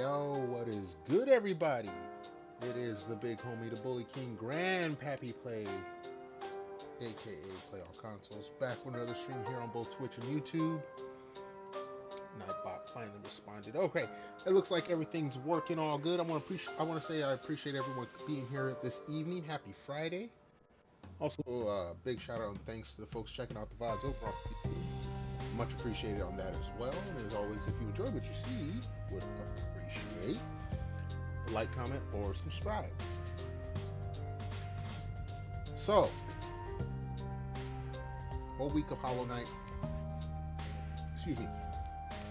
Yo, what is good, everybody? It is the big homie, the Bully King, Grandpappy Play, aka Play All Consoles, back with another stream here on both Twitch and YouTube. Nightbot finally responded. Okay, it looks like everything's working all good. I want to say I appreciate everyone being here this evening. Happy Friday. Also, big shout out and thanks to the folks checking out the VODs over on YouTube. Much appreciated on that as well. And as always, if you enjoy what you see, would appreciate a like, comment, or subscribe. So, whole week of Holo Knight.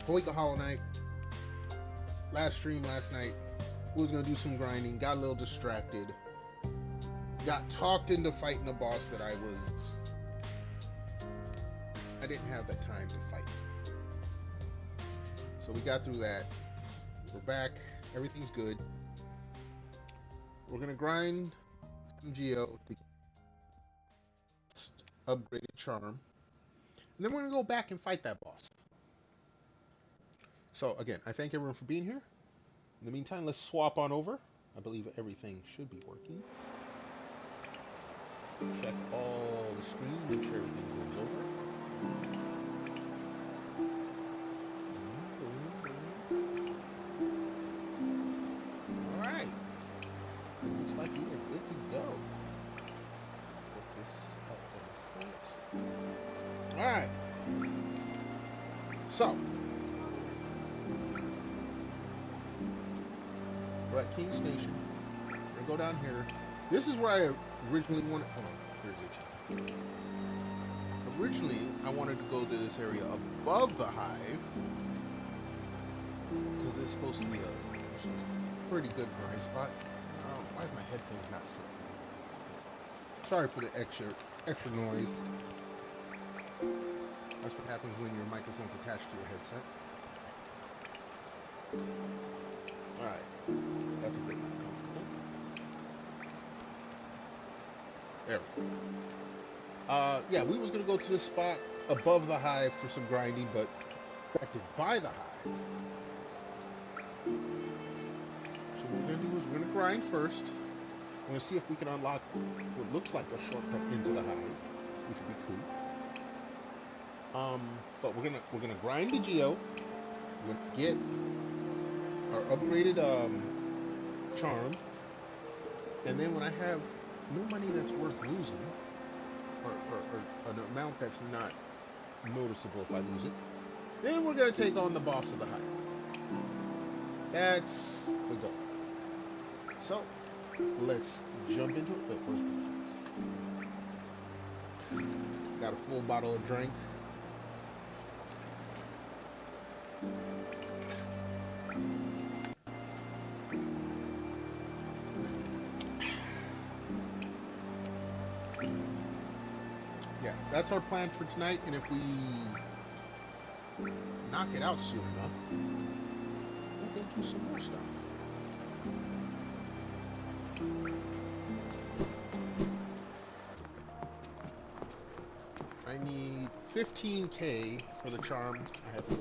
Whole week of Holo Knight. Last stream last night, we was gonna do some grinding. Got a little distracted. Got talked into fighting a boss that I didn't have that time to fight. So we got through that. We're back. Everything's good. We're gonna grind some Geo to get upgraded charm. And then we're gonna go back and fight that boss. So again, I thank everyone for being here. In the meantime, let's swap on over. I believe everything should be working. Check all the screens, make sure everything goes over. Alright. Looks like we are good to go. Put this up in front. Alright. So. We're at King Station. We're gonna go down here. This is where I originally wanted. Hold on, here's it. Originally, I wanted to go to this area above the Hive because it's supposed to be a pretty good grind spot. Why is my headphones not set? Sorry for the extra noise. That's what happens when your microphone's attached to your headset. All right, that's a bit more comfortable. There we go. Yeah, we was gonna go to this spot above the Hive for some grinding, but affected by the Hive. So what we're gonna do is we're gonna grind first. We're gonna see if we can unlock what looks like a shortcut into the Hive, which would be cool. But we're gonna grind the Geo. We're gonna get our upgraded charm, and then when I have no money that's worth losing, or an amount that's not noticeable if I lose it, then we're going to take on the boss of the Hive. That's the goal. So, let's jump into it. Wait, where's my... Got a full bottle of drink. That's our plan for tonight, and if we knock it out soon enough, we'll go do some more stuff. I need 15k for the charm. I have 4,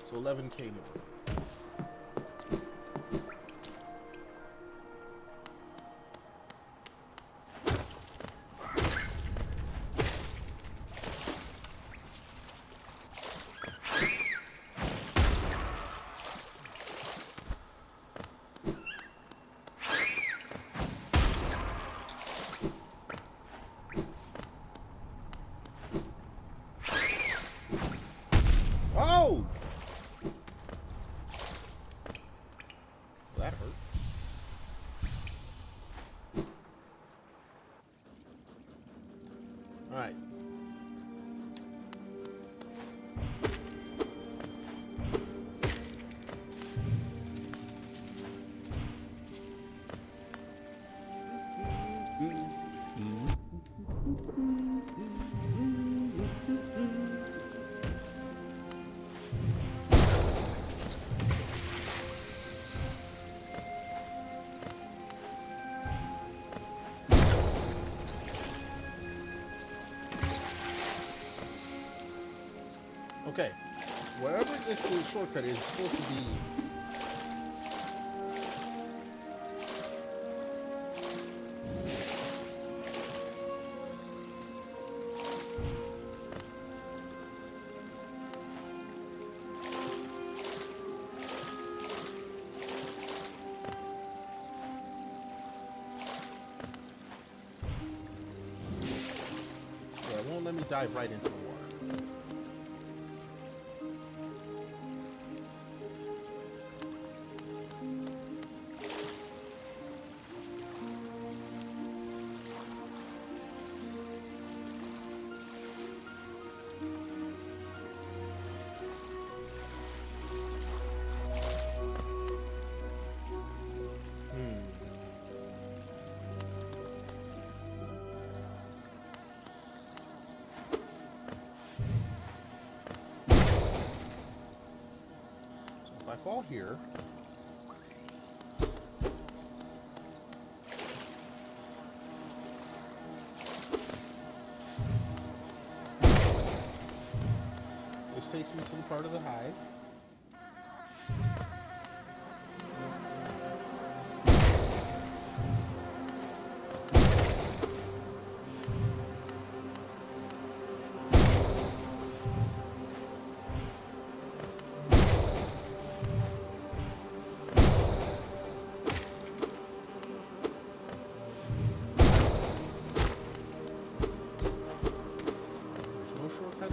so 11k more. Okay, wherever this shortcut is supposed to be dive right into the water. If I fall here, this takes me to the part of the hive.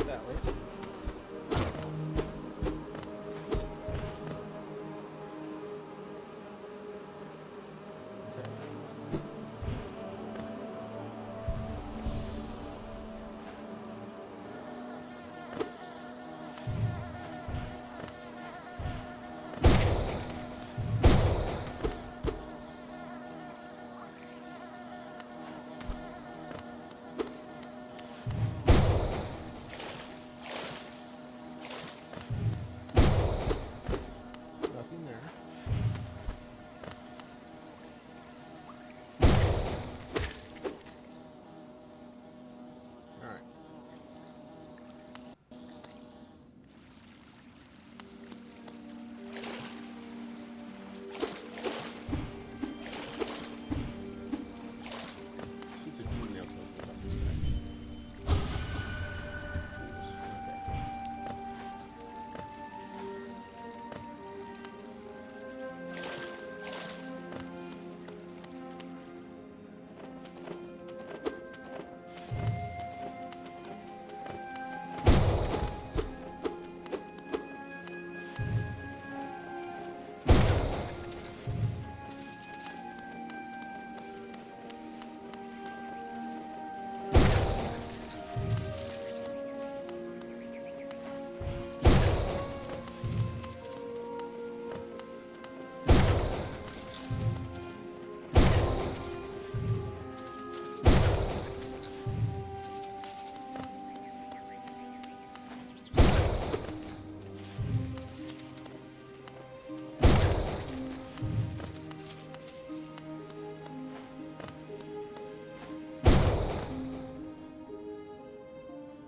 That way.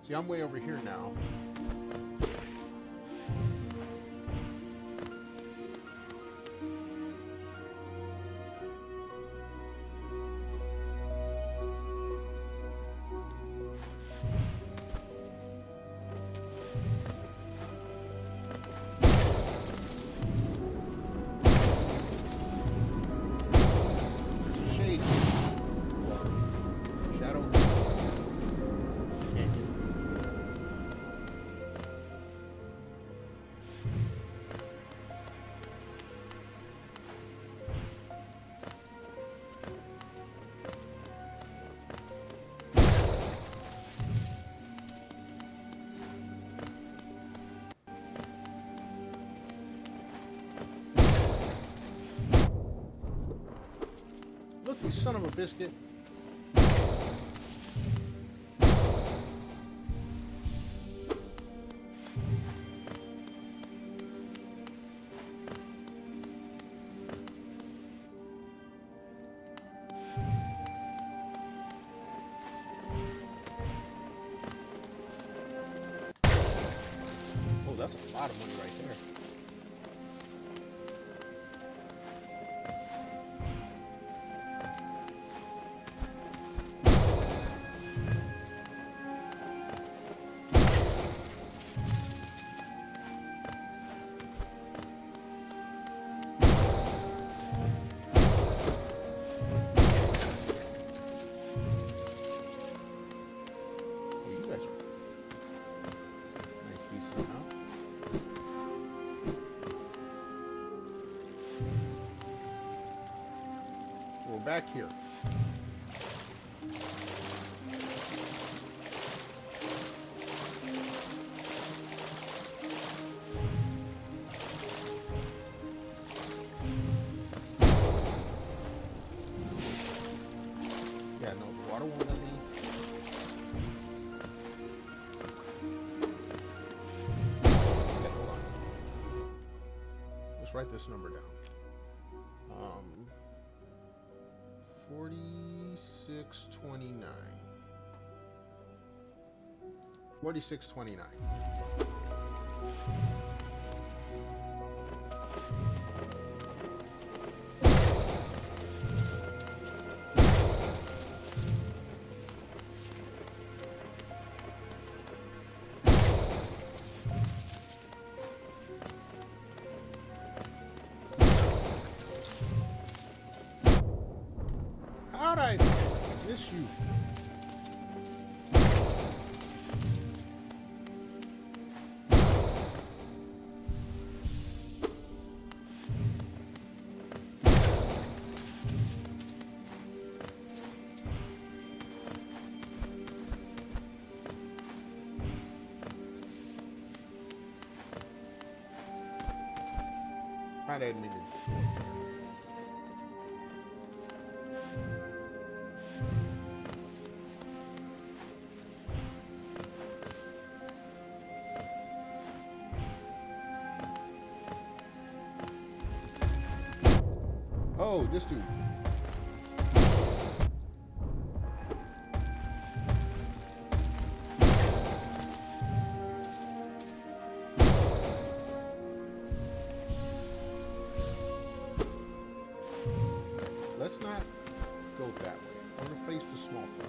See, I'm way over here now. There's a shade. Shadow. Look, you son of a biscuit. Oh, that's a lot of money right there. You guys are back here. Yeah, no, the water won't let me. Okay, hold on. Let's write this number down. 4629. 4629. How'd I miss you? I didn't mean to. Oh, this dude. Let's not go that way. I'm gonna place the small fry.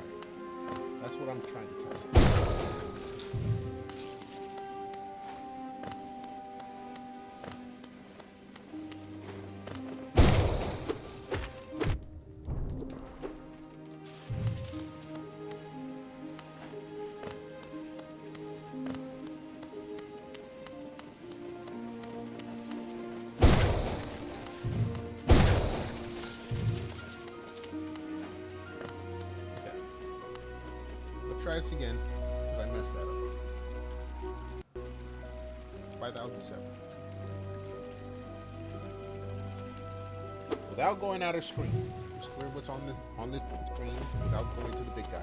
That's what I'm trying to test. Try this again, because I messed that up. 5007. Without going out of screen. Just clear what's on the screen without going to the big guy.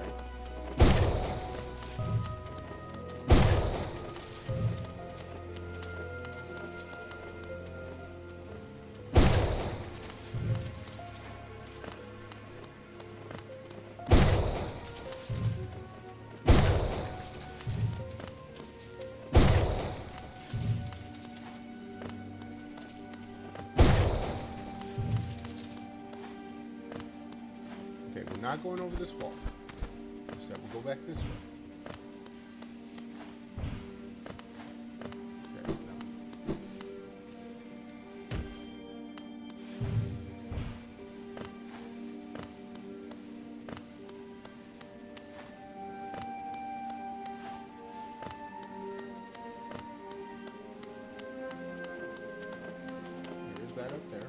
Not going over this wall. Instead, we'll go back this way. Okay, no. There is that up there.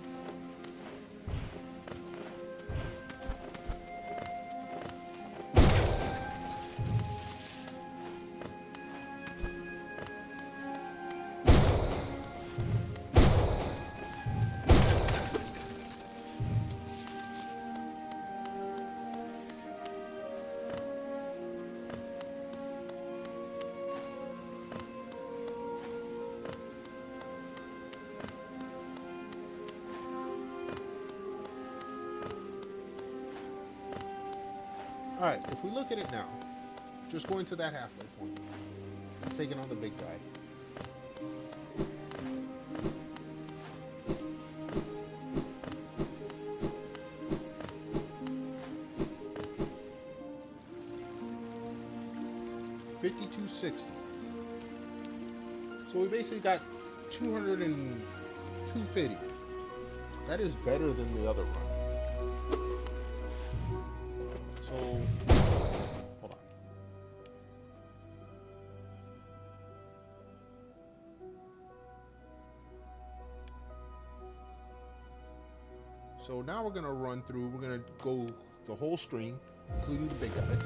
Alright, if we look at it now, just going to that halfway point, taking on the big guy. $52.60. So we basically got 250. That is better than the other run. So, hold on. So now we're gonna run through. We're gonna go the whole stream, including the big guys.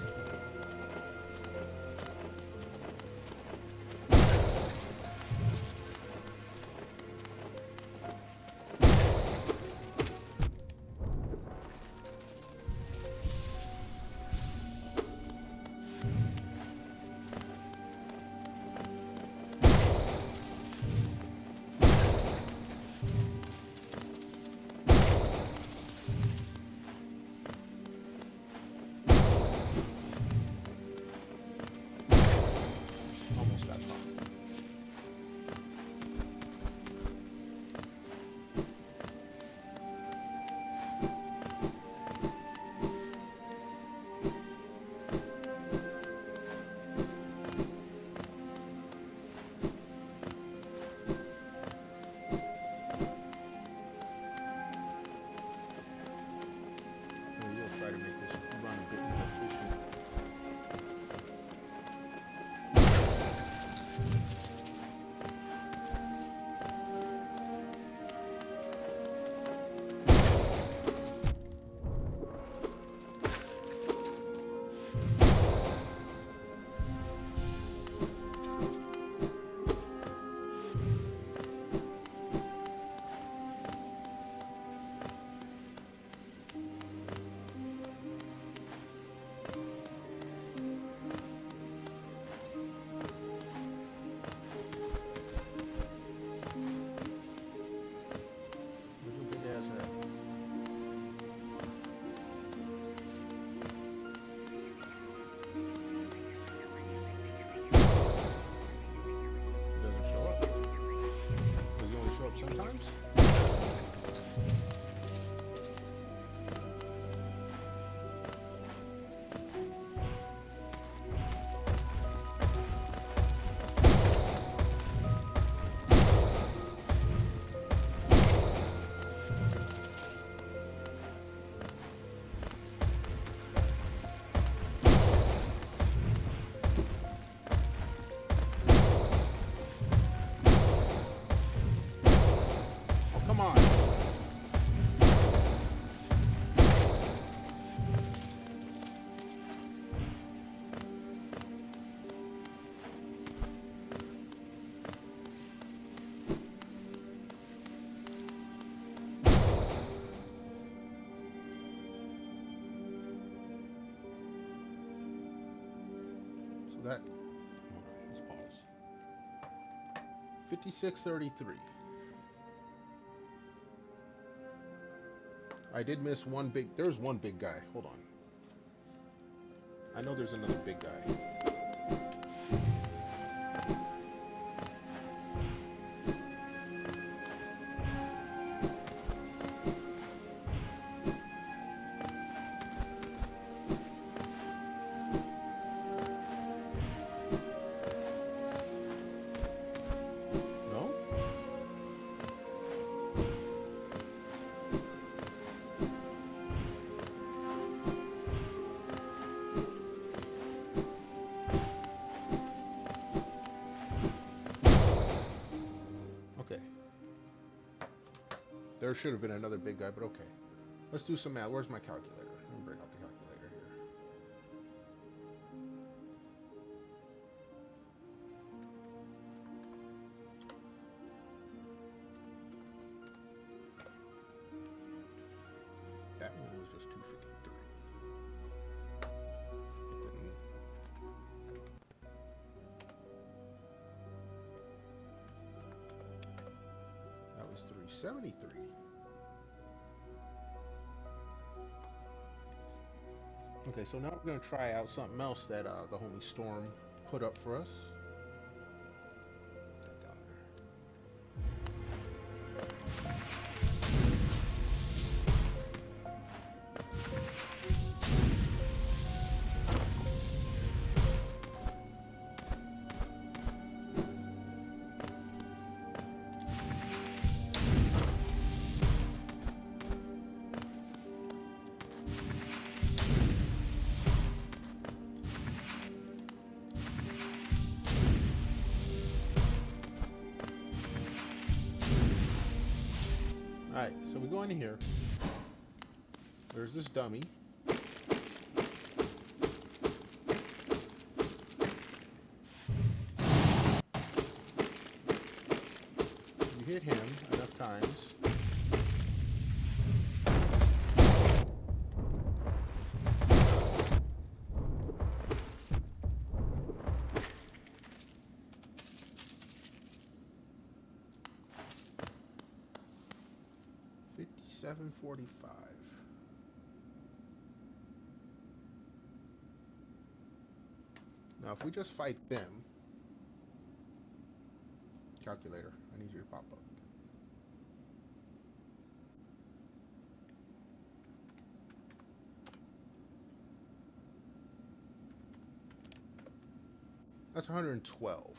Sometimes. Come on. So that, let's pause. 56:33. I did miss one big. There's one big guy. Hold on. I know there's another big guy. There should have been another big guy, but okay. Let's do some math. Where's my calculator? Let me bring out the calculator here. That one was just 253. That was 373. Okay, so now we're going to try out something else that the homie Storm put up for us. Put that down Alright, so we go into here. There's this dummy. You hit him enough times. $57.45. Now, if we just fight them, calculator, I need you to pop up. That's 112,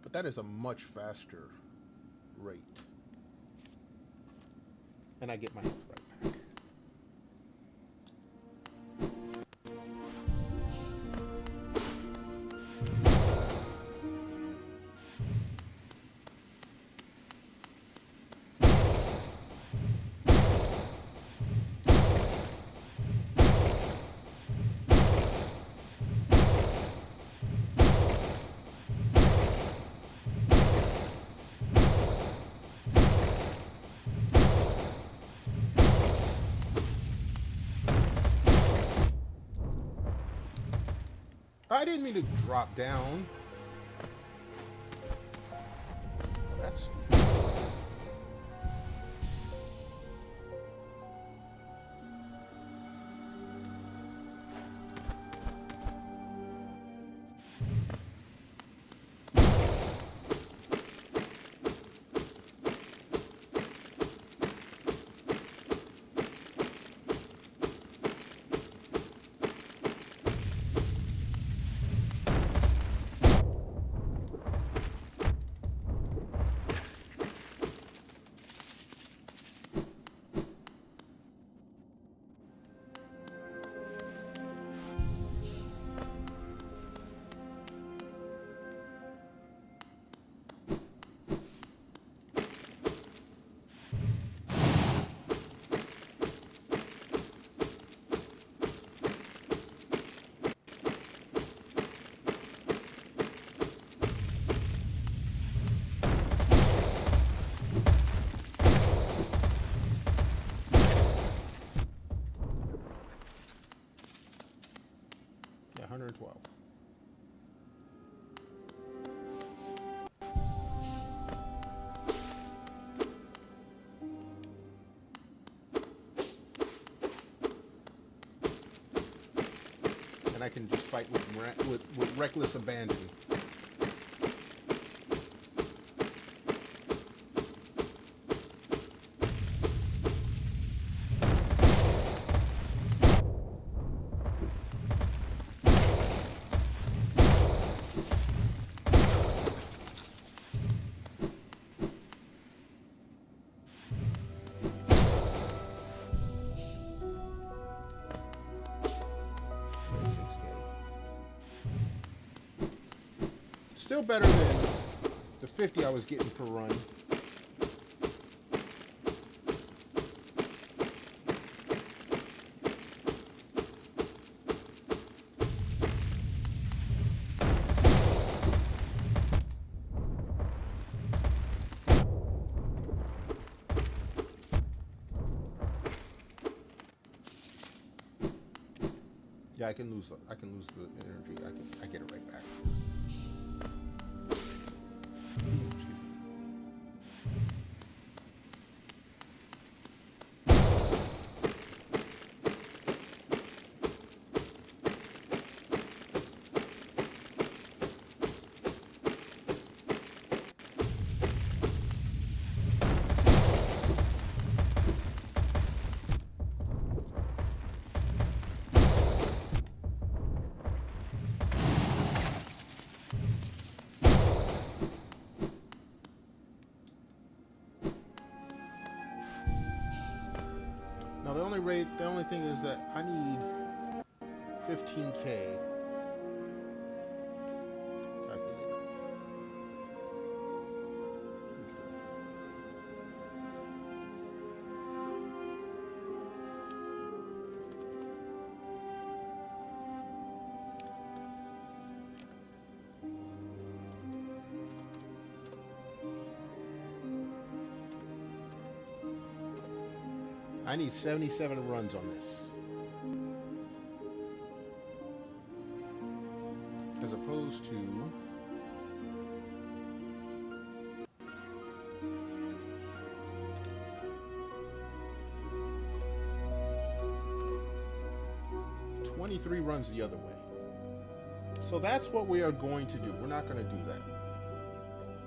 but that is a much faster rate. And I get my health right back. I didn't mean to drop down. That's yeah, 112. And I can just fight with reckless abandon. Still better than the 50 I was getting per run. Yeah, I can lose the energy. I get it right back. The only thing is that I need 15K. Calculator. I need 77 runs on this. As opposed to... ...23 runs the other way. So that's what we are going to do. We're not going to do that.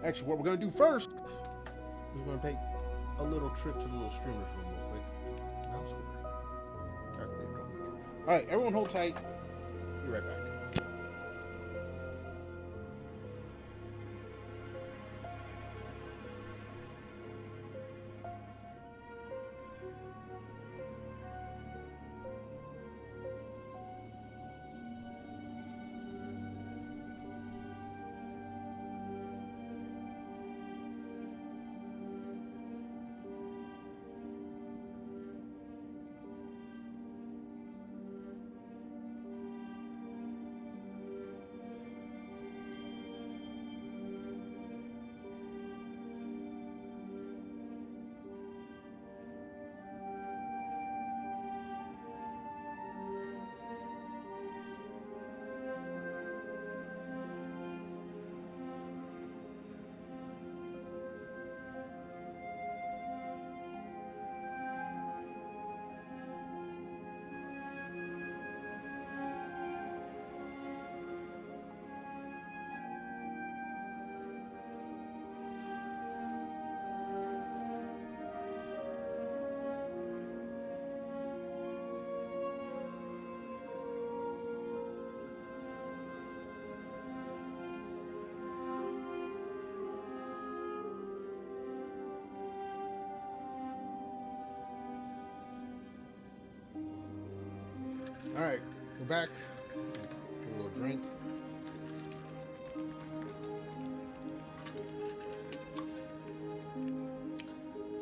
Actually, what we're going to do first is we're going to take a little trip to the little streamer's room real quick. Calculator. All right, everyone hold tight. Be right back. All right, we're back. Get a little drink.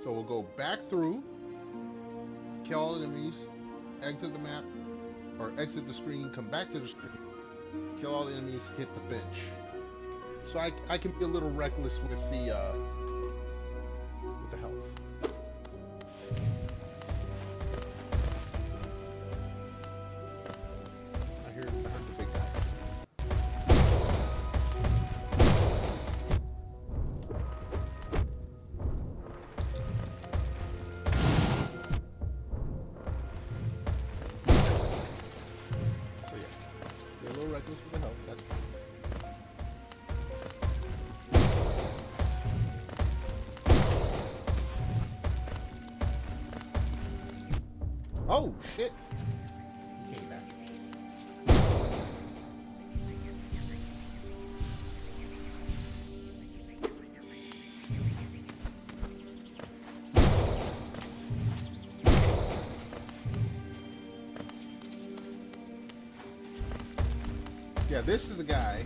So we'll go back through, kill all enemies, exit the map, or exit the screen, come back to the screen, kill all the enemies, hit the bench. So I can be a little reckless with the health. I heard the big guy. So yeah, be a little reckless with the health. That's fine. Oh shit! He came back. Yeah, this is the guy.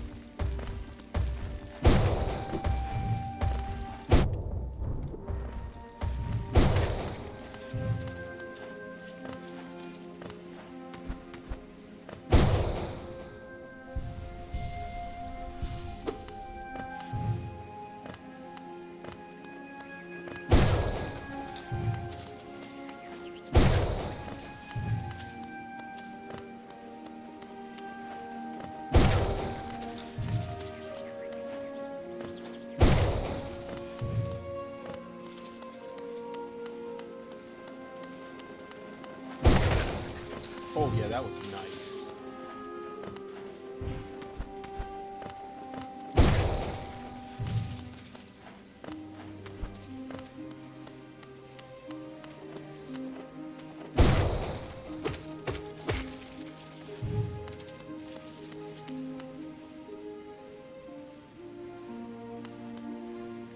Oh yeah, that was nice.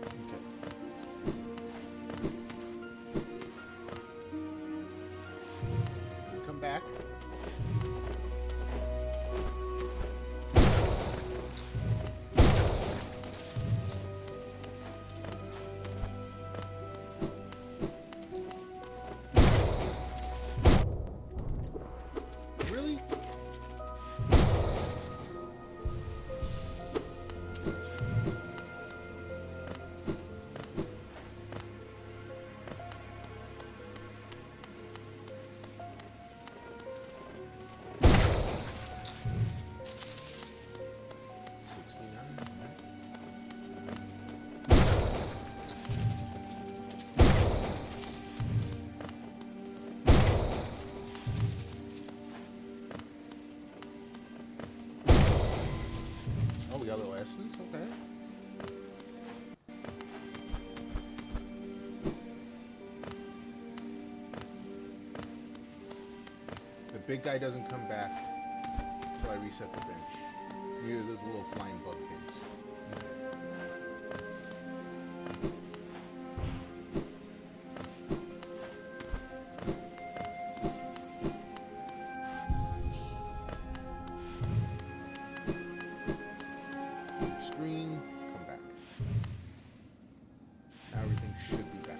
Okay. Come back. yellow essence, okay. The big guy doesn't come back until I reset the bench. Near those little flying bug things. Screen, come back. Now everything should be back.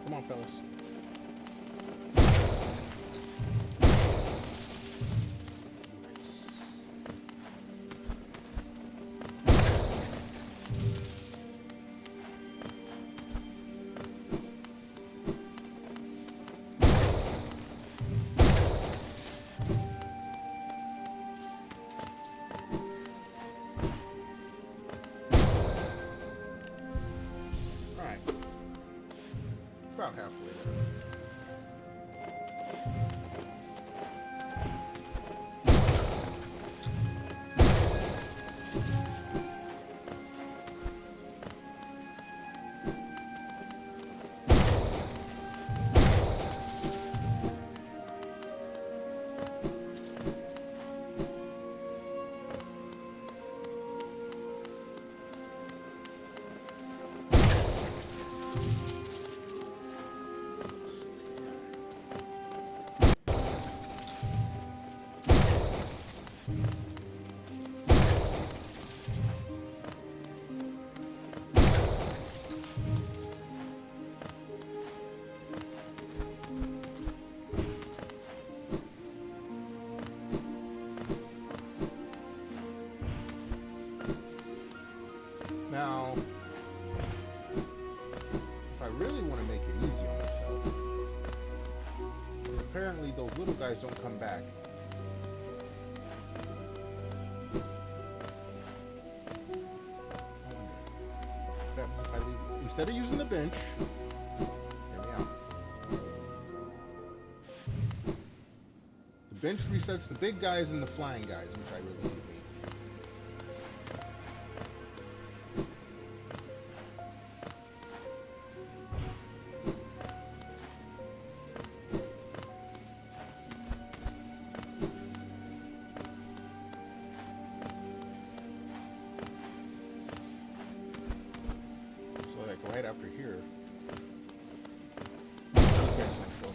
Come on, fellas. About halfway there. Now, if I really want to make it easy on myself, apparently those little guys don't come back. If I leave, instead of using the bench, hear me out. The bench resets the big guys and the flying guys, which I really hate. Right after here, these guys might show up.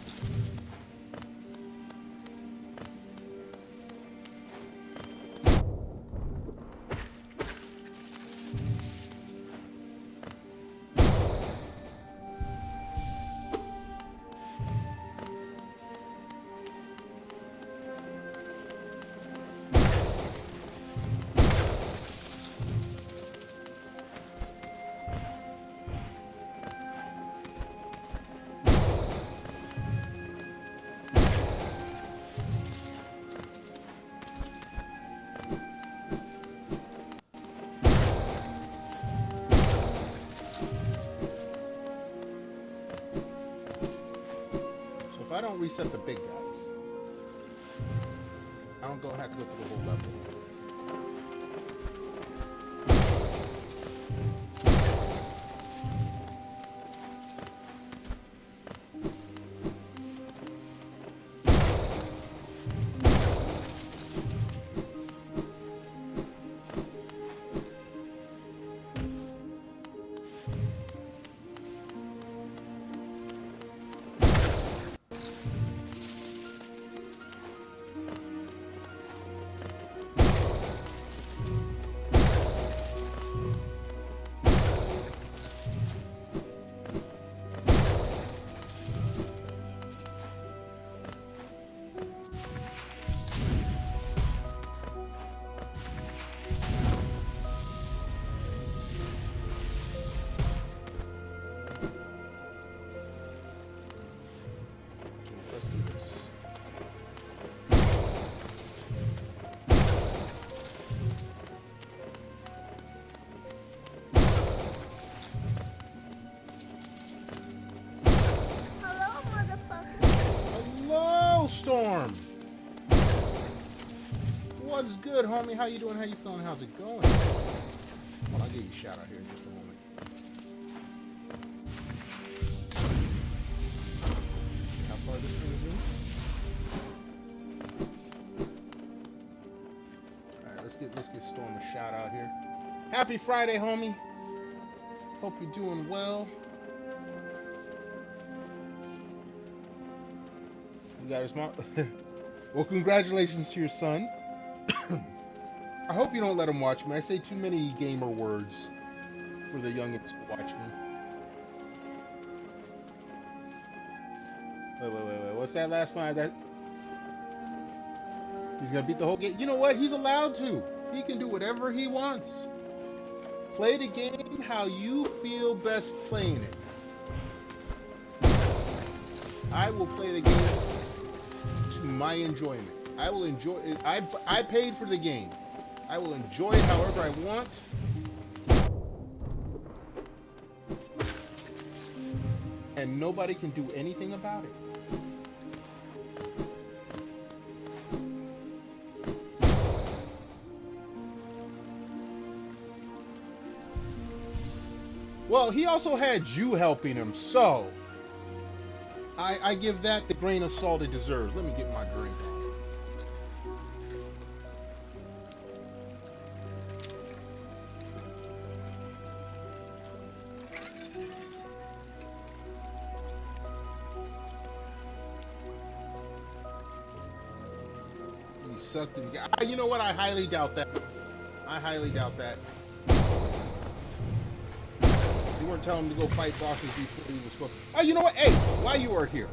don't reset the big guys. I don't have to go through the whole level. Storm, what's good, homie? How you doing? How you feeling? How's it going? Well, I'll give you a shout out here in just a moment. How far this thing is in? All right, let's get Storm a shout out here. Happy Friday, homie. Hope you're doing well. You got his mom. Well, congratulations to your son. I hope you don't let him watch me. I say too many gamer words for the youngins to watch me. Wait. What's that last one? That he's gonna beat the whole game. You know what? He's allowed to. He can do whatever he wants. Play the game how you feel best playing it. I will play the game to my enjoyment. I will enjoy it. I paid for the game. I will enjoy it however I want. And nobody can do anything about it. Well, he also had you helping him, so I give that the grain of salt it deserves. Let me get my drink. He sucked and you know what? I highly doubt that. I highly doubt that. You weren't telling him to go fight bosses before he was supposed to. Oh, you know what? Hey, while you are here,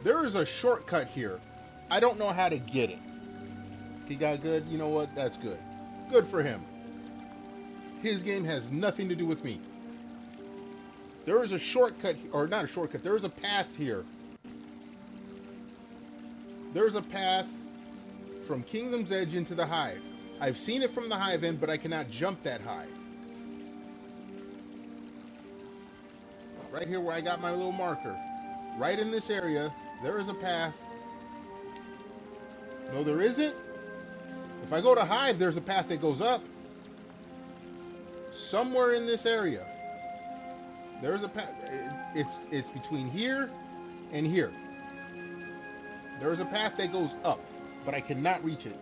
there is a shortcut here. I don't know how to get it. He got good. You know what? That's good. Good for him. His game has nothing to do with me. There is a shortcut, or not a shortcut. There is a path here. There's a path from Kingdom's Edge into the Hive. I've seen it from the Hive end, but I cannot jump that high. Right here where I got my little marker. Right in this area, there is a path. No, there isn't. If I go to Hive, there's a path that goes up. Somewhere in this area. There's a path. It's between here and here. There is a path that goes up, but I cannot reach it.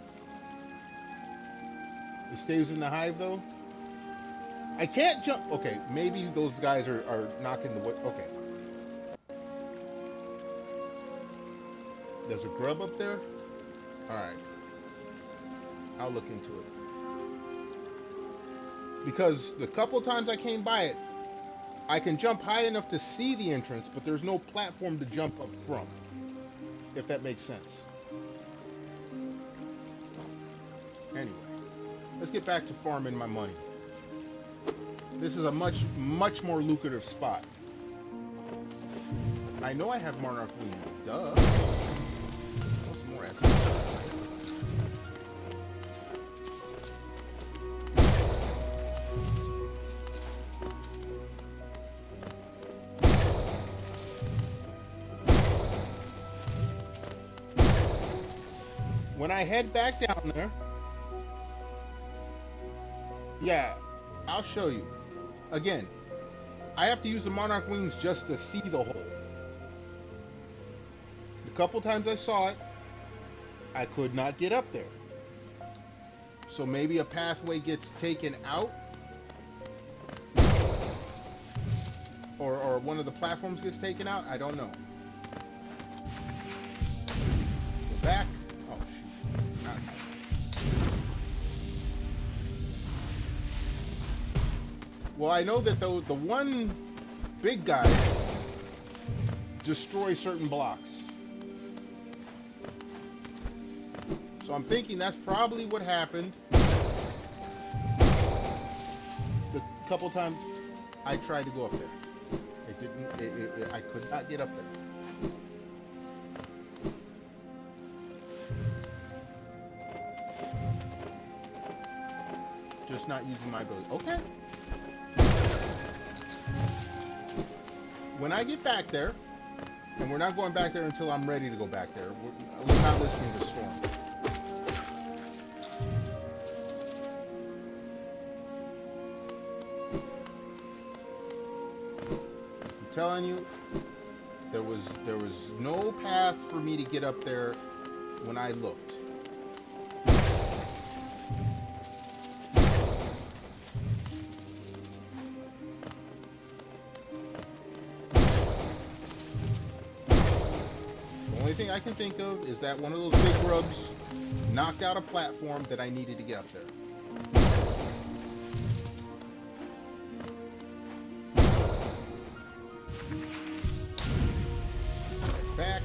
It stays in the Hive though. I can't jump. Okay, maybe those guys are knocking the wood. Okay. There's a grub up there? Alright. I'll look into it. Because the couple times I came by it, I can jump high enough to see the entrance, but there's no platform to jump up from. If that makes sense. Anyway. Let's get back to farming my money. This is a much more lucrative spot. I know I have Monarch Wings. Duh. What's some more assets? When I head back down there, yeah, I'll show you. Again, I have to use the Monarch wings just to see the hole. The couple times I saw it, I could not get up there. So maybe a pathway gets taken out, or one of the platforms gets taken out. I don't know. Go back. Oh shoot! Not. Well, I know that the one big guy destroys certain blocks. So I'm thinking that's probably what happened. The couple times I tried to go up there. It didn't, I could not get up there. Just not using my ability. Okay. When I get back there, and we're not going back there until I'm ready to go back there. We're not listening to Storm. I'm telling you, there was no path for me to get up there when I looked. The only thing I can think of is that one of those big grubs knocked out a platform that I needed to get up there. Back.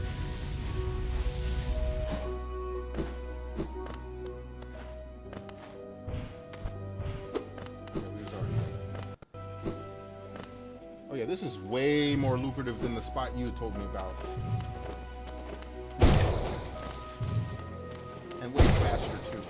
Oh yeah, this is way more lucrative than the spot you had told me about. And way faster too.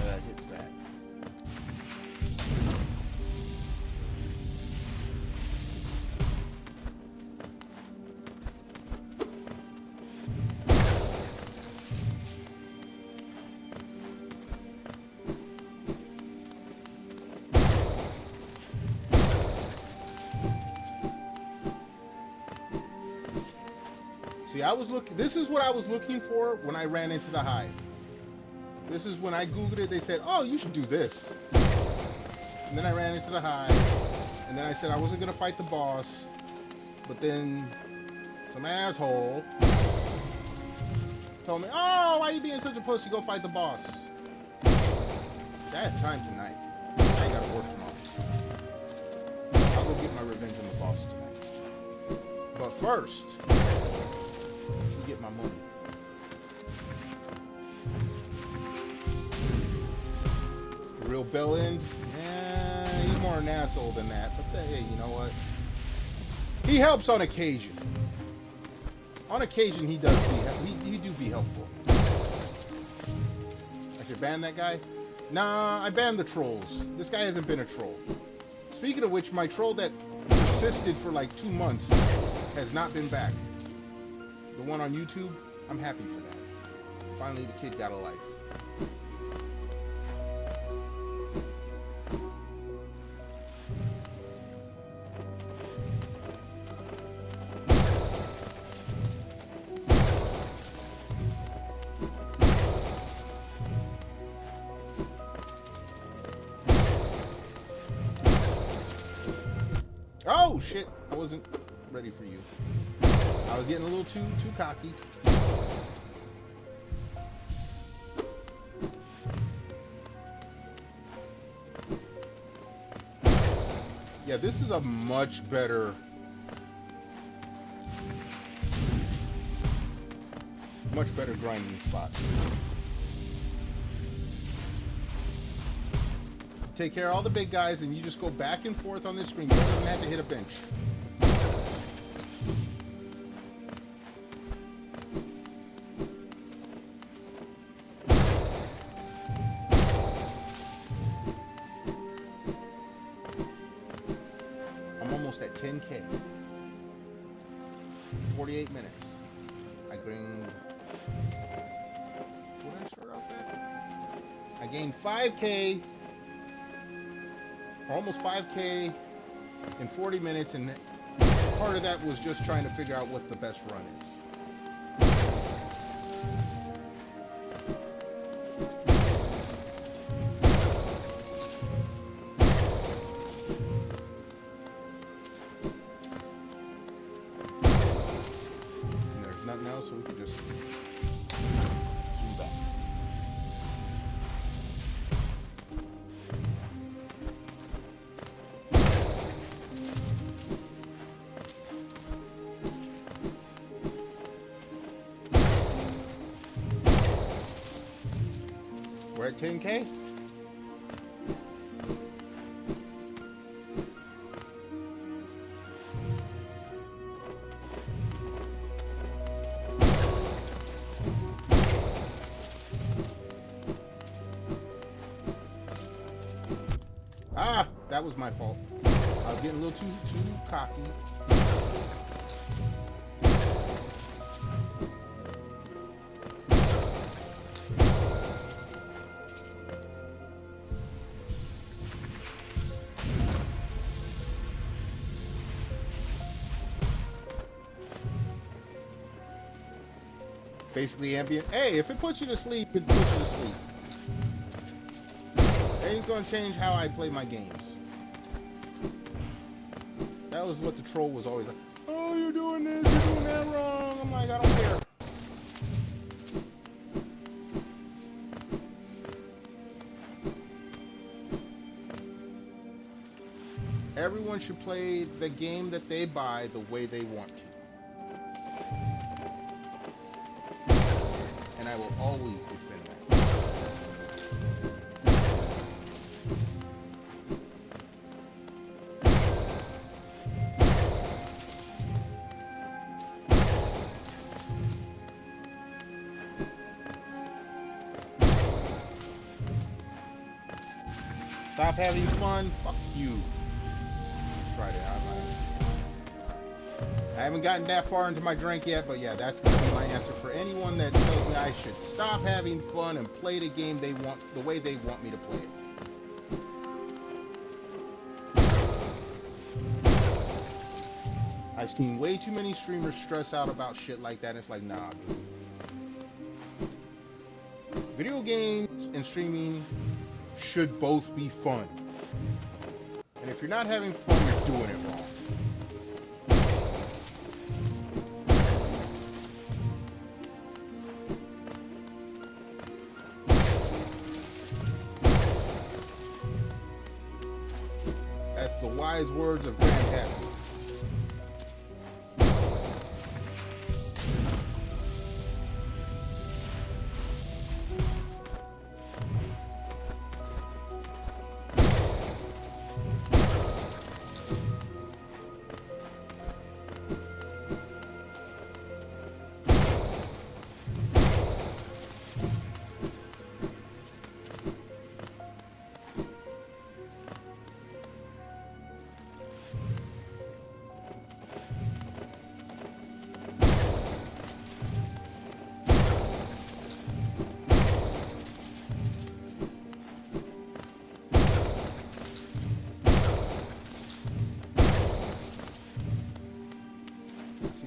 That hits that. See, I was looking. This is what I was looking for when I ran into the Hive. This is when I Googled it. They said, "Oh, you should do this." And then I ran into the Hive, and then I said I wasn't gonna fight the boss, but then some asshole told me, "Oh, why are you being such a pussy? Go fight the boss." I have time tonight. I ain't gotta work tomorrow. I'll go get my revenge on the boss tonight. But first, get my money. The real bell end? Yeah, he's more an asshole than that. But hey, you know what? He helps on occasion. On occasion, he does he do be helpful. I should ban that guy? Nah, I banned the trolls. This guy hasn't been a troll. Speaking of which, my troll that persisted for like 2 months has not been back. The one on YouTube, I'm happy for that. Finally, the kid got a life. Oh shit! I wasn't ready for you. I was getting a little too cocky. Yeah, this is a much better grinding spot. Take care of all the big guys and you just go back and forth on this screen. You don't even have to hit a bench. 48 minutes. I gained, what did I start off at? I gained 5K, almost 5K in 40 minutes, and part of that was just trying to figure out what the best run is. And there's nothing else, so we can just zoom back. We're at 10K. Ah, that was my fault. I was getting a little too cocky. Basically ambient. Hey, if it puts you to sleep, it puts you to sleep. It ain't gonna change how I play my games. That was what the troll was always like. Oh, you're doing this, you're doing that wrong. I'm like, I don't care. Everyone should play the game that they buy the way they want to. And I will always defend that. Stop having fun. Fuck you. Tried it out. I haven't gotten that far into my drink yet, but yeah, that's gonna be my answer for anyone that tells me I should stop having fun and play the game they want, the way they want me to play it. I've seen way too many streamers stress out about shit like that, and it's like, nah, dude. Video games and streaming should both be fun. And if you're not having fun, you're doing it wrong. That's the wise words of Grand Happy.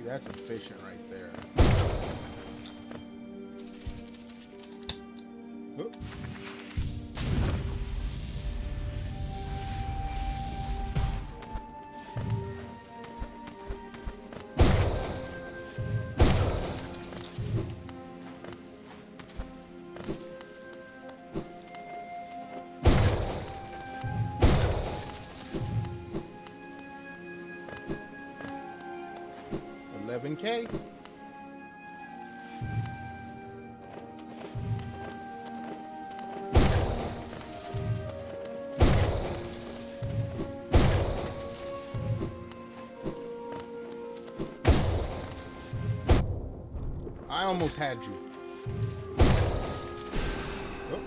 That's efficient right there. Oop. $11K. I almost had you. Oh.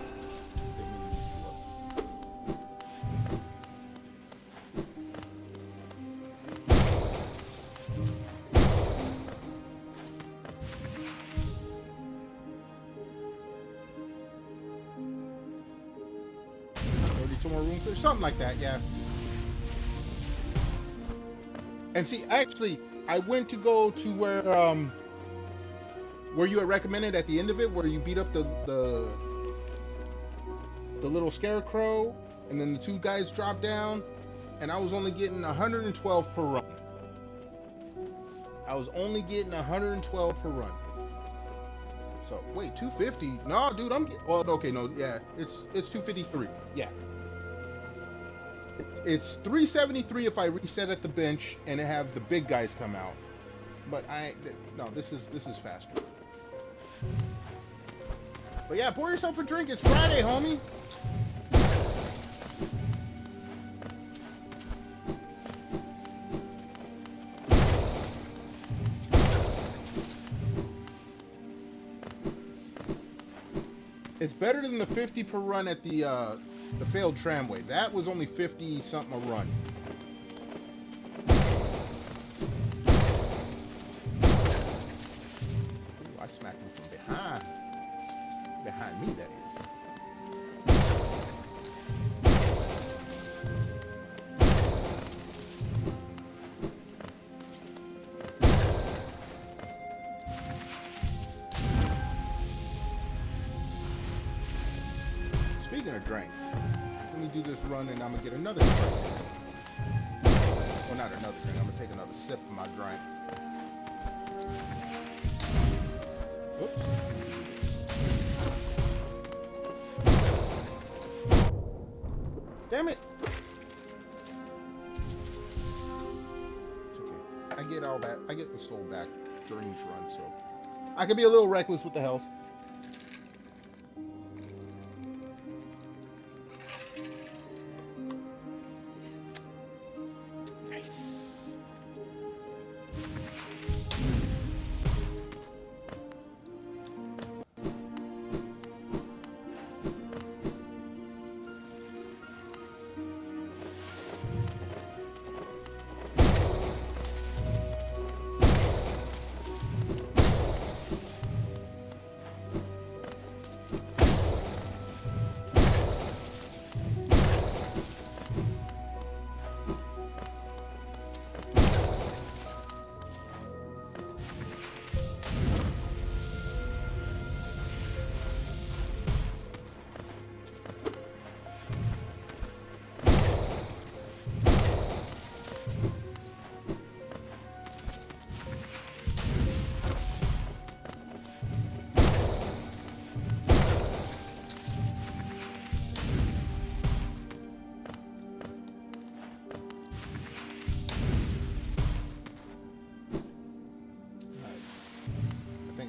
room clear, something like that, yeah. And see, actually, I went to go to where you had recommended at the end of it, where you beat up the little scarecrow, and then the two guys dropped down, and I was only getting 112 per run. I was only getting 112 per run. So wait, 250? No, dude, I'm getting. Well, okay, no, yeah, it's 253. Yeah, it's 373 if I reset at the bench and have the big guys come out. But no, this is faster. But yeah, pour yourself a drink. It's Friday, homie. It's better than the 50 per run at the failed tramway. That was only 50 something a run. Ooh, I smacked him from behind. Behind me, that is. Speaking of drink, let me do this run and I'm gonna get another drink. Well, not another drink. I'm gonna take another sip of my drink. Oops. Damn it! It's okay. I get all that. I get the soul back during each run, so I can be a little reckless with the health.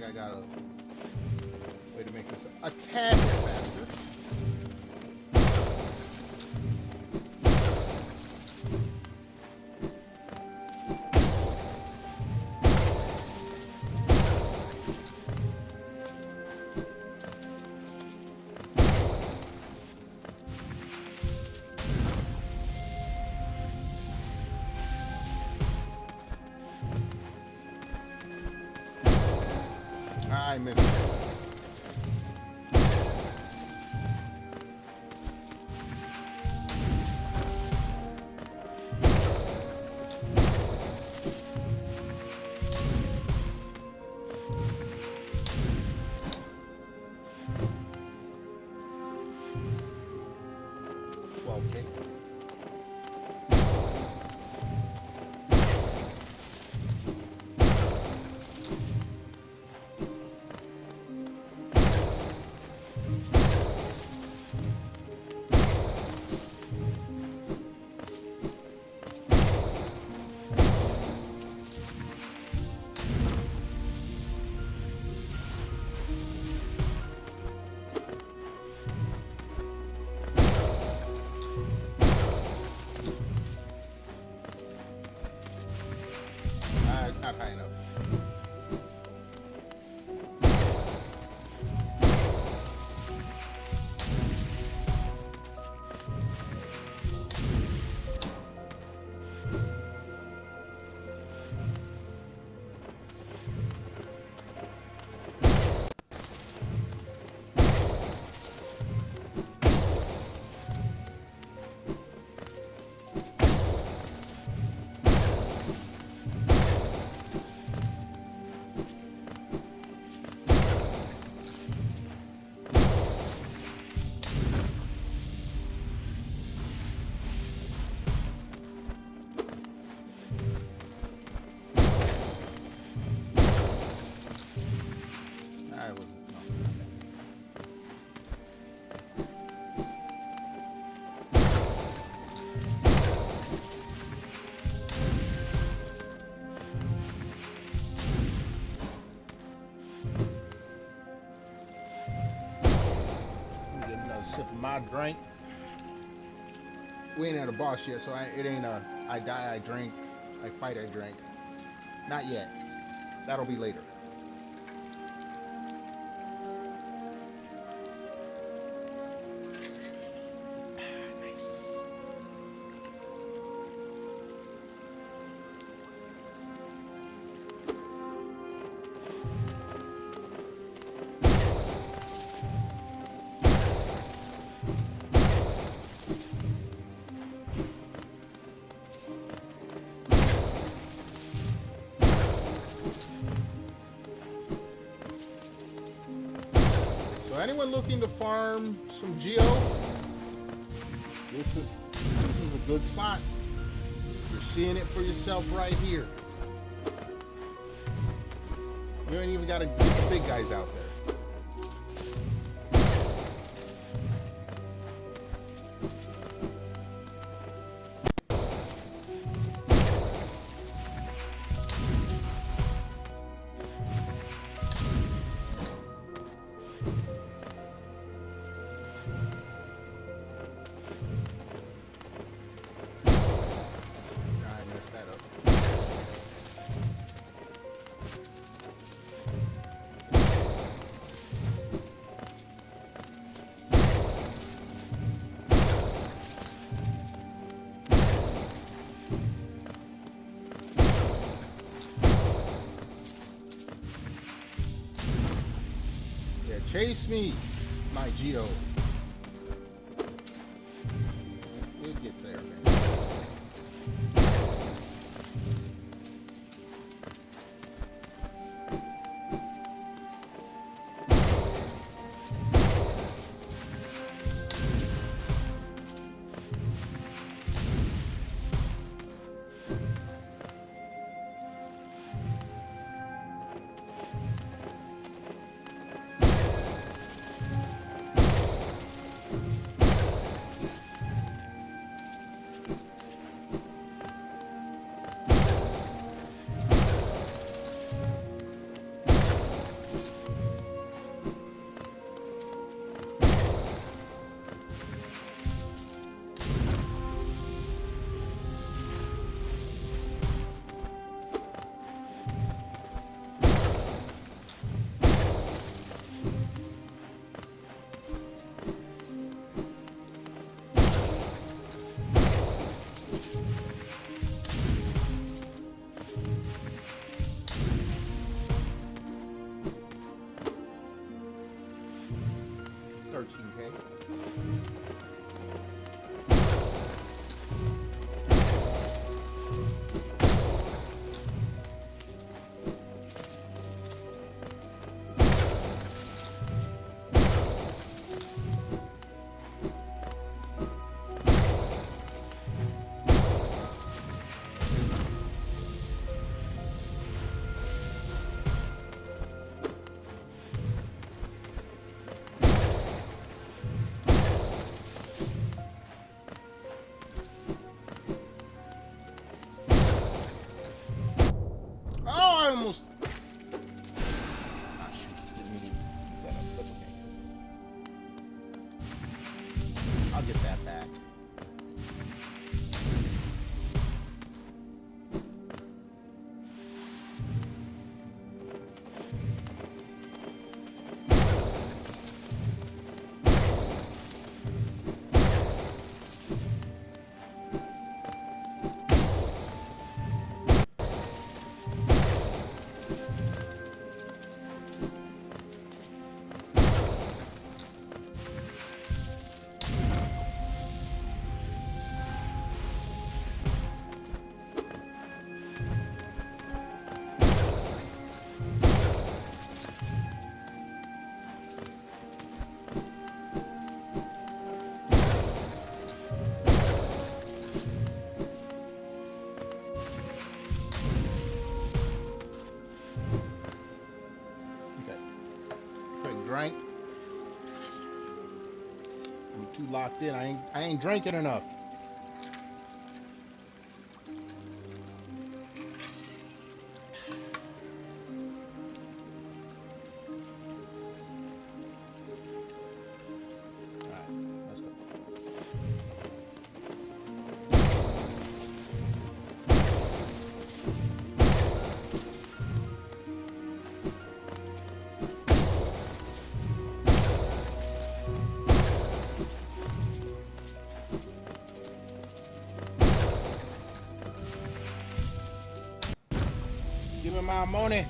I got a way to make this a tad bit faster. I missed it. Okay. Not high enough. my drink. We ain't at a boss yet, so it ain't a I die, I drink, I fight, I drink. Not yet. That'll be later. Nice. Anyone looking to farm some geo? This is a good spot. You're seeing it for yourself right here. You ain't even got to get the big guys out there. Chase me, my Geo. We'll get there, man. Almost. Ah, shoot. Didn't mean to use that up. That's okay. I'll get that back. Drink. I'm too locked in. I ain't drinking enough. Alright, my money.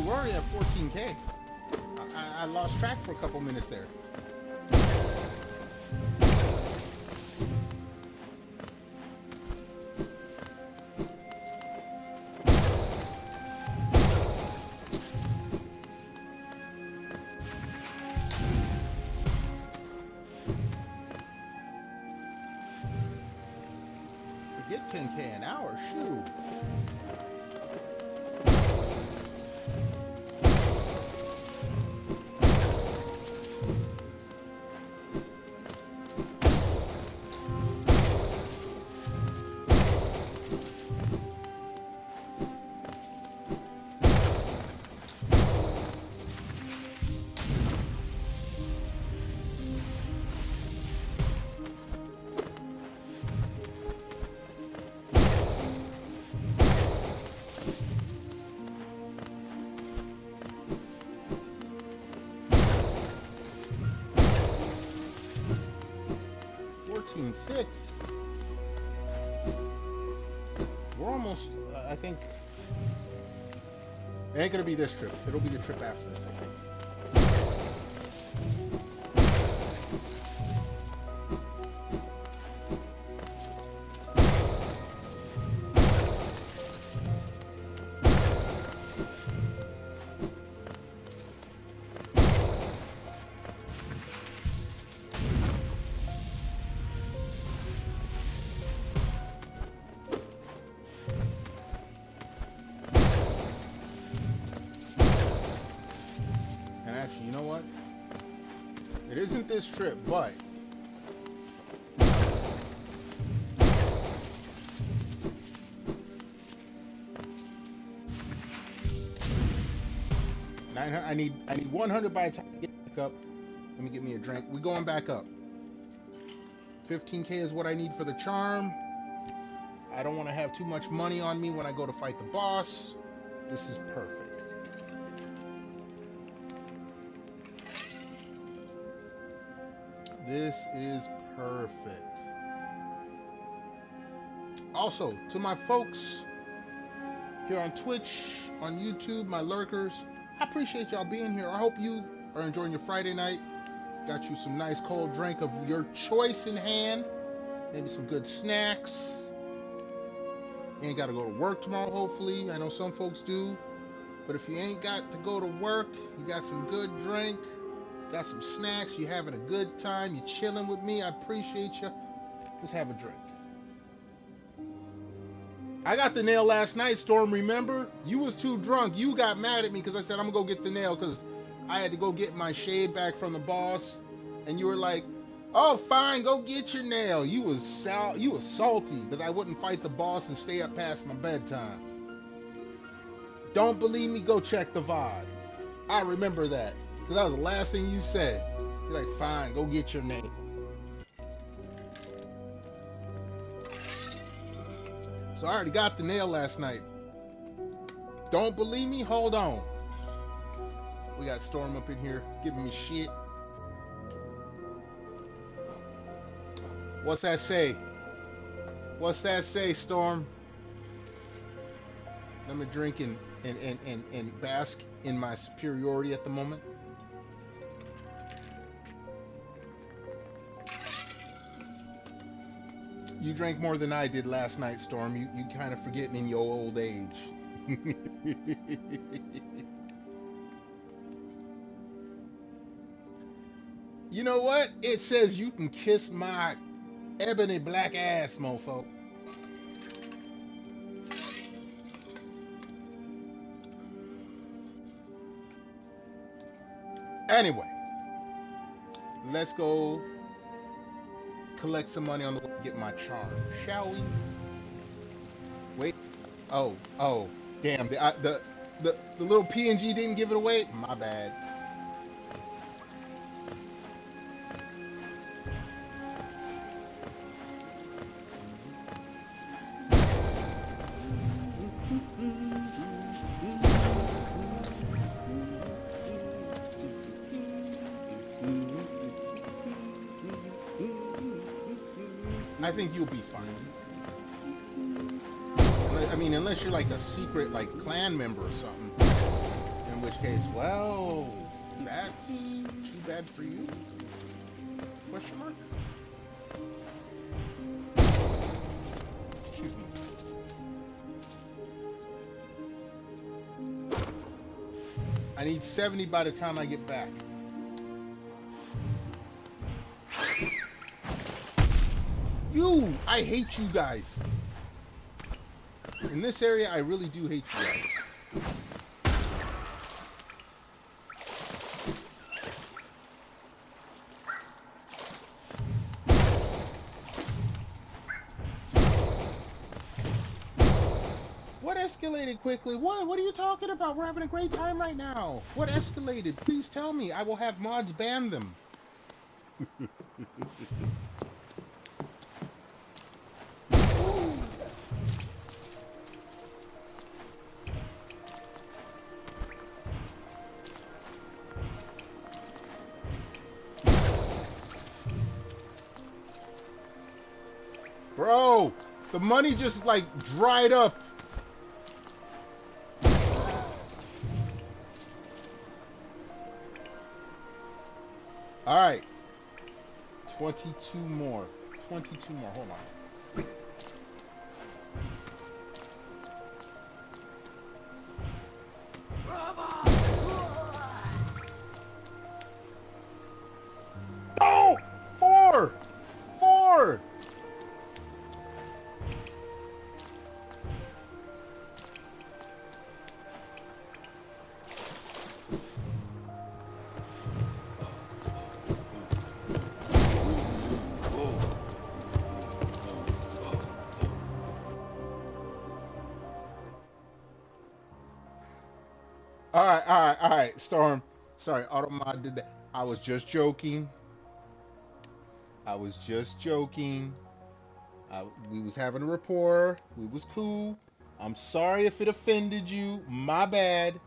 We're already at 14K. I lost track for a couple minutes there. To get 10K an hour, shoot. Six. We're almost, I think, it ain't gonna be this trip. It'll be the trip after this, I think. You know what? It isn't this trip, but I need 100 by the time I get back up. Let me get me a drink. We're going back up. 15K is what I need for the charm. I don't want to have too much money on me when I go to fight the boss. This is perfect. This is perfect. Also, to my folks here on Twitch, on YouTube, my lurkers, I appreciate y'all being here. I hope you are enjoying your Friday night. Got you some nice cold drink of your choice in hand. Maybe some good snacks. You ain't got to go to work tomorrow, hopefully. I know some folks do. But if you ain't got to go to work, you got some good drink. Got some snacks, you having a good time, you chilling with me, I appreciate you. Just have a drink. I got the nail last night, Storm, remember? You was too drunk. You got mad at me because I said I'm going to go get the nail because I had to go get my shade back from the boss. And you were like, oh, fine, go get your nail. You was salty that I wouldn't fight the boss and stay up past my bedtime. Don't believe me? Go check the VOD. I remember that. Because that was the last thing you said. You're like, fine, go get your name. So I already got the nail last night. Don't believe me? Hold on. We got Storm up in here giving me shit. What's that say? What's that say, Storm? Let me drink and bask in my superiority at the moment. You drank more than I did last night, Storm. You kind of forgetting in your old age. You know what? It says you can kiss my ebony black ass, mofo. Anyway, let's go collect some money on the way to get my charm, shall we? Wait. Oh, damn. The little PNG didn't give it away. My bad. I think you'll be fine. I mean, unless you're like a secret, like, clan member or something. In which case, well, that's too bad for you. Question mark? Excuse me. I need 70 by the time I get back. I hate you guys. In this area, I really do hate you guys. What escalated quickly? What? What are you talking about? We're having a great time right now. What escalated? Please tell me. I will have mods ban them. Bro, the money just like dried up. All right. 22 more. 22 more. Hold on. Oh! 4! 4! All right, Storm. Sorry, Automod did that. I was just joking. We was having a rapport. We was cool. I'm sorry if it offended you. My bad.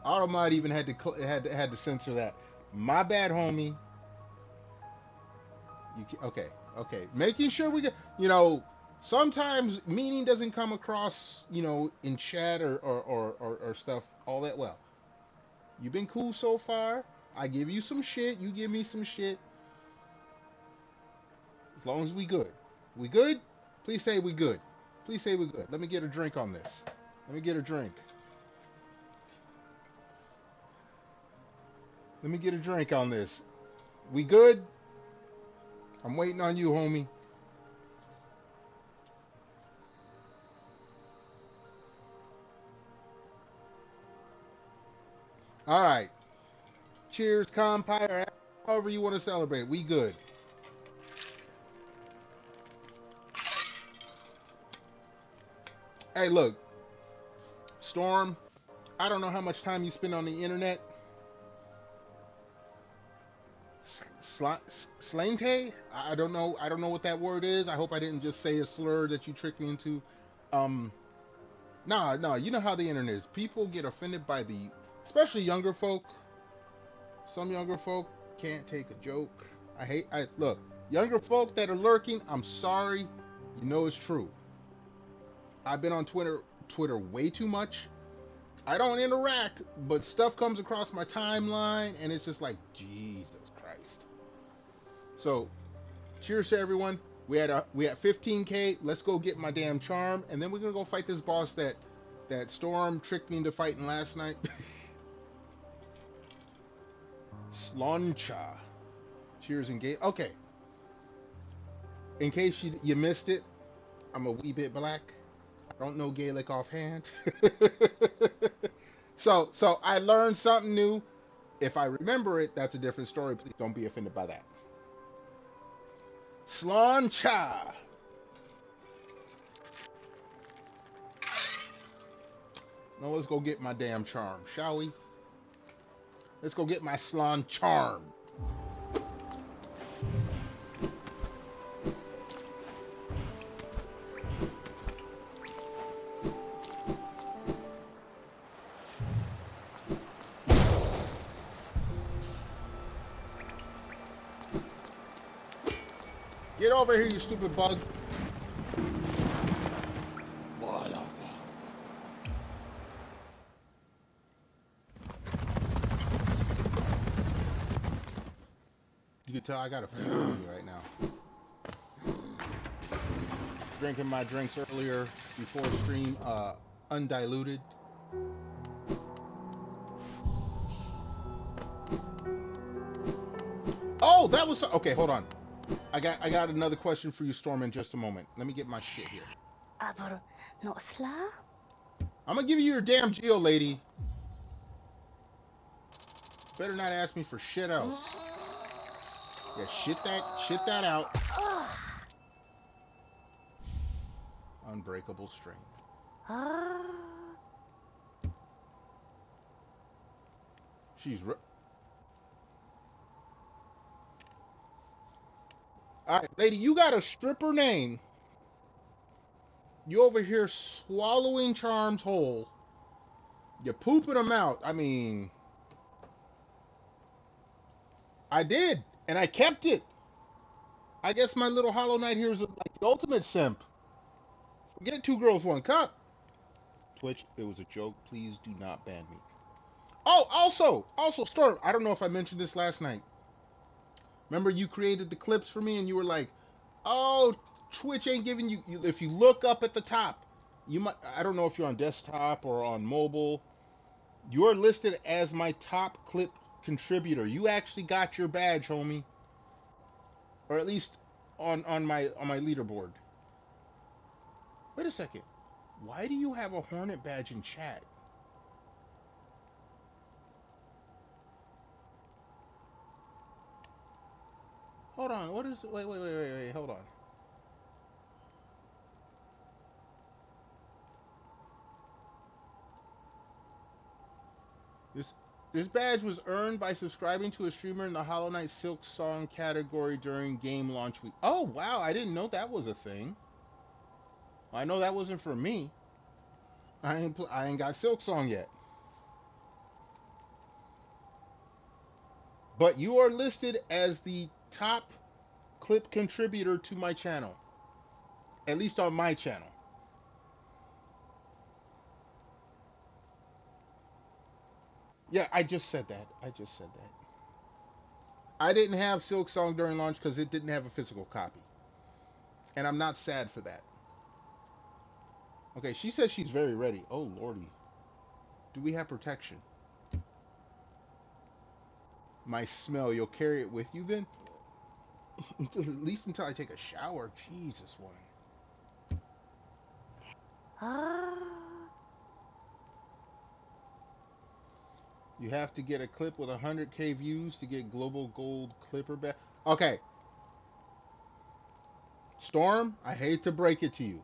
Automod even had to censor that. My bad, homie. Okay. Making sure we get. Sometimes meaning doesn't come across, in chat or stuff all that well. You've been cool so far. I give you some shit. You give me some shit. As long as we good. We good? Please say we good. Please say we good. Let me get a drink on this. Let me get a drink on this. We good? I'm waiting on you, homie. All right. Cheers, Compire. However you want to celebrate. We good. Hey, look. Storm, I don't know how much time you spend on the internet. Slante? I don't know what that word is. I hope I didn't just say a slur that you tricked me into. Nah, you know how the internet is. People get offended by especially younger folk. Some younger folk can't take a joke. Look, younger folk that are lurking, I'm sorry. You know it's true. I've been on Twitter way too much. I don't interact, but stuff comes across my timeline, and it's just like, Jesus Christ. So, cheers to everyone. We at 15K. Let's go get my damn charm, and then we're gonna go fight this boss that Storm tricked me into fighting last night. Sloncha. Cheers and gate. Okay. In case you missed it, I'm a wee bit black. I don't know Gaelic offhand. So I learned something new. If I remember it, that's a different story. Please don't be offended by that. Slancha. Now let's go get my damn charm, shall we? Let's go get my Slan charm. Get over here, you stupid bug. You can tell I got a fever on me right now. Drinking my drinks earlier before stream, undiluted. Oh, that was okay. Hold on. I got another question for you, Storm, in just a moment. Let me get my shit here. I'm gonna give you your damn geo, lady. Better not ask me for shit else. Yeah, shit that out. Unbreakable strength. She's all right, lady. You got a stripper name. You over here swallowing charms whole. You're pooping them out. I mean, I did, and I kept it. I guess my little Holo Knight here is like the ultimate simp. Forget 2 girls, 1 cup. Twitch, it was a joke. Please do not ban me. Oh, also, Storm, I don't know if I mentioned this last night. Remember you created the clips for me and you were like, oh, Twitch ain't giving you, if you look up at the top, you might, I don't know if you're on desktop or on mobile, you're listed as my top clip contributor. You actually got your badge, homie. Or at least on my leaderboard. Wait a second. Why do you have a Hornet badge in chat? Hold on. What is? Wait. Hold on. This badge was earned by subscribing to a streamer in the Holo Knight Silk Song category during game launch week. Oh wow! I didn't know that was a thing. I know that wasn't for me. I ain't got Silk Song yet. But you are listed as the top clip contributor to my channel. At least on my channel. Yeah, I just said that. I didn't have Silk Song during launch because it didn't have a physical copy. And I'm not sad for that. Okay, she says she's very ready. Oh, lordy. Do we have protection? My smell, you'll carry it with you then? At least until I take a shower. Jesus, woman. You have to get a clip with 100k views to get global gold clipper back. Okay. Storm, I hate to break it to you.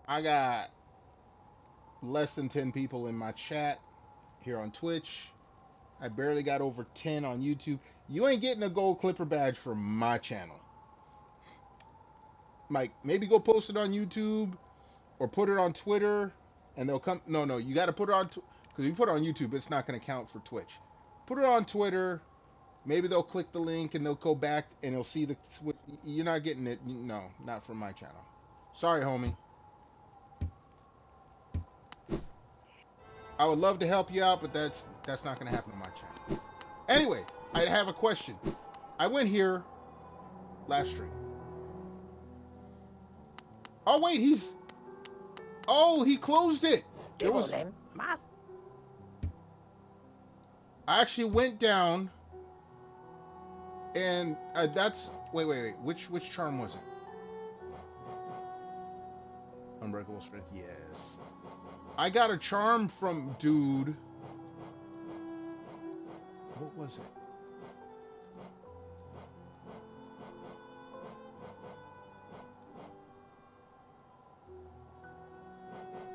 I got less than 10 people in my chat here on Twitch. I barely got over 10 on YouTube. You ain't getting a gold clipper badge from my channel. Mike, maybe go post it on YouTube or put it on Twitter and they'll come. No, you got to put it on, because if you put it on YouTube, it's not going to count for Twitch. Put it on Twitter. Maybe they'll click the link and they'll go back and they'll see the. You're not getting it. No, not from my channel. Sorry, homie. I would love to help you out, but that's not going to happen on my channel. Anyway, I have a question. I went here last stream. Oh wait, he closed it. I actually went down, and that's wait. Which charm was it? Unbreakable strength. Yes. I got a charm from dude What was it?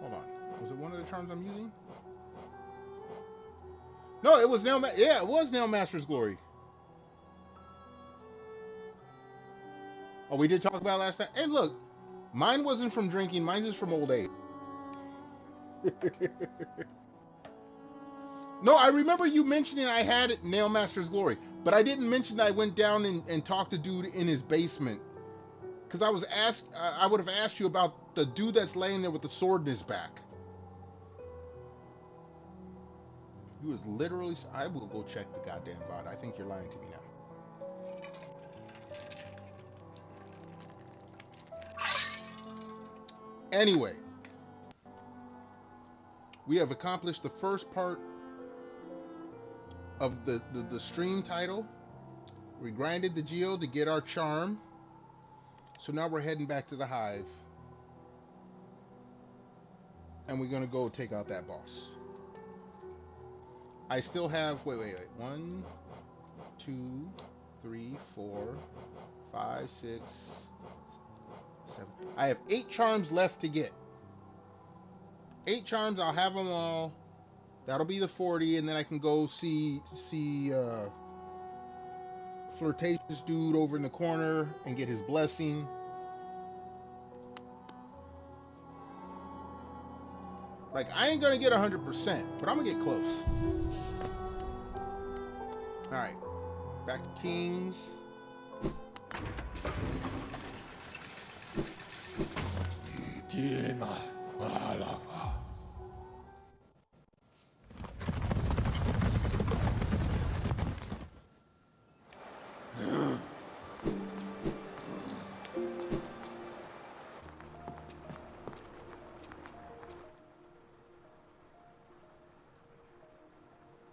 Hold on. Was it one of the charms I'm using? No, it was yeah, it was Nail Master's Glory. Oh, we did talk about it last time. Hey, look, mine wasn't from drinking. Mine is from old age. No, I remember you mentioning I had Nail Master's Glory, but I didn't mention that I went down and talked to dude in his basement. Because I was asked, I would have asked you about the dude that's laying there with the sword in his back. He was literally. I will go check the goddamn VOD. I think you're lying to me now. Anyway, we have accomplished the first part of the stream title. We grinded the geo to get our charm. So now we're heading back to the Hive. And we're going to go take out that boss. I still have, wait. 1, 2, 3, 4, 5, 6, 7. I have 8 charms left to get. 8 charms, I'll have them all. That'll be the 40, and then I can go see flirtatious dude over in the corner and get his blessing. Like, I ain't gonna get 100%, but I'm gonna get close. Alright, back to Kings.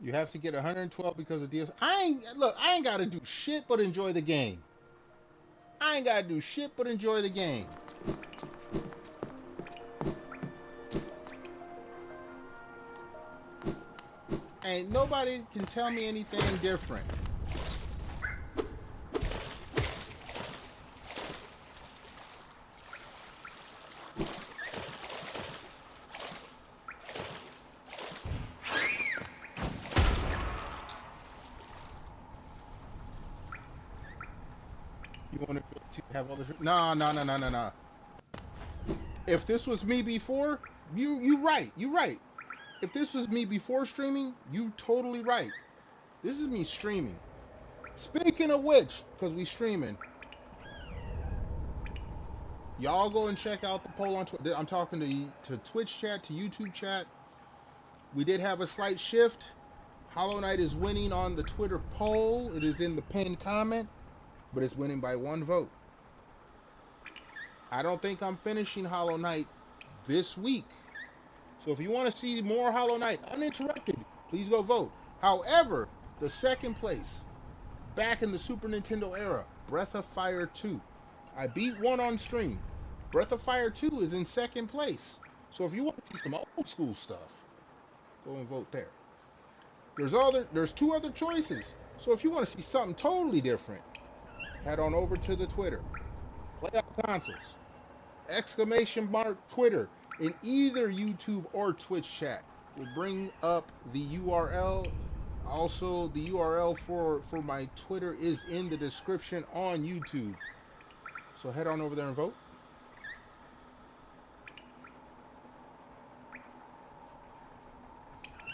You have to get 112 because of DLC. I ain't gotta do shit but enjoy the game. I ain't gotta do shit but enjoy the game. Ain't nobody can tell me anything different. You want to have all this? No. If this was me before, you right. If this was me before streaming, you totally right. This is me streaming. Speaking of which, because we streaming, y'all go and check out the poll on Twitter. I'm talking to Twitch chat, to YouTube chat. We did have a slight shift. Holo Knight is winning on the Twitter poll. It is in the pinned comment, but it's winning by 1 vote. I don't think I'm finishing Holo Knight this week. So if you want to see more Holo Knight uninterrupted, please go vote. However, the second place, back in the Super Nintendo era, Breath of Fire 2. I beat 1 on stream. Breath of Fire 2 is in second place. So if you want to see some old school stuff, go and vote there. There's 2 other choices. So if you want to see something totally different, head on over to the Twitter. Playout Consoles. ! Twitter in either YouTube or Twitch chat. We'll bring up the URL. Also, the URL for my Twitter is in the description on YouTube. So head on over there and vote.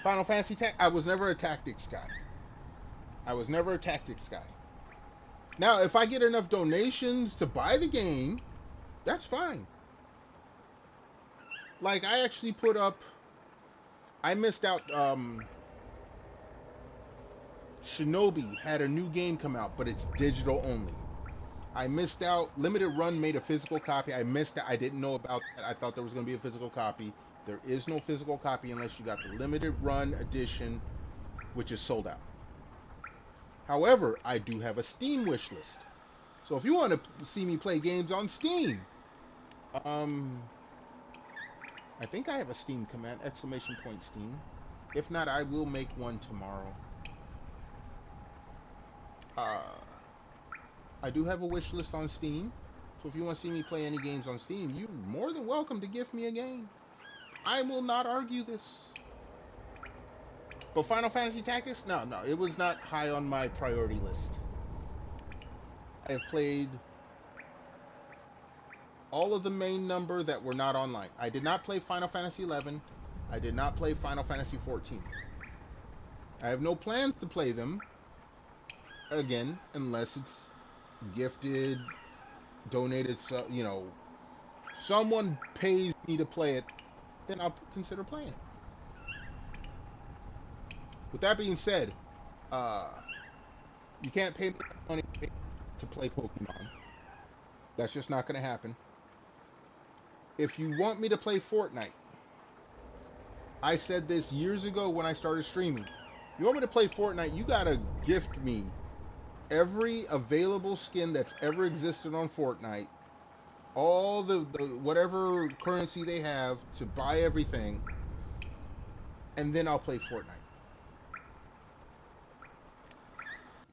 Final Fantasy I was never a tactics guy. Now, if I get enough donations to buy the game, that's fine. Like, I actually put up... I missed out... Shinobi had a new game come out, but it's digital only. I missed out. Limited Run made a physical copy. I missed that. I didn't know about that. I thought there was going to be a physical copy. There is no physical copy unless you got the Limited Run edition, which is sold out. However, I do have a Steam wish list. So if you want to see me play games on Steam... I think I have a Steam command, ! Steam. If not, I will make one tomorrow. Uh, I do have a wish list on Steam, so if you want to see me play any games on Steam, you're more than welcome to gift me a game. I will not argue this. But Final Fantasy Tactics? No, it was not high on my priority list. I have played all of the main number that were not online. I did not play Final Fantasy 11. I did not play Final Fantasy 14. I have no plans to play them again unless it's gifted, donated, so, you know, someone pays me to play it, then I'll consider playing it. With that being said, you can't pay me money to play Pokemon. That's just not going to happen. If you want me to play Fortnite, I said this years ago when I started streaming. You want me to play Fortnite, you got to gift me every available skin that's ever existed on Fortnite, all the whatever currency they have to buy everything, and then I'll play Fortnite.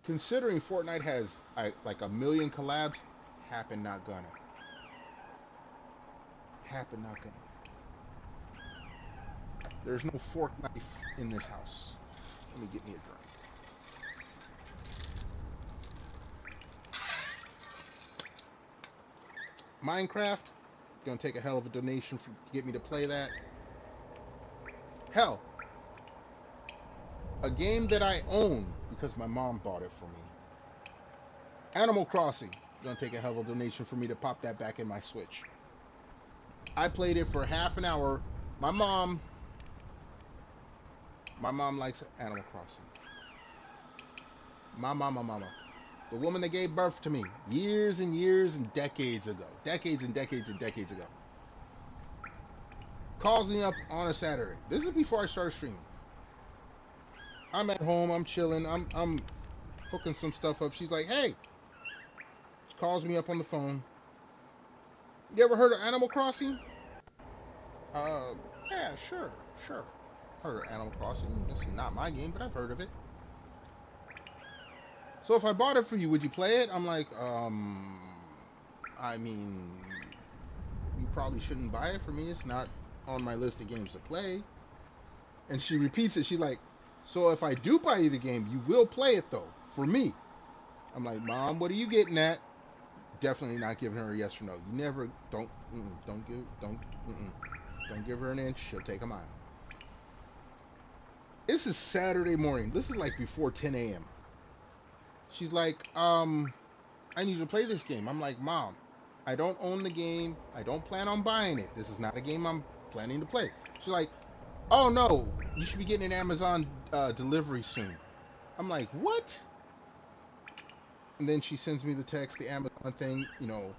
Considering Fortnite has like a million collabs, happen not gonna. Happen not gonna. There's no fork knife in this house. Let me get me a drink. Minecraft, gonna take a hell of a donation to get me to play that. Hell, a game that I own because my mom bought it for me. Animal Crossing, gonna take a hell of a donation for me to pop that back in my Switch. I played it for half an hour. My mom likes Animal Crossing. My mama. The woman that gave birth to me years and years and decades ago. Decades and decades and decades ago. Calls me up on a Saturday. This is before I started streaming. I'm at home, I'm chilling, I'm hooking some stuff up. She's like, hey. She calls me up on the phone. You ever heard of Animal Crossing? Yeah, sure. Heard of Animal Crossing. This is not my game, but I've heard of it. So if I bought it for you, would you play it? I'm like, I mean, you probably shouldn't buy it for me. It's not on my list of games to play. And she repeats it. She's like, so if I do buy you the game, you will play it though, for me. I'm like, Mom, what are you getting at? Definitely not giving her a yes or no. You never, don't give her an inch. She'll take a mile. This is Saturday morning. This is like before 10 a.m. She's like, I need you to play this game. I'm like, Mom, I don't own the game. I don't plan on buying it. This is not a game I'm planning to play. She's like, oh no, you should be getting an Amazon delivery soon. I'm like, what? And then she sends me the text, the Amazon thing, you know,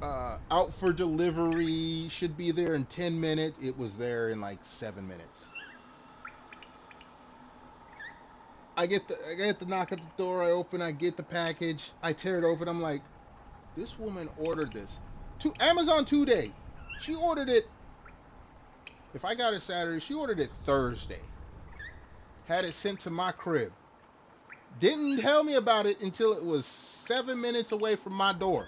out for delivery, should be there in 10 minutes. It was there in like 7 minutes. I get the knock at the door, I open, I get the package, I tear it open, I'm like, this woman ordered this. To Amazon 2-day. She ordered it, if I got it Saturday, she ordered it Thursday. Had it sent to my crib. Didn't tell me about it until it was 7 minutes away from my door.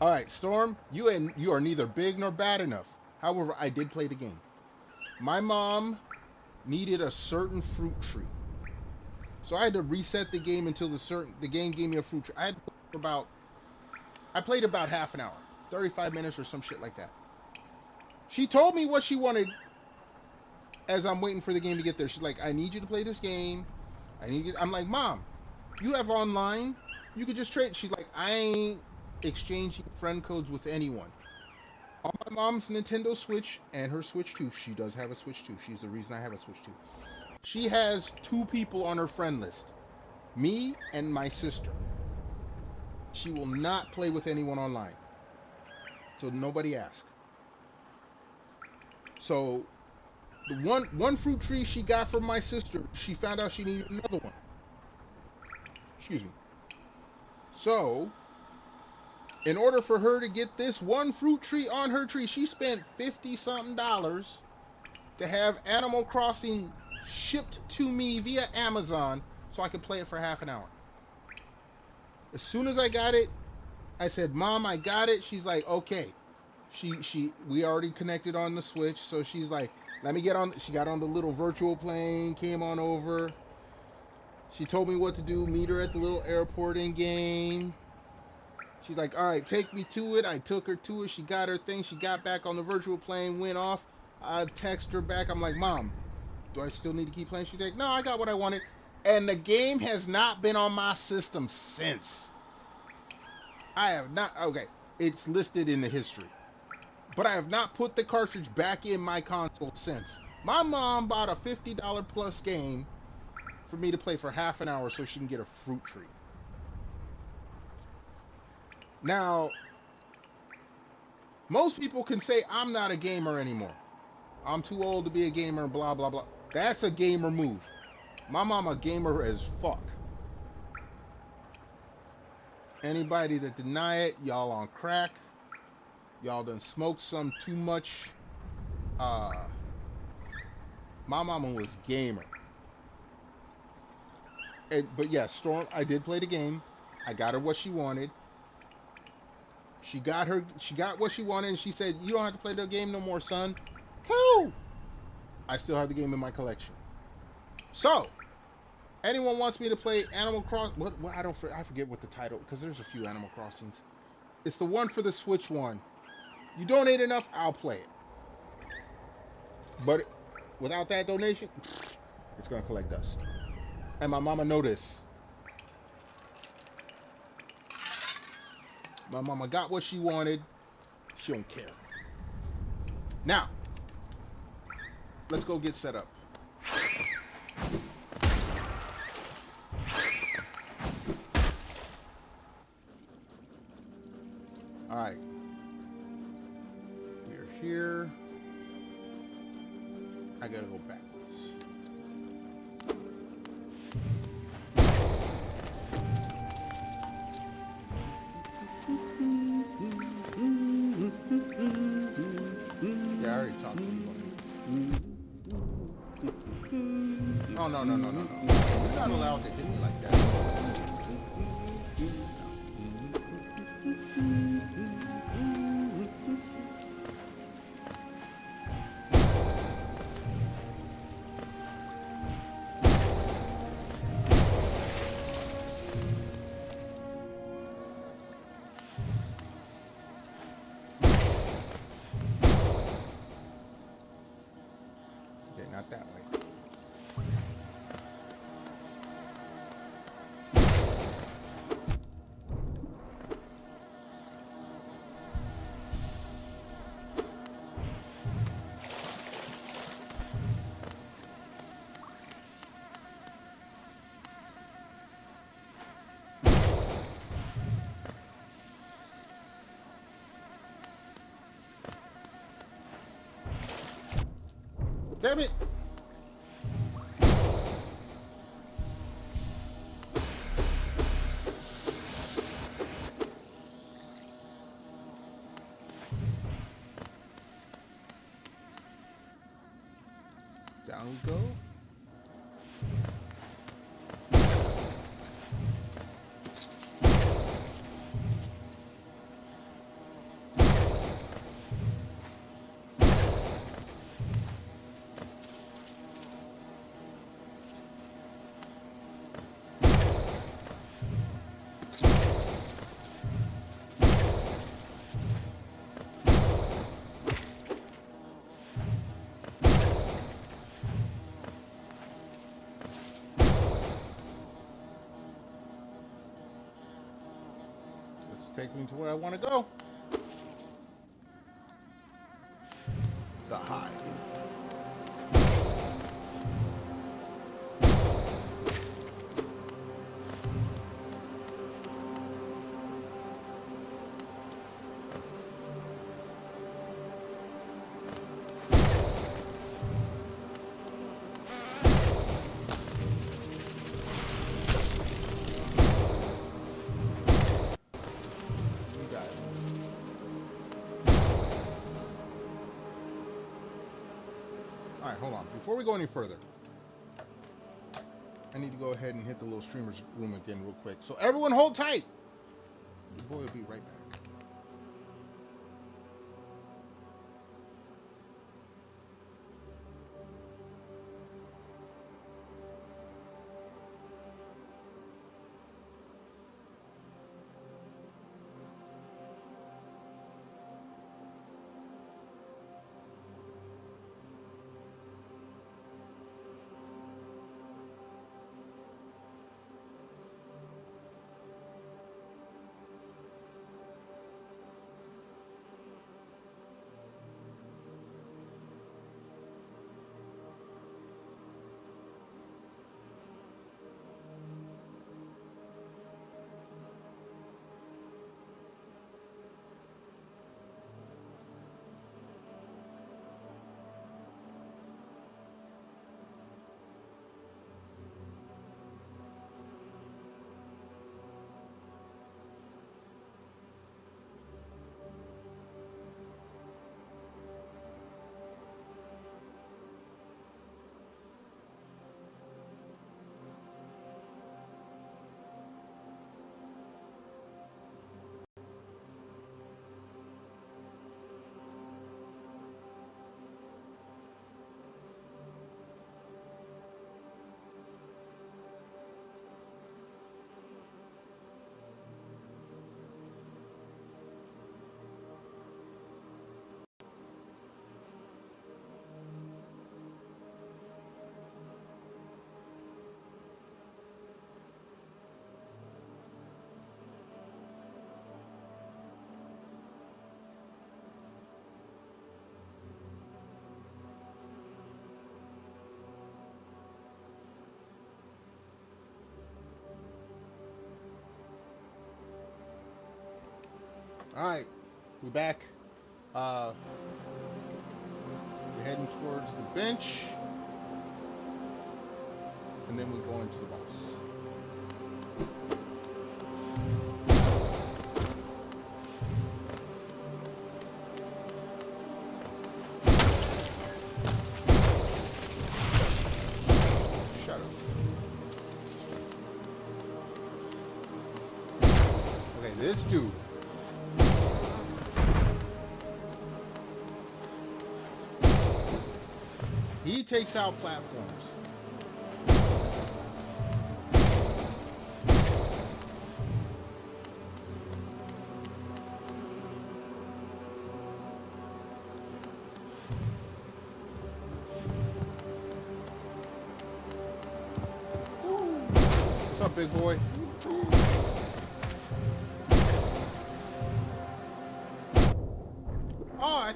Alright, Storm, you are neither big nor bad enough. However, I did play the game. My mom needed a certain fruit tree. So I had to reset the game until the game gave me a fruit tree. I played about half an hour, 35 minutes or some shit like that. She told me what she wanted as I'm waiting for the game to get there. She's like, I need you to play this game. I'm like, Mom, you have online. You could just trade. She's like, I ain't exchanging friend codes with anyone. On my mom's Nintendo Switch and her Switch 2, she does have a Switch 2. She's the reason I have a Switch 2. She has 2 people on her friend list. Me and my sister. She will not play with anyone online. So nobody ask. So the one fruit tree she got from my sister, she found out she needed another one. Excuse me. So in order for her to get this one fruit tree on her tree, she spent $50-something to have Animal Crossing shipped to me via Amazon so I could play it for half an hour. As soon as I got it, I said, Mom, I got it. She's like, okay. We already connected on the Switch, so she's like, let me get on. She got on the little virtual plane, came on over. She told me what to do, meet her at the little airport in game. She's like, all right, take me to it. I took her to it. She got her thing. She got back on the virtual plane, went off. I text her back. I'm like, Mom, do I still need to keep playing? She's like, no, I got what I wanted. And the game has not been on my system since. I have not. Okay, it's listed in the history. But I have not put the cartridge back in my console since. My mom bought a $50 plus game for me to play for half an hour so she can get a fruit treat. Now, most people can say I'm not a gamer anymore. I'm too old to be a gamer, blah, blah, blah. That's a gamer move. My mom a gamer as fuck. Anybody that deny it, y'all on crack. Y'all done smoked some too much. My mama was gamer. But yeah, Storm, I did play the game. I got her what she wanted. She got what she wanted, and she said, you don't have to play the game no more, son. Cool. I still have the game in my collection. So, anyone wants me to play Animal Crossing? What I forget what the title, because there's a few Animal Crossings. It's the one for the Switch one. You donate enough, I'll play it. But without that donation, it's gonna collect dust. And my mama know this. My mama got what she wanted. She don't care. Now, let's go get set up. All right. We're here. I gotta go backwards. Yeah, I already talked to you. Oh, no. You're not allowed to hit me like that. Okay, not that way. Damn it! Down we go. Take me to where I want to go. The Hive. You got it. right, hold on. Before we go any further, I need to go ahead and hit the little streamers room again real quick. So everyone hold tight. Your boy will be right back. All right, we're back. We're heading towards the bench, and then we go into the boss. Shut up. Okay, this dude. He takes out platforms. What's up, big boy? All right.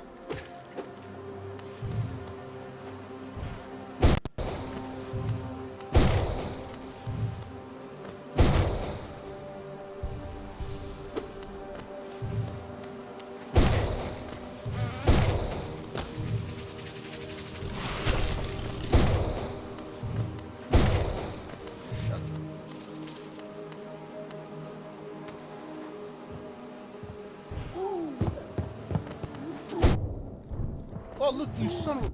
Oh, look, you son of a...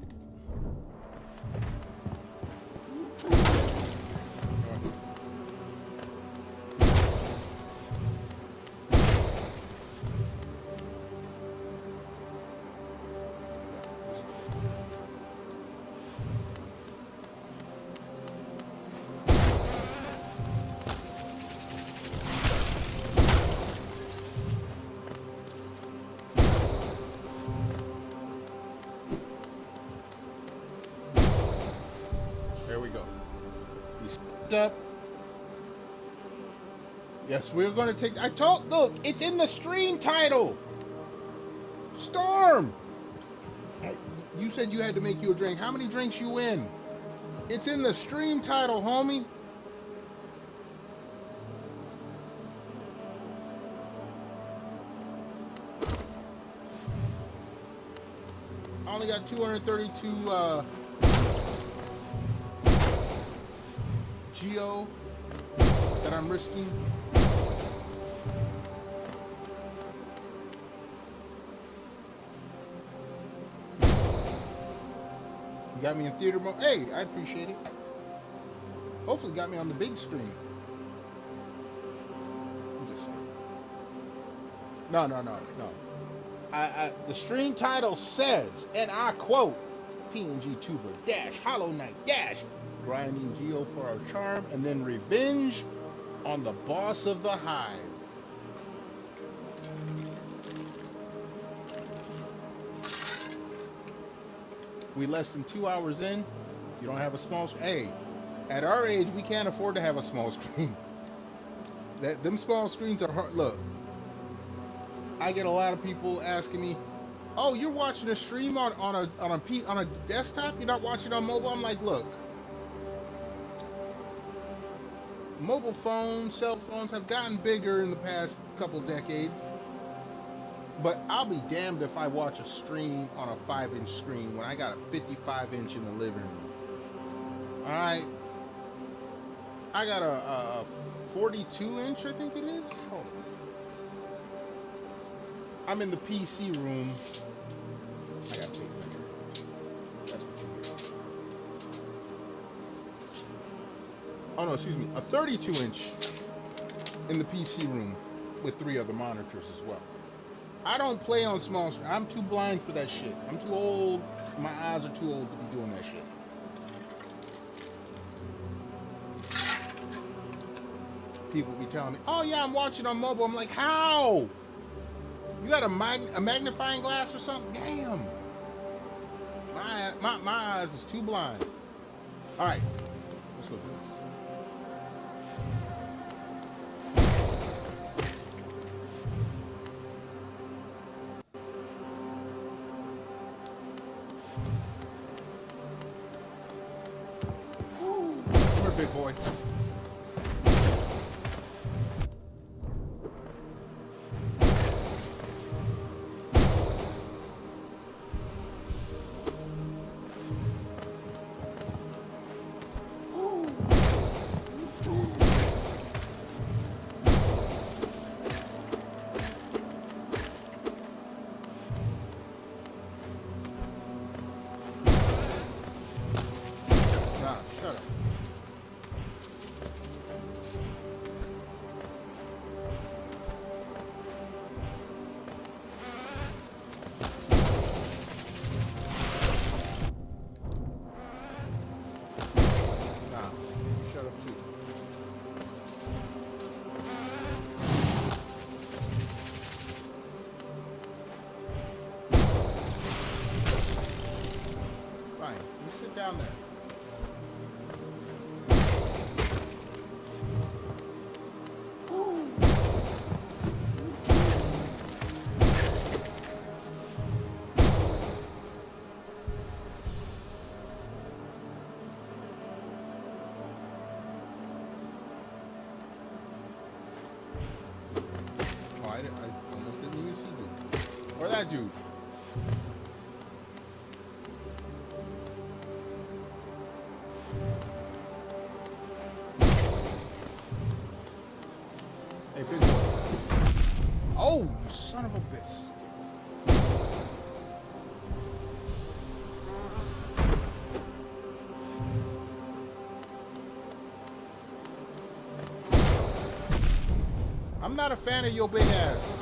There we go. We stepped up. Yes, we're going to take... I told... Look, it's in the stream title. Storm. You said you had to make you a drink. How many drinks you in? It's in the stream title, homie. I only got 232 Geo that I'm risking. got me in theater mode. Hey, I appreciate it. Hopefully got me on the big screen. I'm just saying. No. The stream title says, and I quote, PNG Tuber dash Holo Knight dash grinding Geo for our charm and then revenge on the boss of the Hive. We less than 2 hours in. You don't have a small screen. Hey, at our age, we can't afford to have a small screen. Them small screens are hard. Look, I get a lot of people asking me, "Oh, you're watching a stream on a desktop? You're not watching on mobile?" I'm like, look, mobile phones, cell phones have gotten bigger in the past couple decades. But I'll be damned if I watch a stream on a 5-inch screen when I got a 55-inch in the living room. All right, I got a 42-inch, I think it is. Hold on. I'm in the PC room. I got to take a picture. That's what you hear. Oh no, excuse me, a 32-inch in the PC room with 3 other monitors as well. I don't play on small screen. I'm too blind for that shit. I'm too old. My eyes are too old to be doing that shit. People be telling me, "Oh yeah, I'm watching on mobile." I'm like, how? You got a magnifying glass or something? Damn. My eyes is too blind. All right, let's go do this. Big boy. Nah, shut up. Down there. Oh, I almost didn't even see dude. Or that dude. Hey, big boy. Oh, you son of a bitch. I'm not a fan of your big ass.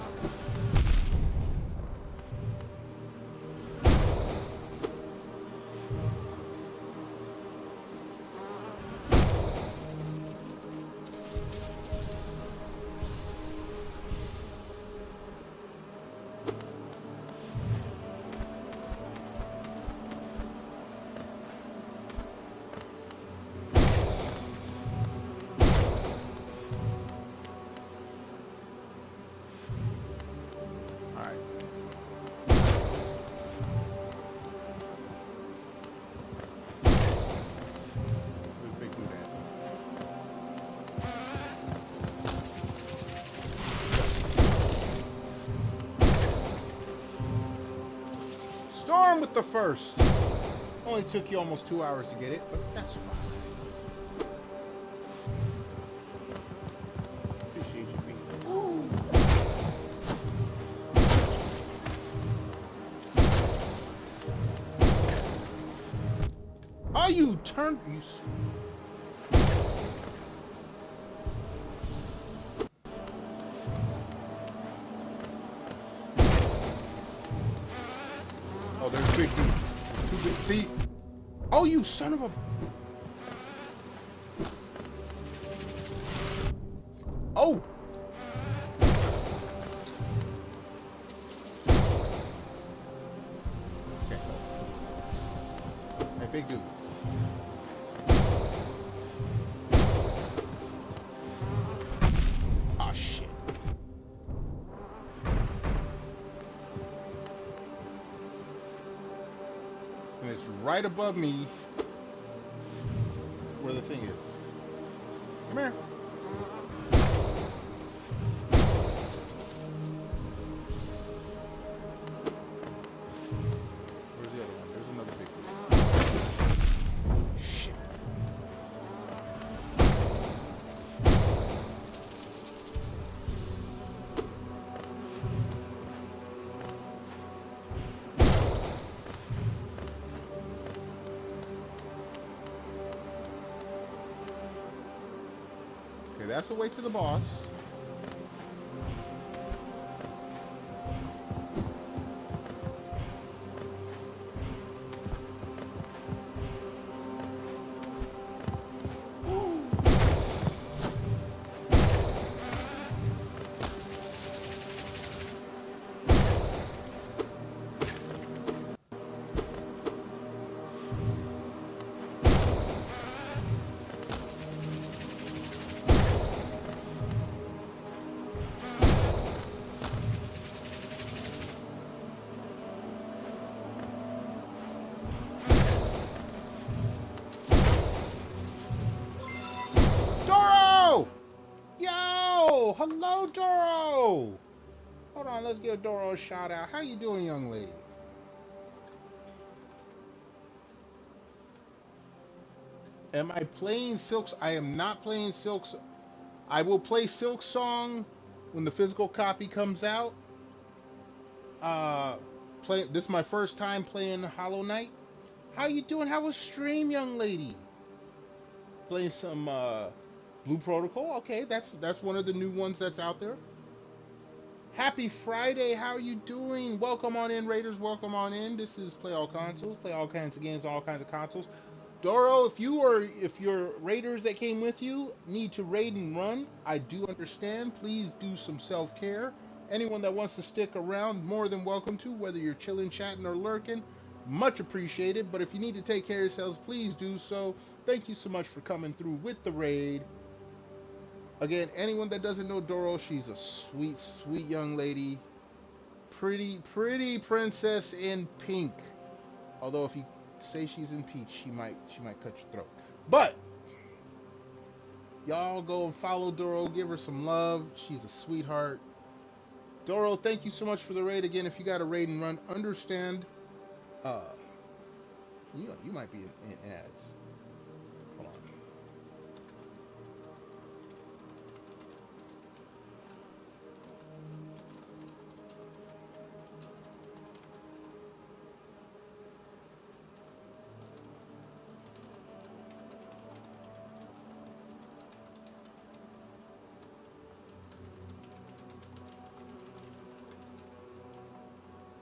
Storm with the first. Only took you almost 2 hours to get it, but that's fine. Appreciate you being there. Ooh. you turned. Oh, there's big dude. Too big. See? Oh, you son of a. Oh. Okay. Hey, big dude. Ah, shit. And it's right above me where the thing is. Come here. Where's the other one? There's another big dude. Shit. Okay, that's the way to the boss. Doro! Yo! Hello, Doro! Hold on, let's give Doro a shout out. How you doing, young lady? Am I playing Silks? I am not playing Silks. I will play Silk Song when the physical copy comes out. This is my first time playing Holo Knight. How you doing? How was stream, young lady? Playing some Blue Protocol. Okay, that's one of the new ones that's out there. Happy Friday. How are you doing? Welcome on in, Raiders. Welcome on in. This is Play All Consoles. Play all kinds of games, all kinds of consoles. Doro, if your raiders that came with you need to raid and run, I do understand. Please do some self-care. Anyone that wants to stick around, more than welcome to, whether you're chilling, chatting, or lurking, much appreciated. But if you need to take care of yourselves, please do so. Thank you so much for coming through with the raid. Again, anyone that doesn't know Doro, she's a sweet, sweet young lady. Pretty princess in pink. Although if you say she's in peach, she might cut your throat. But y'all go and follow Doro, give her some love. She's a sweetheart. Doro, thank you so much for the raid. Again, if you got a raid and run, understand you might be in ads. Hold on.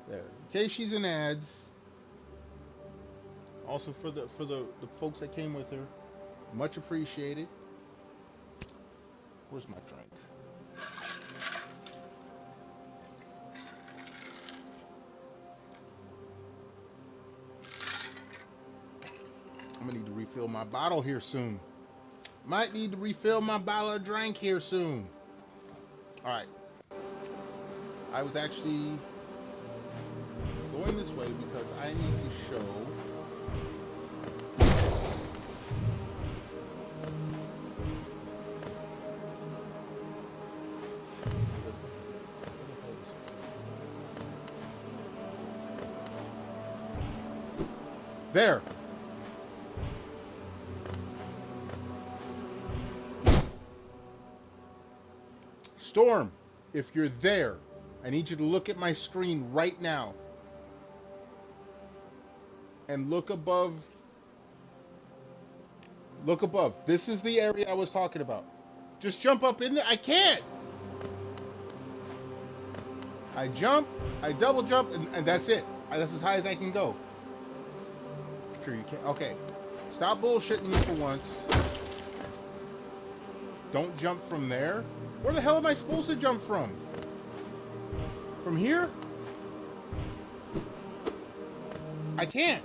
There. In case she's in ads. Also for the folks that came with her, much appreciated. Where's my drink? I'm gonna need to refill my bottle here soon. Might need to refill my bottle of drink here soon. All right. I was actually going this way because I need to show there. Storm, if you're there, I need you to look at my screen right now and look above Look above. This is the area I was talking about. Just jump up in there. I can't. I jump, I double jump, and that's it. That's as high as I can go. Sure you can. Okay. Stop bullshitting me for once. Don't jump from there. Where the hell am I supposed to jump from? From here? I can't.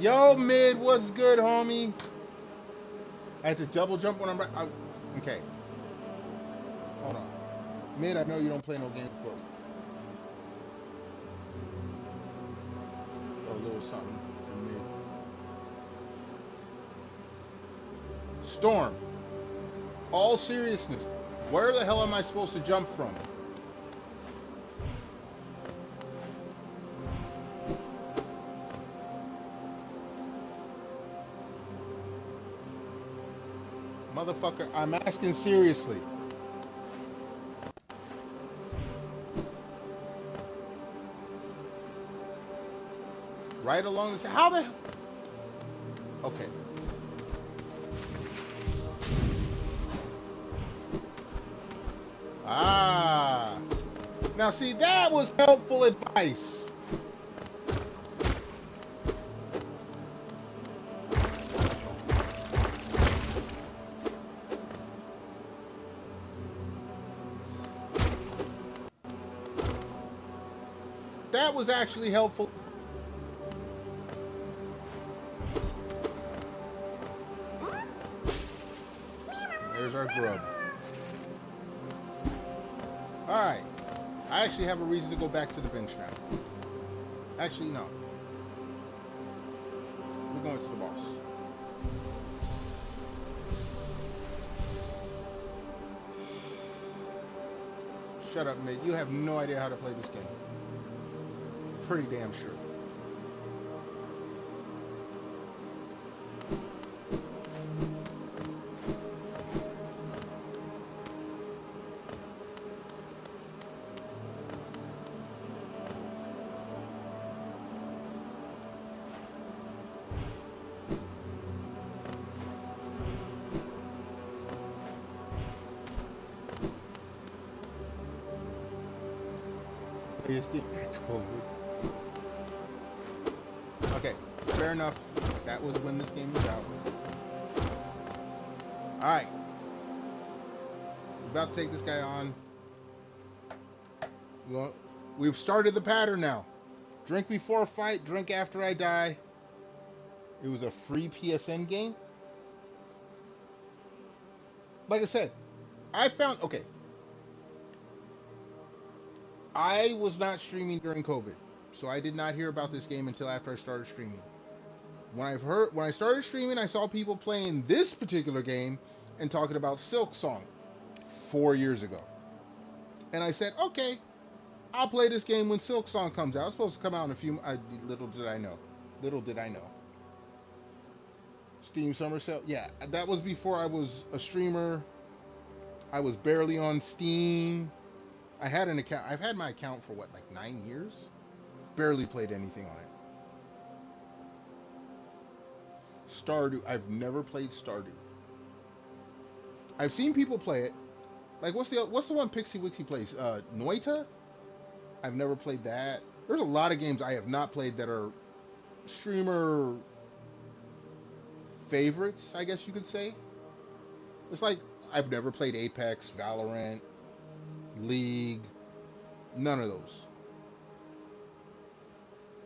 Yo, mid, what's good, homie? I had to double jump when I'm right. Okay. Hold on. Mid, I know you don't play no games, but a little something from mid. Storm. All seriousness. Where the hell am I supposed to jump from? Motherfucker, I'm asking seriously. Right along this. How the hell? Okay. Ah. Now see, that was helpful advice. That was actually helpful. There's our grub. Alright. I actually have a reason to go back to the bench now. Actually, no. We're going to the boss. Shut up, mate. You have no idea how to play this game. Pretty damn sure. Okay, fair enough. That was when this game was out. Alright. We're about to take this guy on. We've started the pattern now. Drink before fight, drink after I die. It was a free PSN game. Like I said, I found... Okay. I was not streaming during COVID, so I did not hear about this game until after I started streaming. When I started streaming, I saw people playing this particular game and talking about Silk Song 4 years ago. And I said, okay, I'll play this game when Silk Song comes out. It's supposed to come out in a few... little did I know. Little did I know. Steam Summer Sale. Yeah, that was before I was a streamer. I was barely on Steam. I had an account. I've had my account for what, like 9 years? Barely played anything on it. Stardew. I've never played Stardew. I've seen people play it. Like, what's the one Pixie Wixie plays? Noita? I've never played that. There's a lot of games I have not played that are streamer favorites, I guess you could say. It's like, I've never played Apex, Valorant, League, none of those.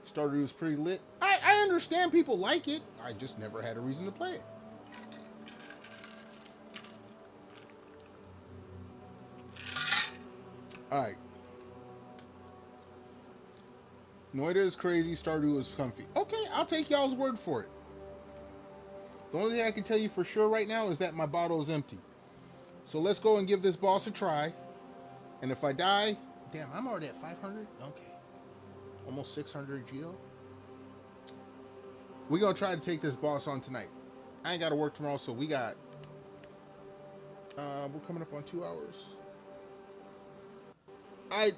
Stardew is pretty lit. I understand people like it. I just never had a reason to play it. Alright. Noida is crazy, Stardew is comfy. Okay, I'll take y'all's word for it. The only thing I can tell you for sure right now is that my bottle is empty. So let's go and give this boss a try. And if I die... Damn, I'm already at 500? Okay. Almost 600 Geo. We're going to try to take this boss on tonight. I ain't got to work tomorrow, so we got... we're coming up on 2 hours. I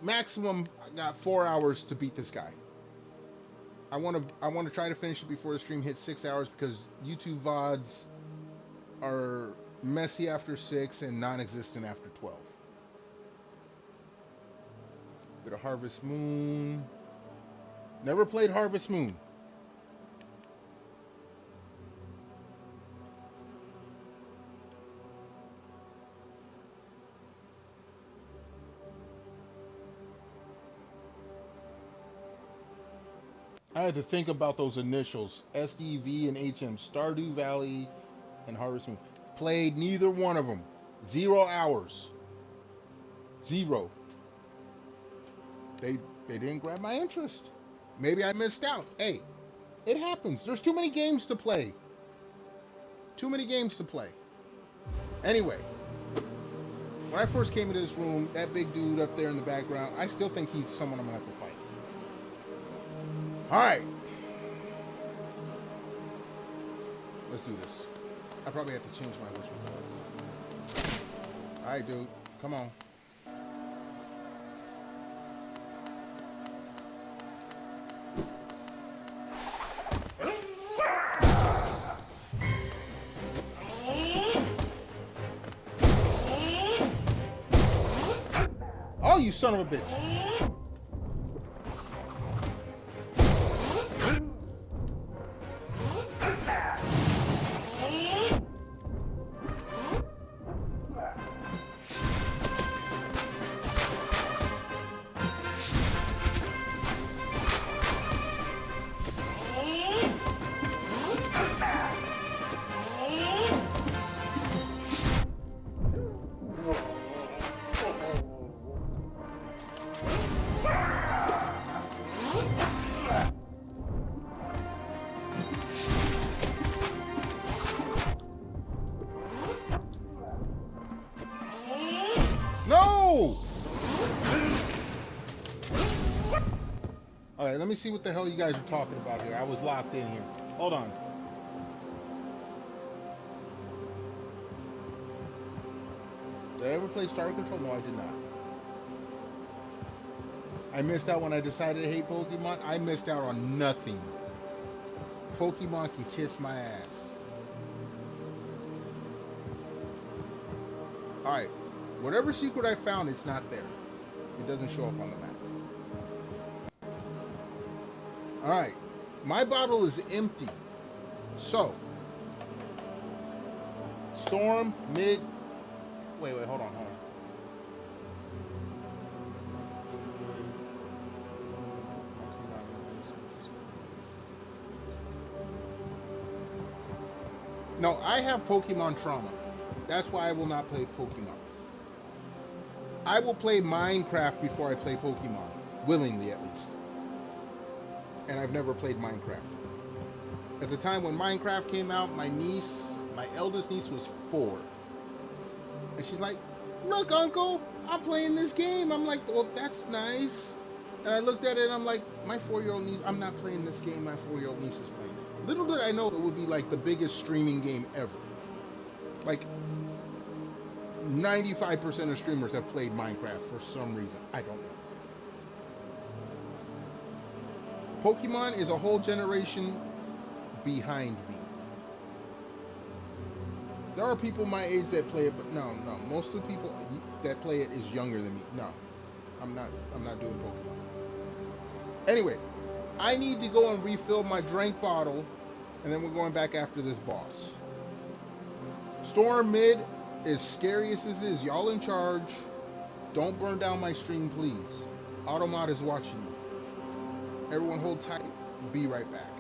got 4 hours to beat this guy. I want to try to finish it before the stream hits 6 hours because YouTube VODs are messy after 6 and non-existent after 12. Bit of Harvest Moon. Never played Harvest Moon. I had to think about those initials, SDV and HM, Stardew Valley and Harvest Moon. Played neither one of them. 0 hours. 0. They didn't grab my interest. Maybe I missed out. Hey, it happens. There's too many games to play. Too many games to play. Anyway, when I first came into this room, that big dude up there in the background, I still think he's someone I'm going to have to fight. Alright. Let's do this. I probably have to change my wishing. Alright, dude. Come on. Oh, you son of a bitch. Alright, let me see what the hell you guys are talking about here. I was locked in here. Hold on. Did I ever play Star Control? No, I did not. I missed out when I decided to hate Pokemon. I missed out on nothing. Pokemon can kiss my ass. Alright. Whatever secret I found, it's not there. It doesn't show up on the map. Alright. My bottle is empty. So. Storm, mid. Wait, hold on. No, I have Pokemon trauma. That's why I will not play Pokemon. I will play Minecraft before I play Pokemon. Willingly, at least. And I've never played Minecraft. At the time when Minecraft came out, my eldest niece was 4. And she's like, look, Uncle, I'm playing this game. I'm like, well, that's nice. And I looked at it and I'm like, my 4-year-old niece, I'm not playing this game my 4-year-old niece is playing. Little did I know it would be like the biggest streaming game ever. Like, 95% of streamers have played Minecraft for some reason. I don't know. Pokemon is a whole generation behind me. There are people my age that play it, but no. Most of the people that play it is younger than me. No, I'm not doing Pokemon. Anyway, I need to go and refill my drink bottle, and then we're going back after this boss. Storm mid, as scary as this is, y'all in charge. Don't burn down my stream, please. Automod is watching you. Everyone hold tight. Be right back.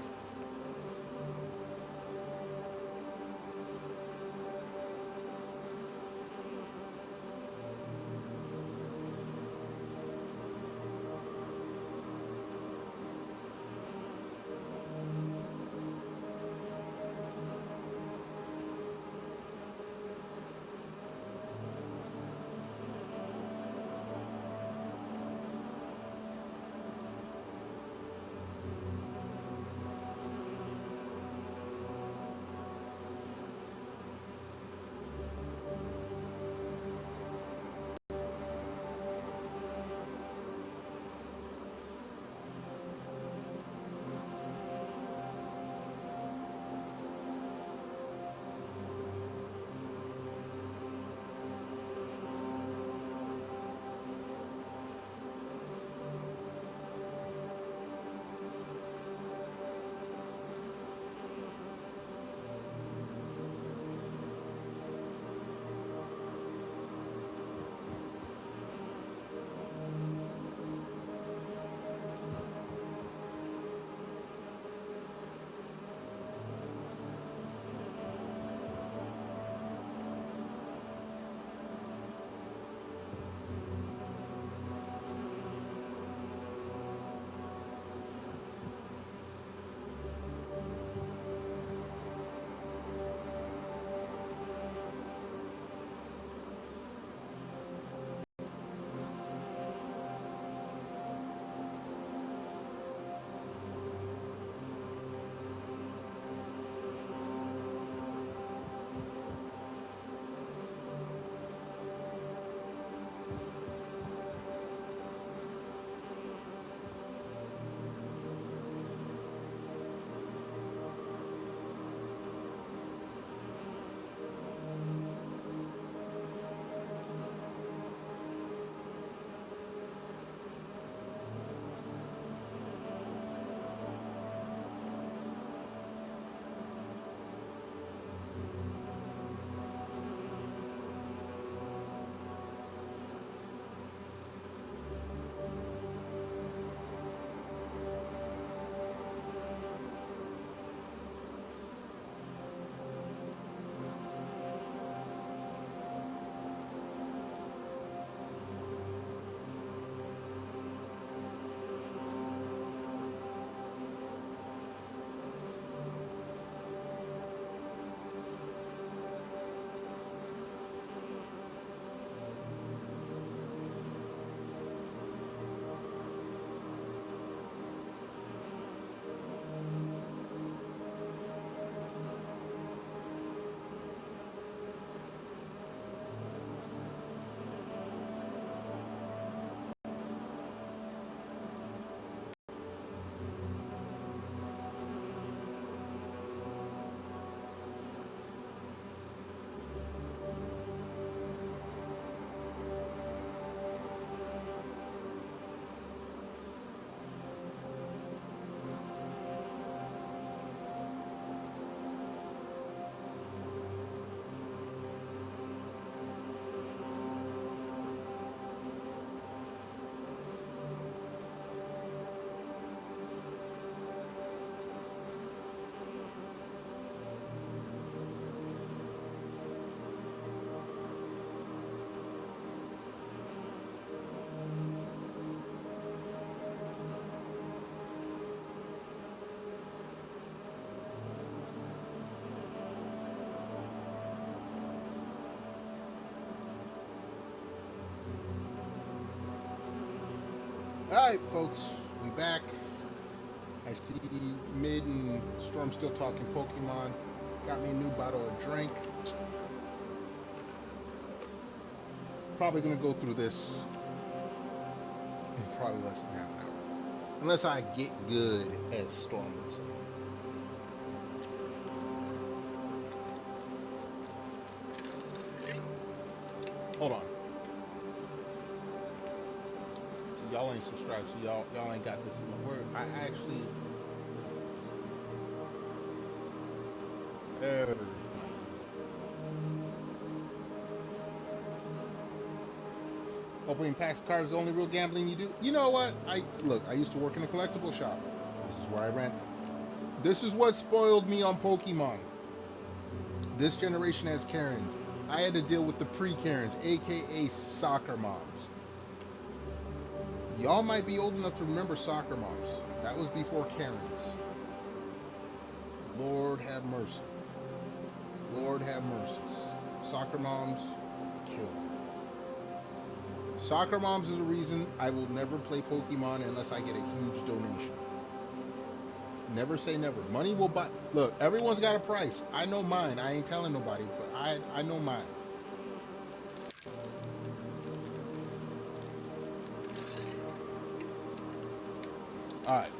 Alright, folks, we back. I see Mid and Storm still talking Pokemon. Got me a new bottle of drink. Probably gonna go through this in probably less than half an hour. Unless I get good, as Storm would say. Hold on. Y'all ain't subscribed, so y'all ain't got this in my word. I actually opening packs of cards is the only real gambling you do. You know what? I used to work in a collectible shop. This is where I ran. This is what spoiled me on Pokemon. This generation has Karens. I had to deal with the pre-Karens, aka soccer moms. Y'all might be old enough to remember soccer moms. That was before Karens. Lord have mercy. Lord have mercy. Soccer moms kill. Soccer moms is the reason I will never play Pokemon unless I get a huge donation. Never say never. Money will buy. Look, everyone's got a price. I know mine. I ain't telling nobody, but I know mine. All right.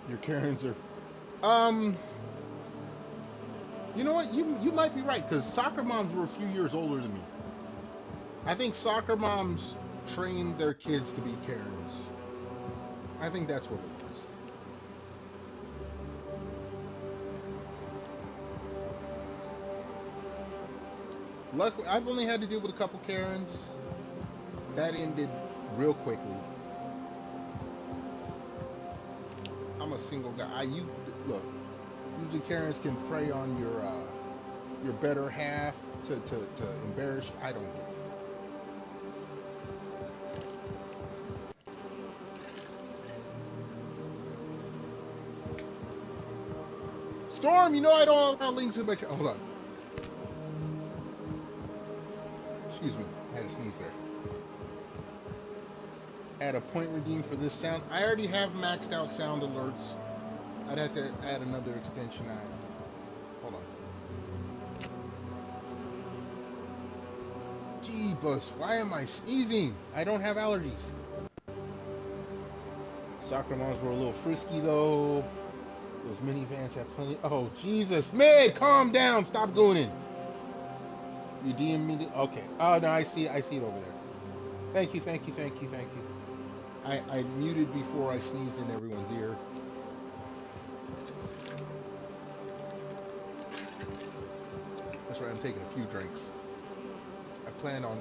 Your Karens are, you know what? You might be right, because soccer moms were a few years older than me. I think soccer moms trained their kids to be Karens. I think that's what it was. Luckily, I've only had to deal with a couple Karens. That ended real quickly. I'm a single guy. Look. Usually Karens can prey on your better half to embarrass you. I don't get it. Storm, you know I don't allow links in my chat. Hold on. Excuse me. I had to sneeze there. Add a point redeem for this sound. I already have maxed out sound alerts. I'd have to add another extension. Hold on. Jeebus, why am I sneezing? I don't have allergies. Soccer moms were a little frisky though. Those minivans have plenty. Oh Jesus, Mid, calm down. Stop gooning. You DM me. Okay. Oh no, I see it over there. Thank you. I muted before I sneezed in everyone's ear. That's right, I'm taking a few drinks. I plan on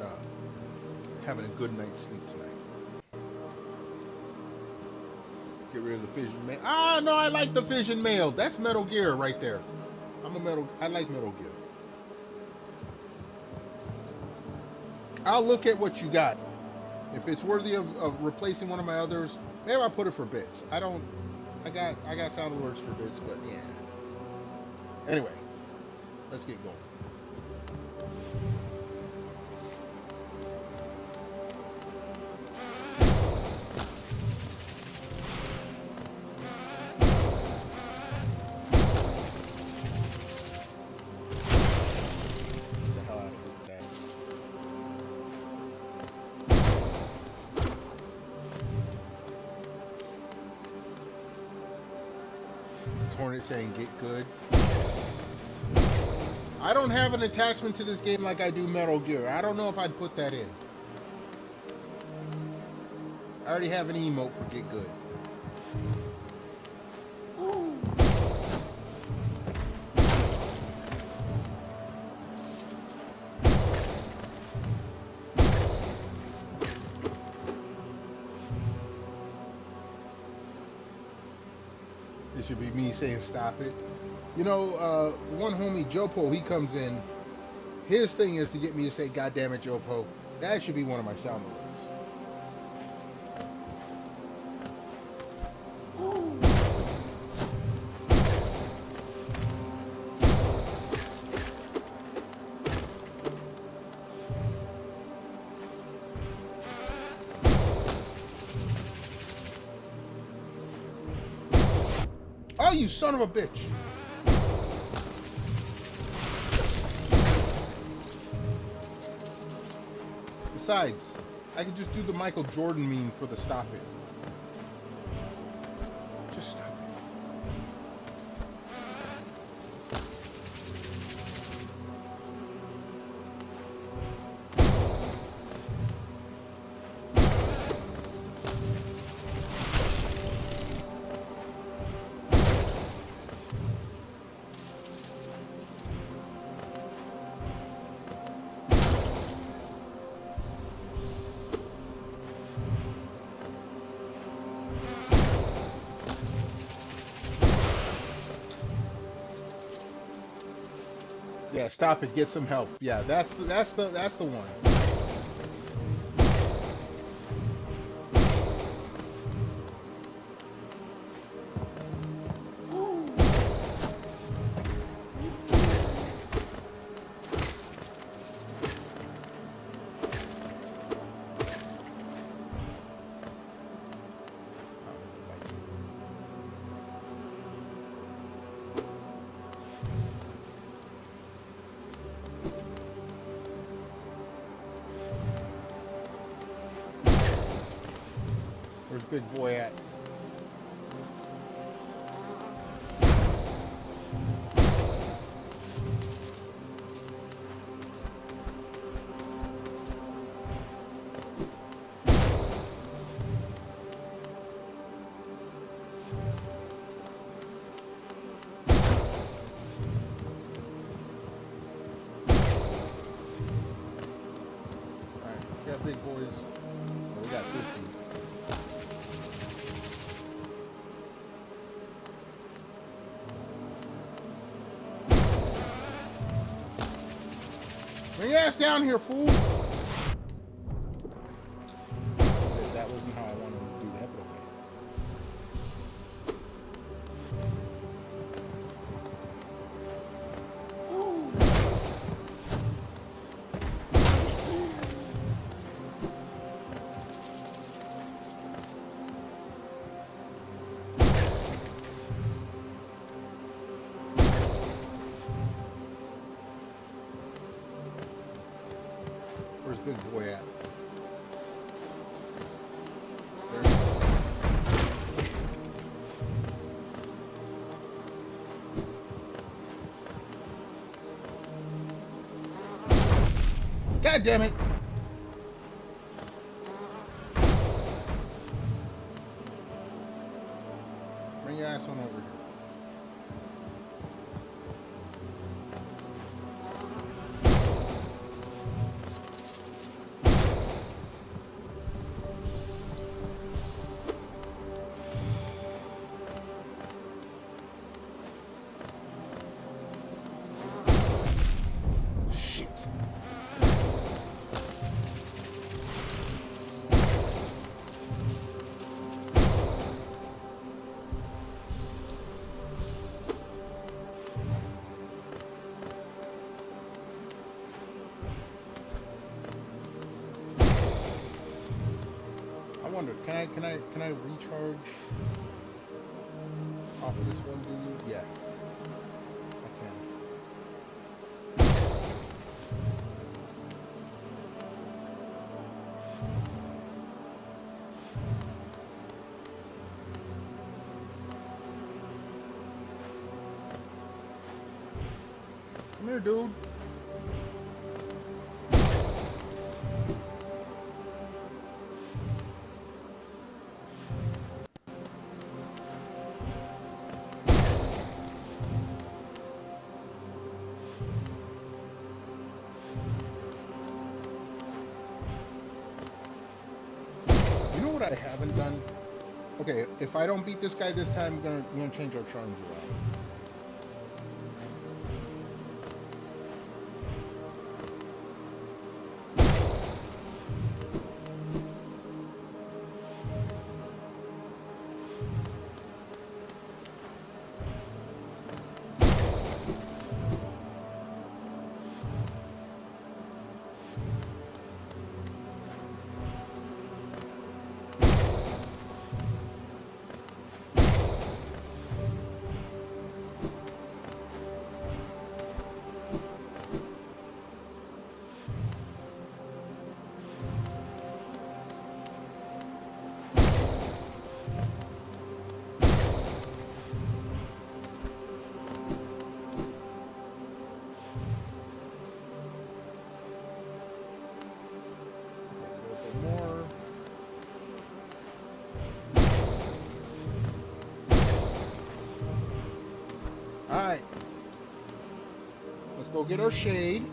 having a good night's sleep tonight. Get rid of the fission mail. Ah, no, I like the fission mail. That's Metal Gear right there. I like Metal Gear. I'll look at what you got. If it's worthy of replacing one of my others, maybe I'll put it for bits. I got sound alerts for bits, but yeah. Anyway, let's get going. Hornet saying get good. I don't have an attachment to this game like I do Metal Gear. I don't know if I'd put that in. I already have an emote for get good. Ooh. It should be me saying stop it. You know, one homie, Jopo, he comes in. His thing is to get me to say, God damn it, Jopo. That should be one of my sound alerts. you son of a bitch! Besides, I could just do the Michael Jordan meme for the stop it. Just stop it. Yeah, stop it. Get some help. Yeah, that's the one. Where's big boy at? Alright, we got big boys. Oh, we got this dude. Bring your ass down here, fool! That wasn't how I wanted to do that, but okay. Where's big boy at? God damn it! Bring your ass on over here. I wonder, can I recharge off of this one dude? Yeah. Come here, dude. You know what I haven't done? Okay, if I don't beat this guy this time, we're gonna change our charms around. Let's go get our shade.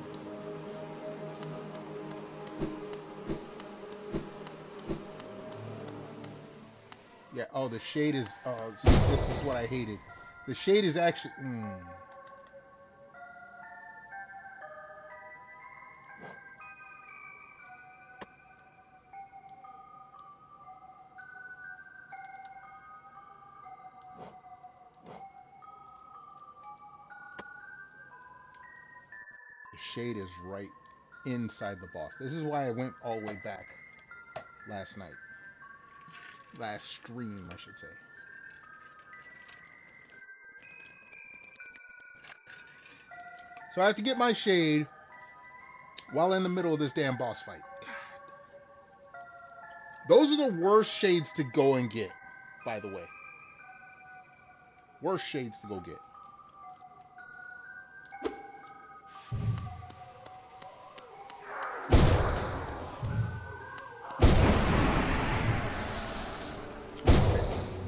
Yeah, oh, the shade is, this is what I hated. The shade is actually, the shade is right inside the boss. This is why I went all the way back last night. Last stream, I should say. So I have to get my shade while in the middle of this damn boss fight. Those are the worst shades to go and get, by the way. Worst shades to go get.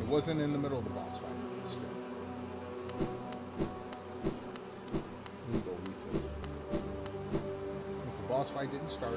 It wasn't in the middle of the boss fight. Still. Let me go refill. Since the boss fight didn't start.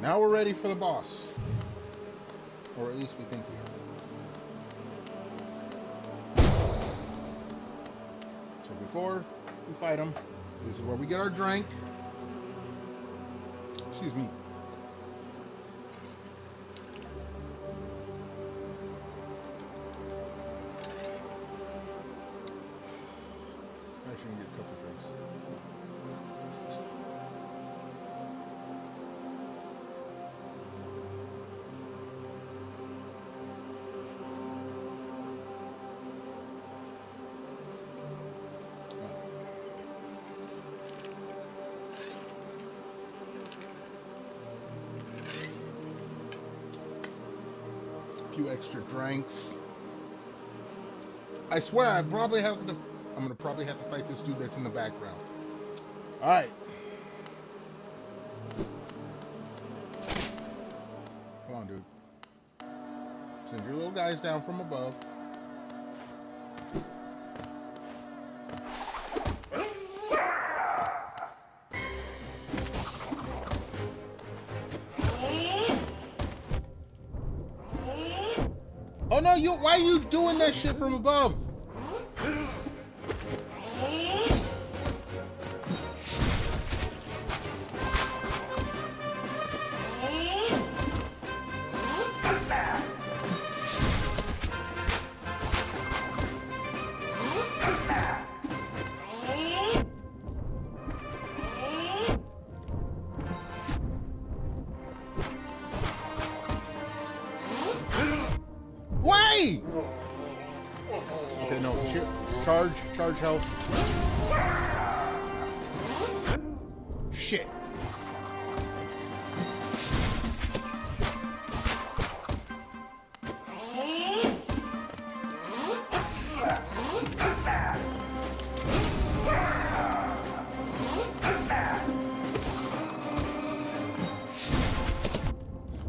Now we're ready for the boss. Or at least we think we are. So before we fight him, this is where we get our drink. Excuse me. Actually, get a couple drinks. Few extra drinks. I swear I'm gonna probably have to fight this dude that's in the background. Alright. Come on, dude. Send your little guys down from above. Oh no, why are you doing that shit from above? Why? Okay, no, charge health. Shit.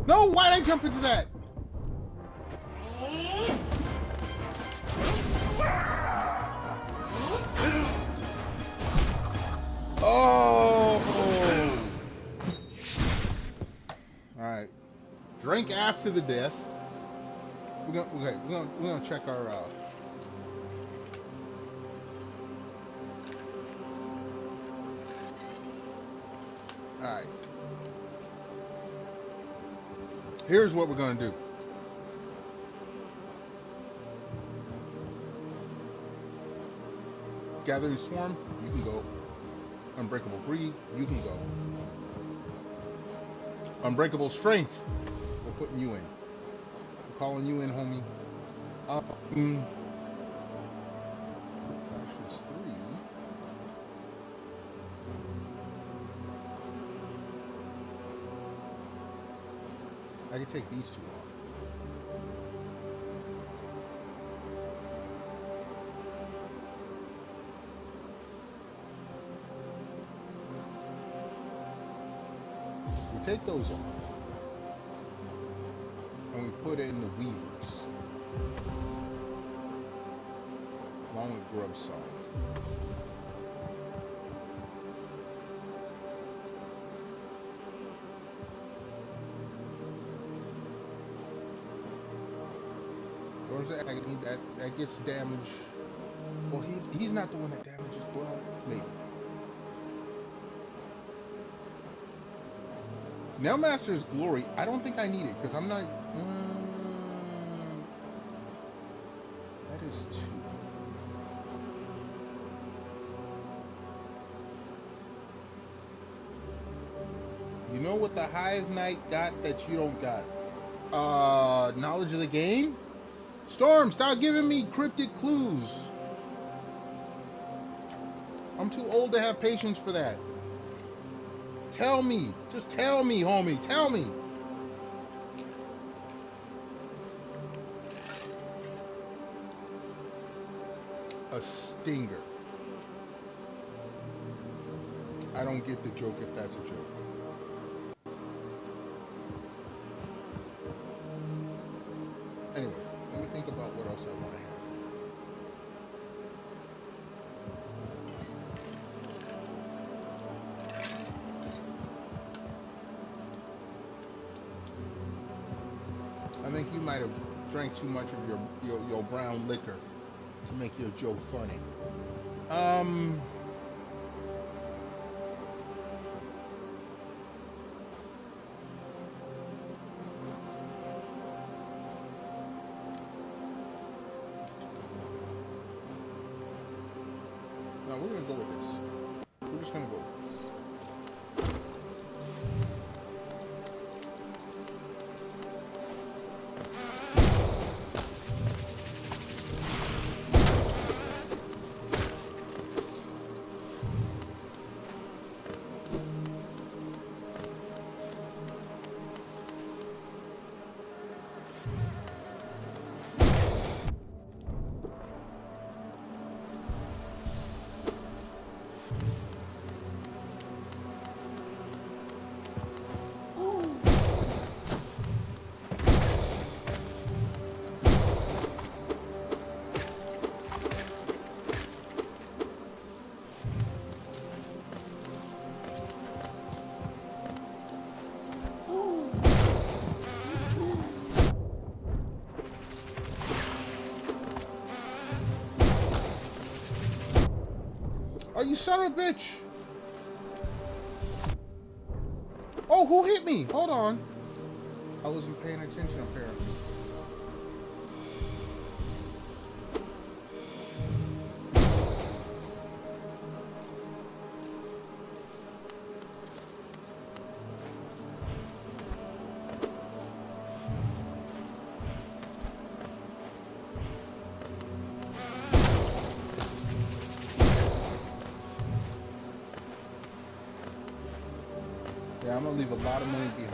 No, why'd I jump into that? Oh! Alright. Drink after the death. We're gonna check our Alright. Here's what we're gonna do. Gathering Swarm, you can go. Unbreakable Greed, you can go. Unbreakable Strength, we're putting you in. We're calling you in, homie. I can take these two off. We take those off. And we put in the weavers. Along with grub saw. Where's the agony? That gets damage. Well, he's not the one that damages. Well, maybe. Nailmaster's Glory. I don't think I need it because I'm not. That is 2. You know what the Hive Knight got that you don't got? Knowledge of the game? Storm, stop giving me cryptic clues. I'm too old to have patience for that. Tell me. Just tell me, homie. Tell me. A stinger. I don't get the joke if that's a joke. Anyway, let me think about what else I want to have. I think you might have drank too much of your brown liquor to make your joke funny. No, we're gonna go with this. We're just gonna go with this. Oh, you son of a bitch! Oh, who hit me? Hold on. I wasn't paying attention, apparently. Yeah, I'm gonna leave a lot of money behind.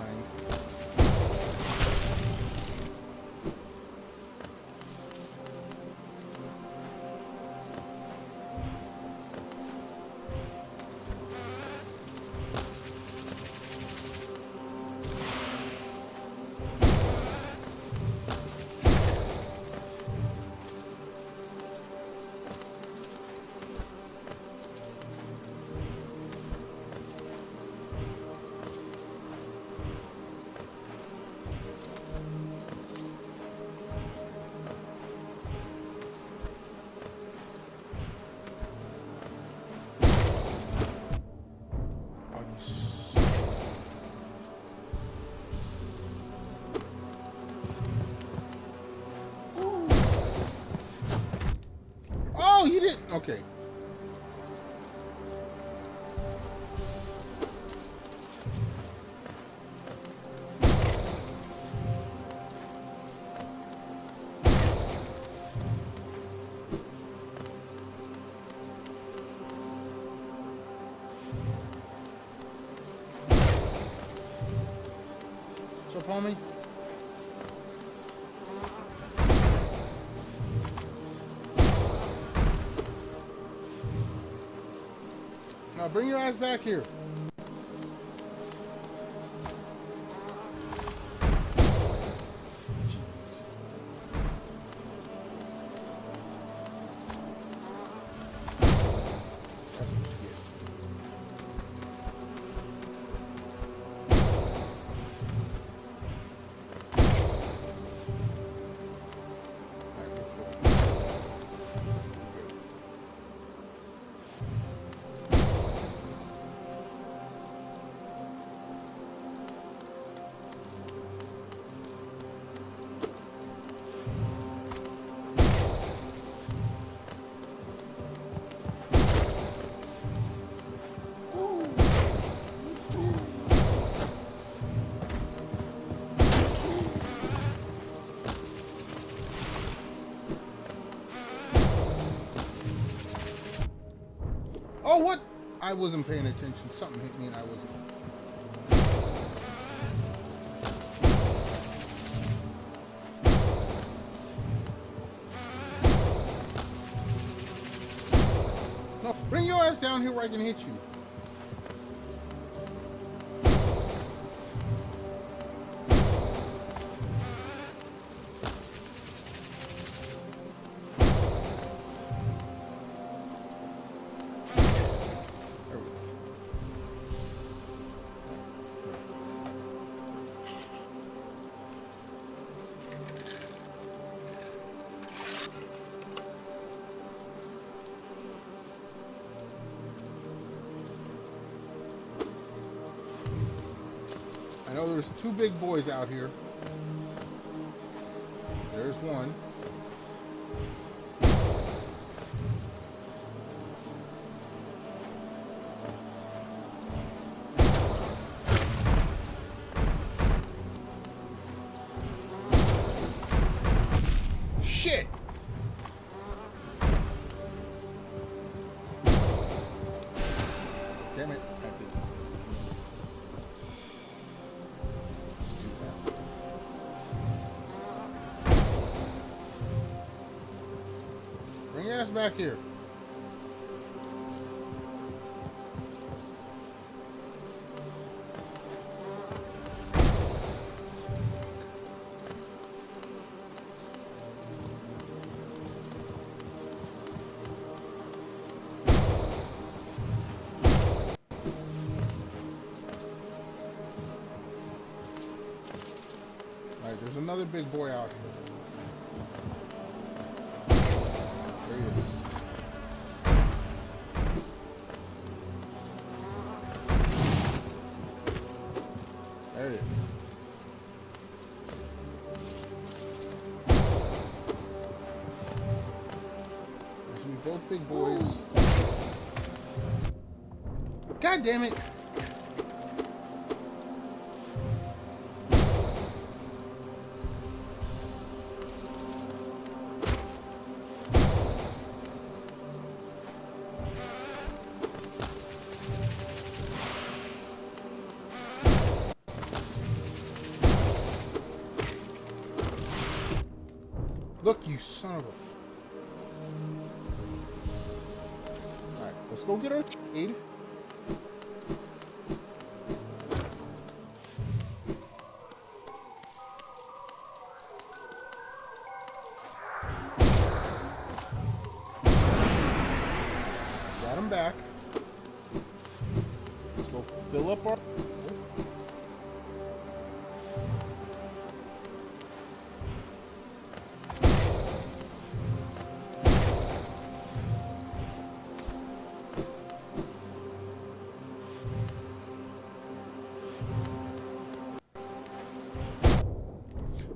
Oh, you didn't. Okay. What's up, homie? Bring your ass back here. Oh, what? I wasn't paying attention. Something hit me and I wasn't. No, bring your ass down here where I can hit you. I know there's two big boys out here. There's one. Shit! Damn it. Bring your ass back here. Alright, there's another big boy out here. There he is. There it is. There's me both big boys. God damn it! Look, you son of a... Alright, let's go get our trade. Got him back. Let's go fill up our...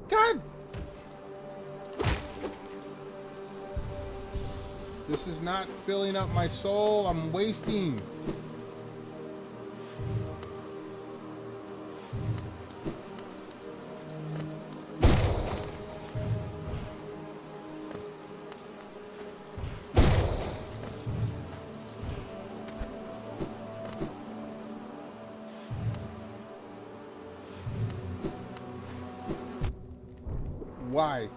God! This is not filling up my soul. I'm wasting. Why?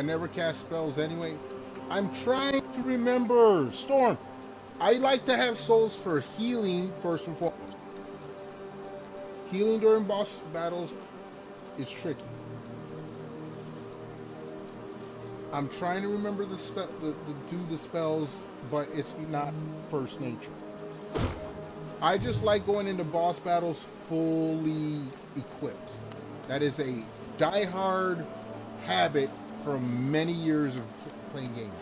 never cast spells anyway. I'm trying to remember. Storm. I like to have souls for healing first and foremost. Healing during boss battles is tricky. I'm trying to remember the spell, do the spells, but it's not first nature. I just like going into boss battles fully equipped. That is a die-hard habit from many years of playing games.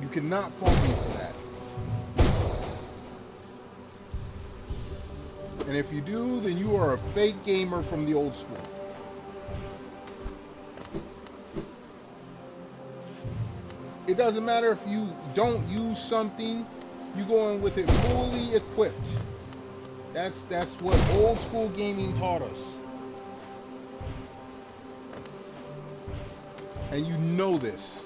You cannot fault me for that. And if you do, then you are a fake gamer from the old school. It doesn't matter if you don't use something, you go in with it fully equipped. That's what old school gaming taught us. And you know this.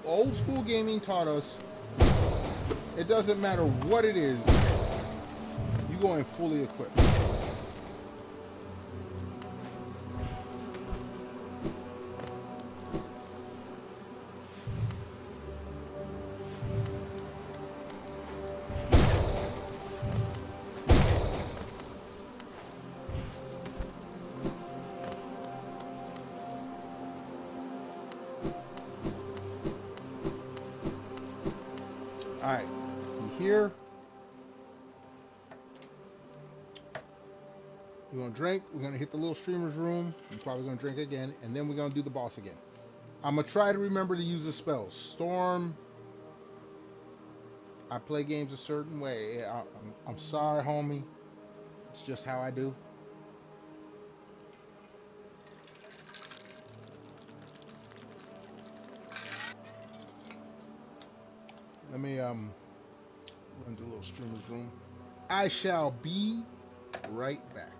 Old school gaming taught us it doesn't matter what it is, you go in fully equipped. Alright, here. We're going to drink. We're going to hit the little streamer's room. We're probably going to drink again. And then we're going to do the boss again. I'm going to try to remember to use the spells. Storm. I play games a certain way. I'm sorry, homie. It's just how I do. Let me run to the little streamer's room. I shall be right back.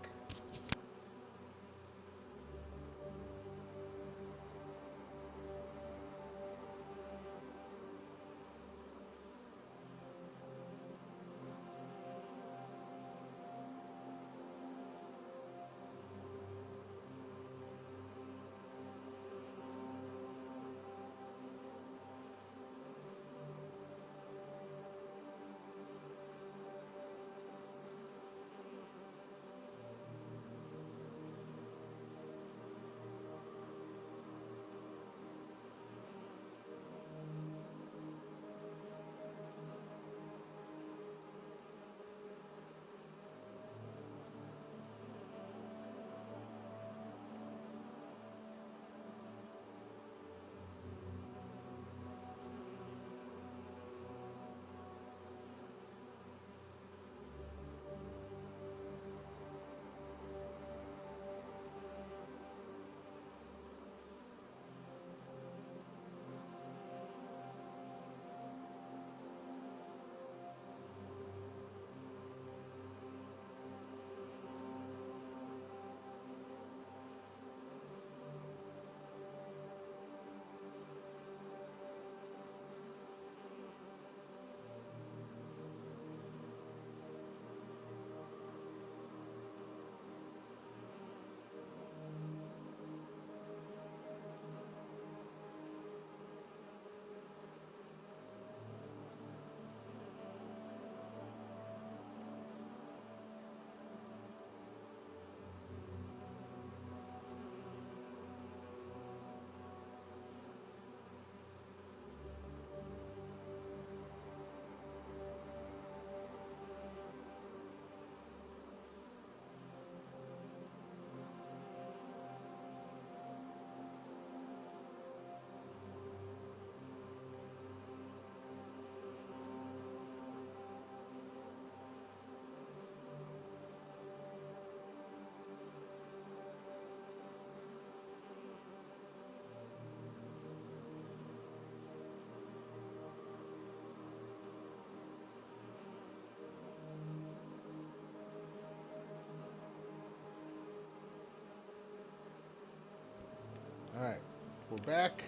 We're back.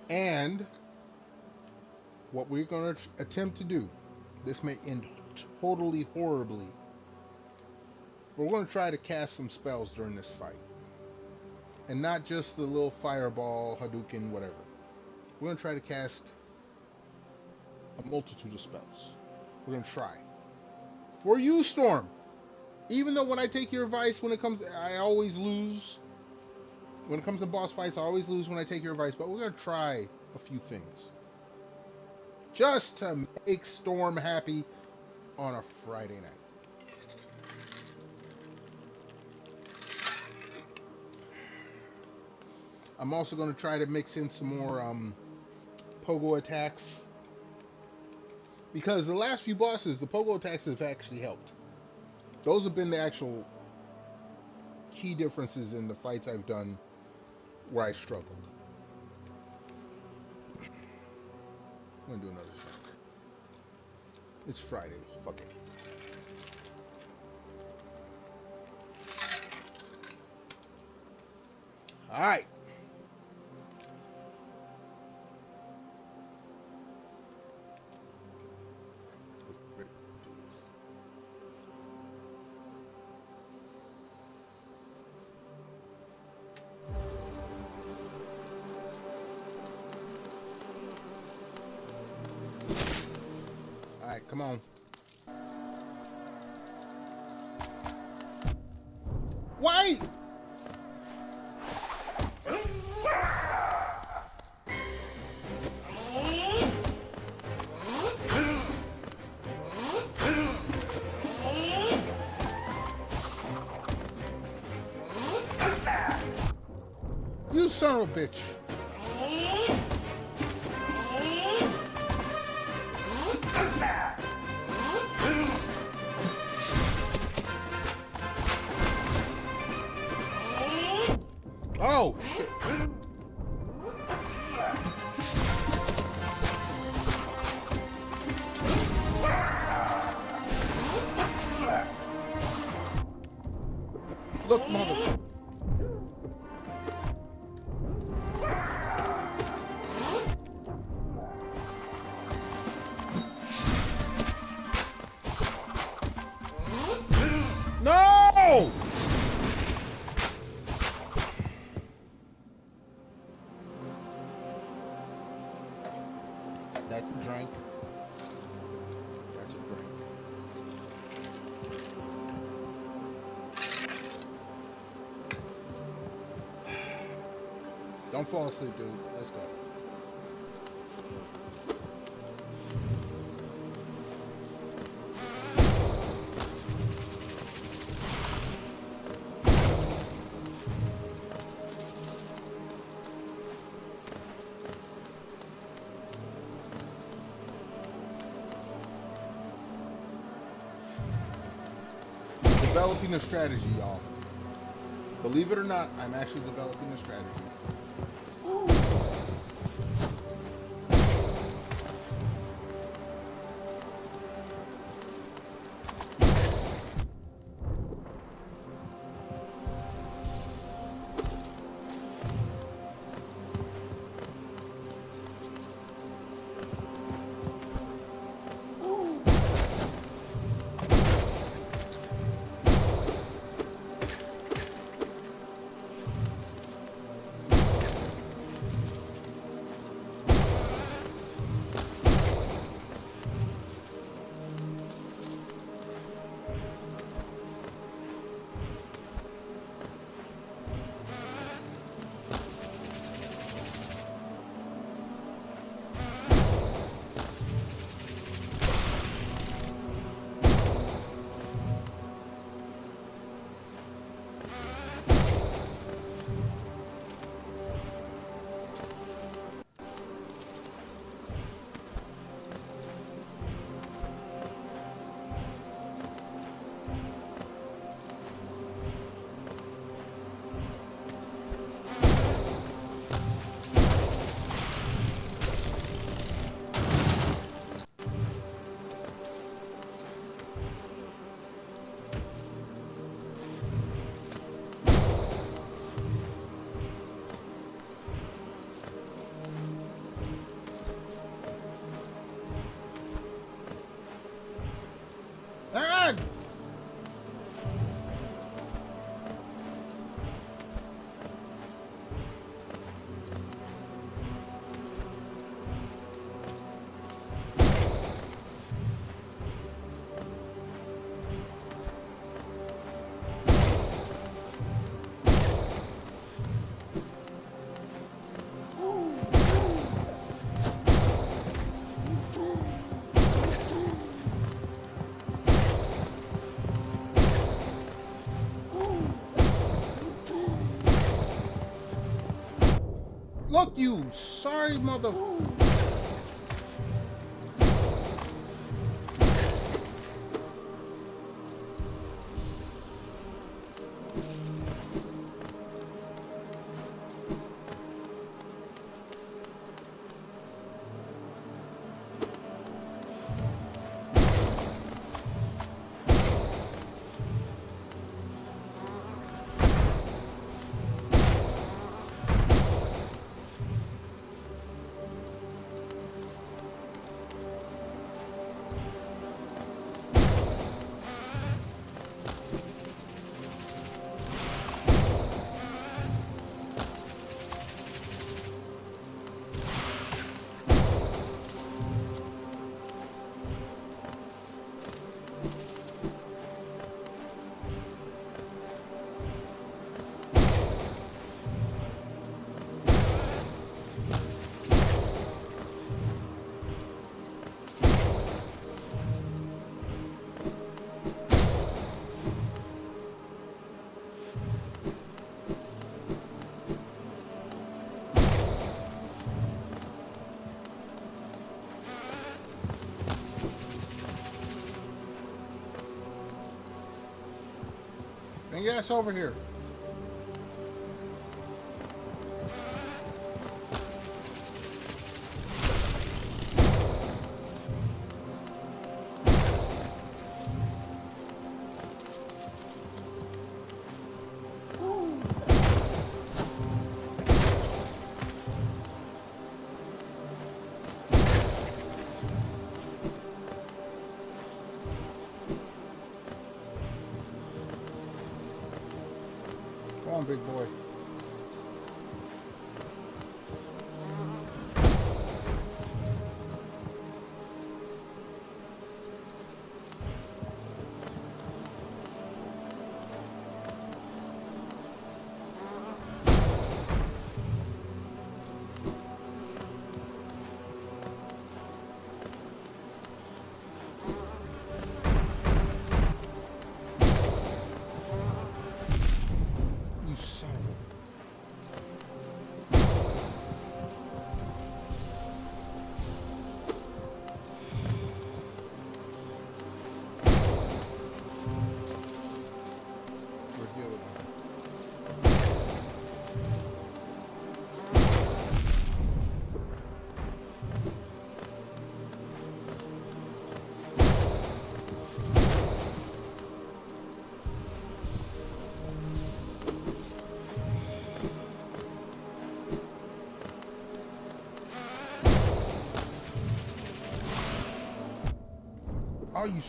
And what we're going to attempt to do, this may end totally horribly. We're going to try to cast some spells during this fight. And not just the little fireball, Hadouken, whatever. We're going to try to cast a multitude of spells. We're going to try. For you, Storm. Even though when I take your advice, I always lose. When it comes to boss fights, I always lose when I take your advice. But we're going to try a few things. Just to make Storm happy on a Friday night. I'm also going to try to mix in some more pogo attacks. Because the last few bosses, the pogo attacks have actually helped. Those have been the actual key differences in the fights I've done where I struggled. I'm going to do another strike. It's Friday. Fuck it. Alright. Alright, come on. Why? You son of a bitch. Oh, shit. Look, mother. No! That's a drink. That's a drink. Don't fall asleep, dude. Let's go. Developing a strategy, y'all. Believe it or not, I'm actually developing a strategy. Look, you sorry mother. And yes, over here. Come on, big boy. You son of a... We're dealing with it. Oh, you...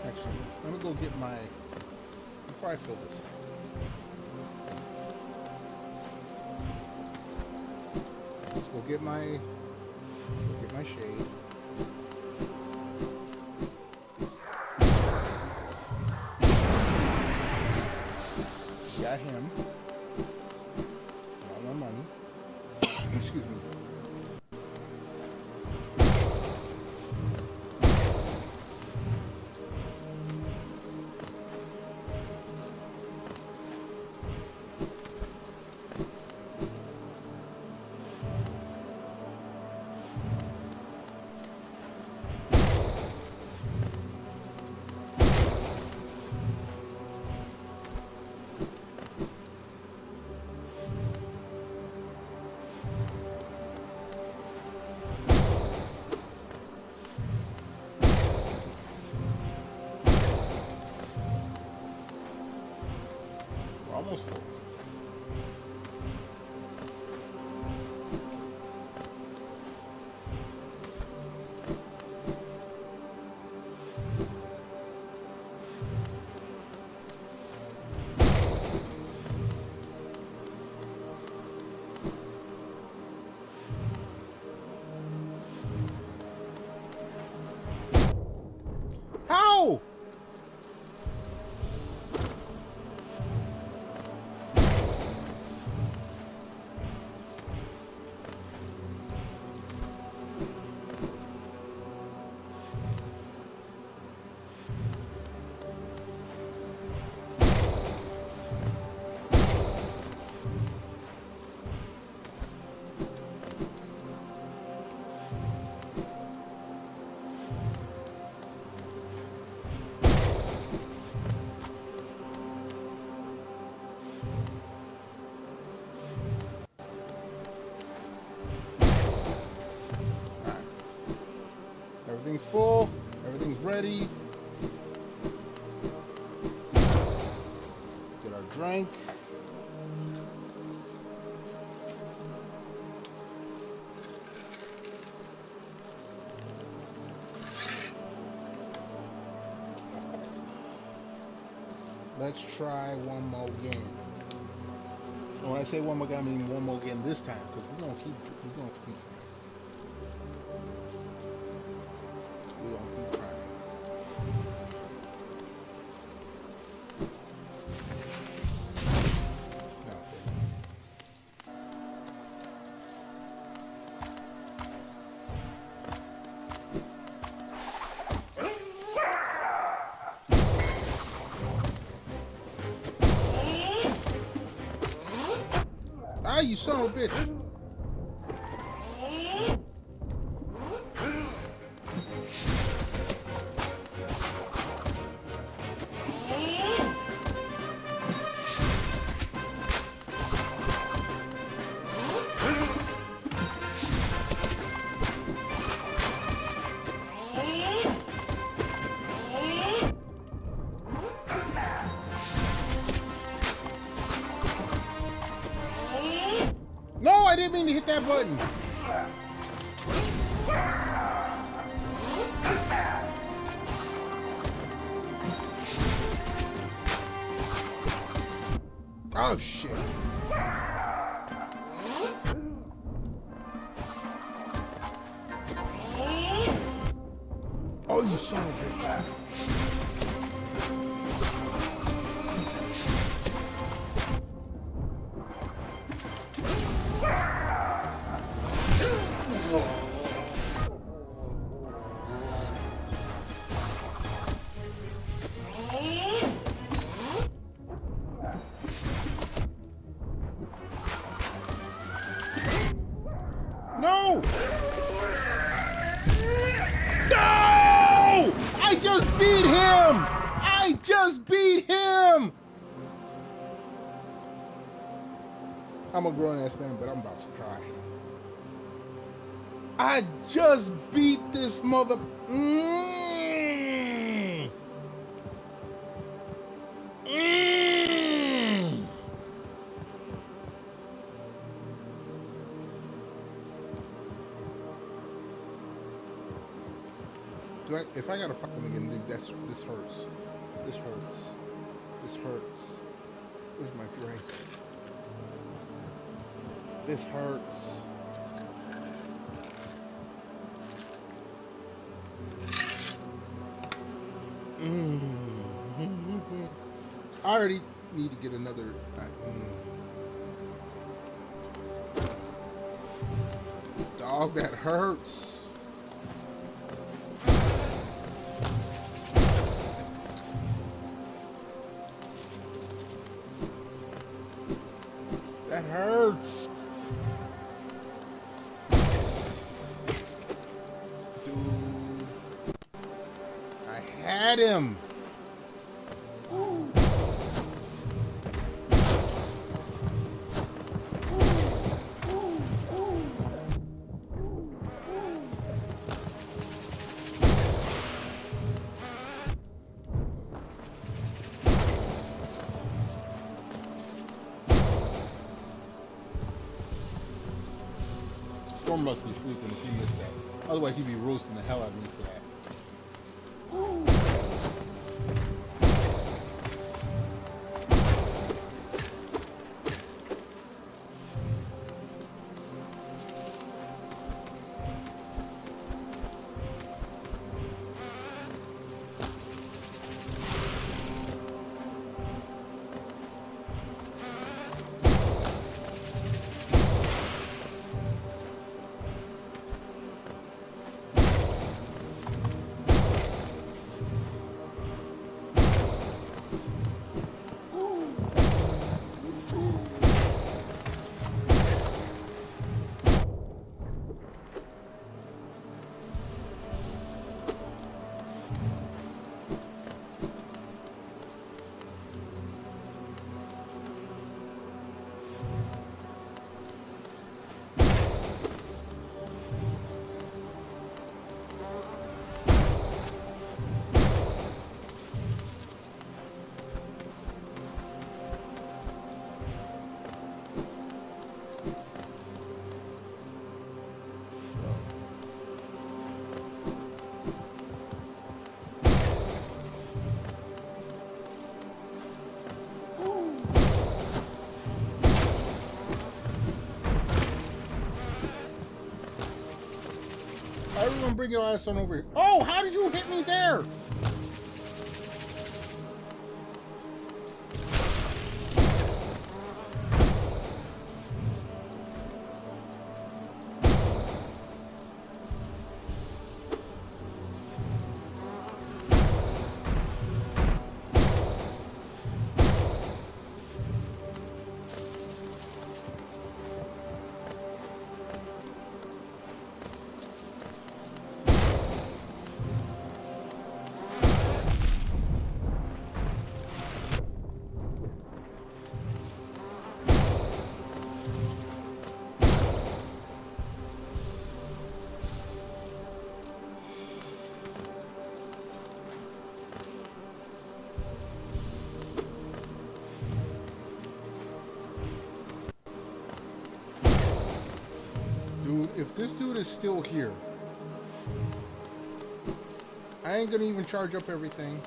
Actually, let me go get my... Before I fill this. Let's go get my... Let's go get my shade. Got him. Got my money. Excuse me. almost full. How? Everything's full. Everything's ready. Get our drink. Let's try one more game. And when I say one more game, I mean one more game this time, because we're gonna keep trying. Ah, you son of a bitch. No, I didn't mean to hit that button. Oh shit. Oh, you son of a bitch. No! No! I just beat him! I just beat him! I'm a grown ass man, but I'm about to cry. I just beat this mother. If I gotta fuck him again, dude, this hurts. This hurts. This hurts. Where's my drink? This hurts. I already need to get another. Dog, that hurts. That hurts. Dude. I had him. Storm must be sleeping if he missed that. Otherwise, he'd be roasting the hell out of me for that. Everyone bring your ass on over here. Oh, how did you hit me there? Dude, if this dude is still here, I ain't gonna even charge up everything.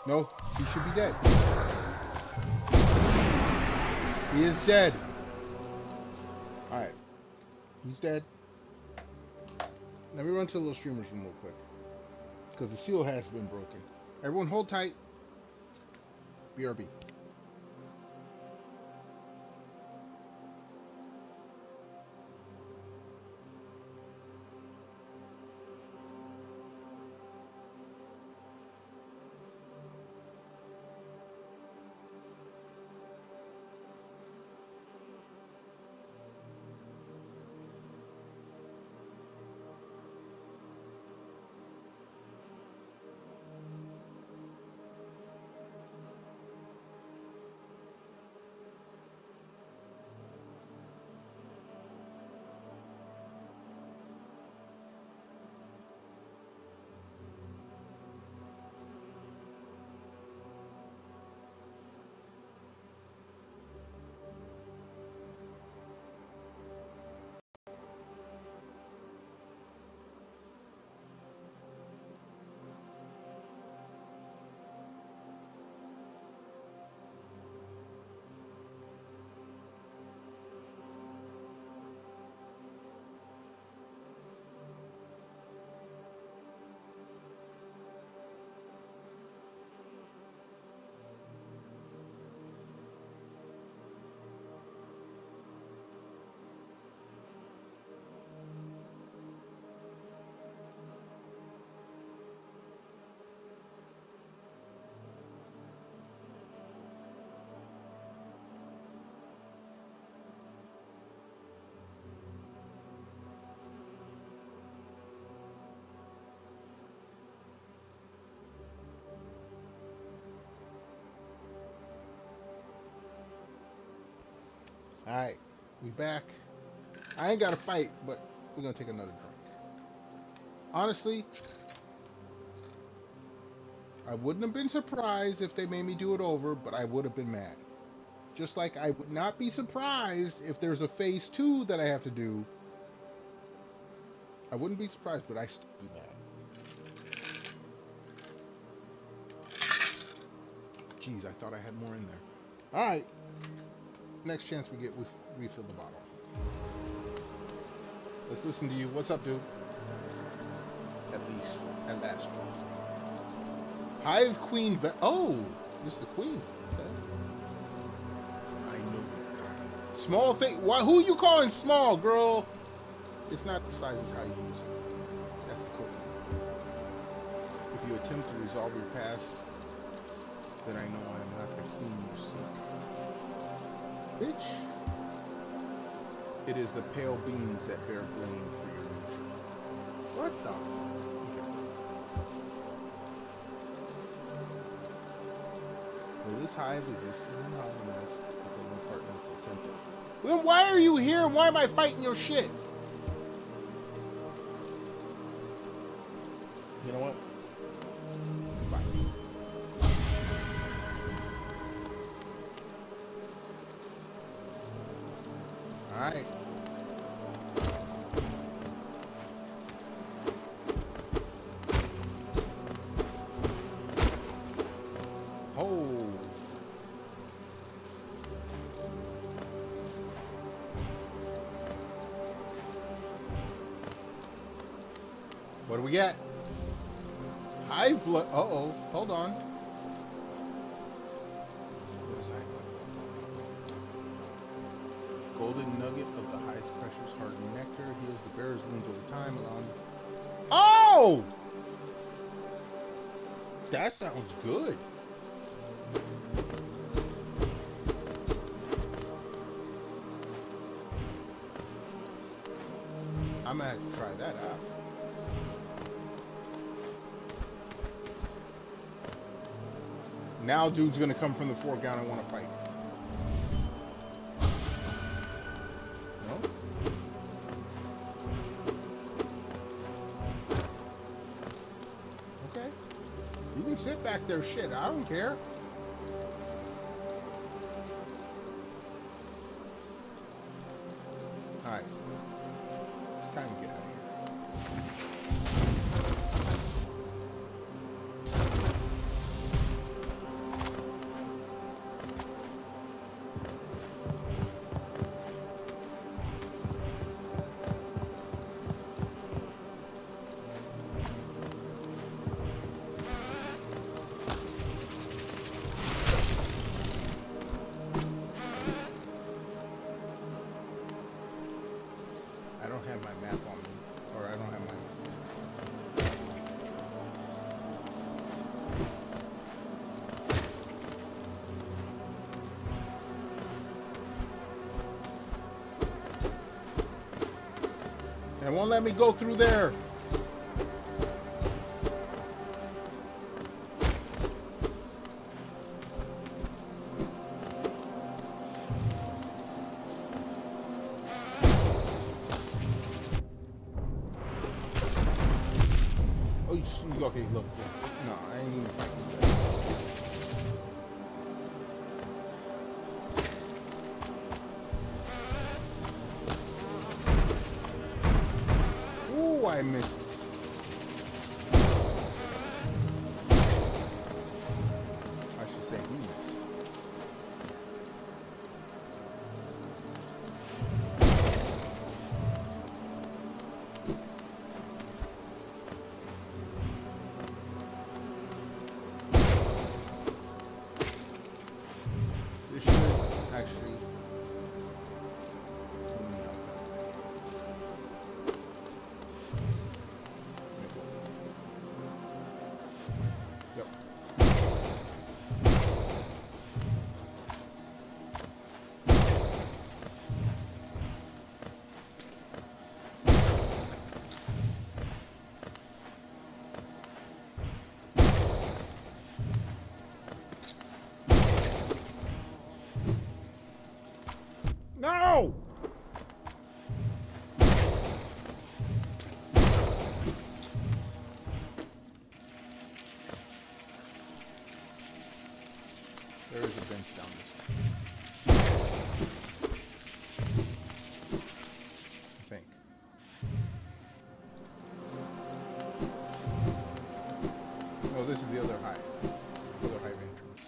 No, he should be dead. He is dead. Alright. He's dead. Let me run to the little streamer's room real quick. Because the seal has been broken. Everyone hold tight. BRB. Alright, we back. I ain't got to fight, but we're going to take another drink. Honestly, I wouldn't have been surprised if they made me do it over, but I would have been mad. Just like I would not be surprised if there's a phase 2 that I have to do. I wouldn't be surprised, but I still be mad. Jeez, I thought I had more in there. All right. Next chance we get, we refill the bottle. Let's listen to you. What's up, dude? At least, at last. Hive Queen. Oh, this is the queen. Okay. I know. Small thing. Why? Who you calling small, girl? It's not the size, it's how you use it. That's the code. If you attempt to resolve your past, then I know I am not the queen you seek. Bitch. It is the pale beings that bear blame for your nature. What the? Okay. Well, this hive is colonized with one partner to temple. Then why are you here? Why am I fighting your shit? You know what? Bye. All right. Oh. What do we get? Hive blood. Uh-oh. Hold on. Golden nugget of the highest precious hardened nectar heals the bearer's wounds over time, allowing. Oh! That sounds good. I'm gonna have to try that out. Now dude's gonna come from the foreground and want to fight. No? Okay. You can sit back there, shit. I don't care. Alright. It's time to get out of here. I don't have my map on me, or I don't have my. It won't let me go through there. Okay, look. No, I ain't even fighting that. Ooh, I missed. I should say he missed. this is the other hive. Other hive entrance.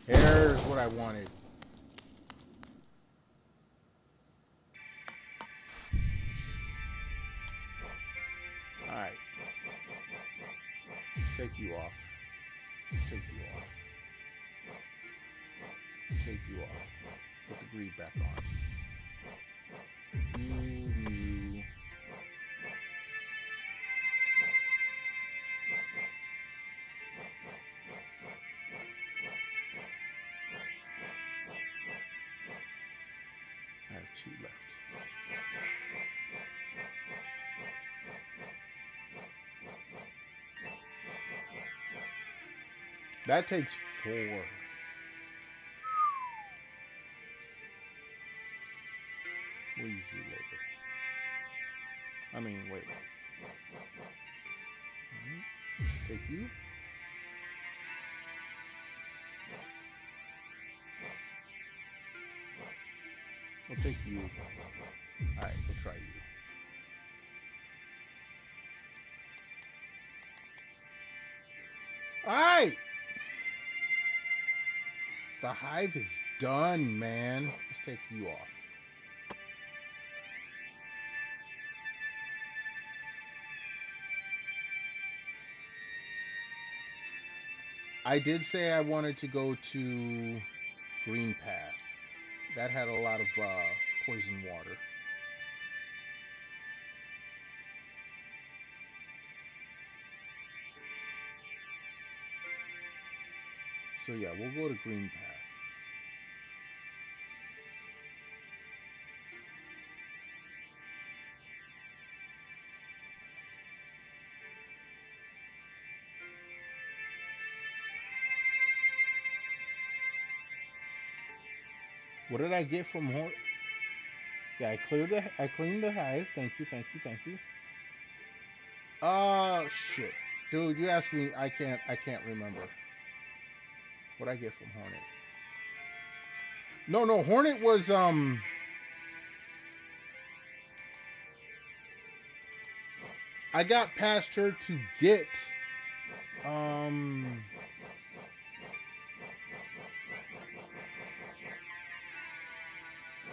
Here's what I wanted. Alright. Take you off. Take you off. Take you off. Put the greed back on. You. I have 2 left. That takes 4. We'll use you later. I mean, wait. Right. Take you. We'll take you. Alright, we'll try you. Alright! The hive is done, man. Let's take you off. I did say I wanted to go to Green Path. That had a lot of poison water. So yeah, we'll go to Green Path. What did I get from Horn? Yeah, I cleaned the hive. Thank you, thank you, thank you. Oh shit. Dude, you asked me, I can't remember. What I get from Hornet. No, Hornet was I got past her to get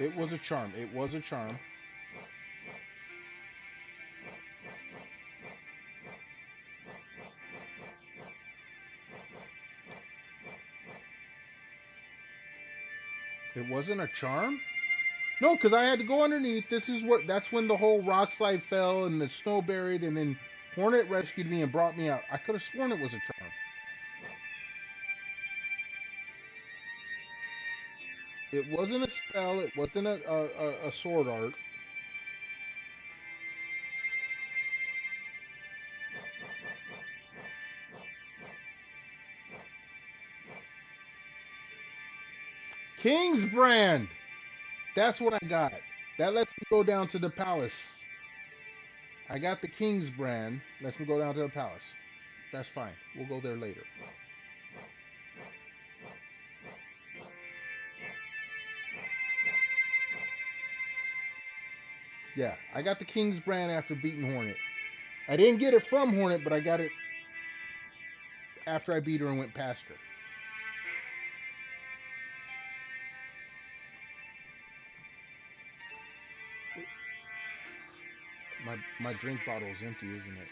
it was a charm. It was a charm. It wasn't a charm? No, because I had to go underneath. That's when the whole rock slide fell and the snow buried, and then Hornet rescued me and brought me out. I could have sworn it was a charm. It wasn't a spell. It wasn't a sword art. King's Brand. That's what I got. That lets me go down to the palace. I got the King's Brand. Lets me go down to the palace. That's fine. We'll go there later. Yeah, I got the King's Brand after beating Hornet. I didn't get it from Hornet, but I got it after I beat her and went past her. My drink bottle is empty, isn't it?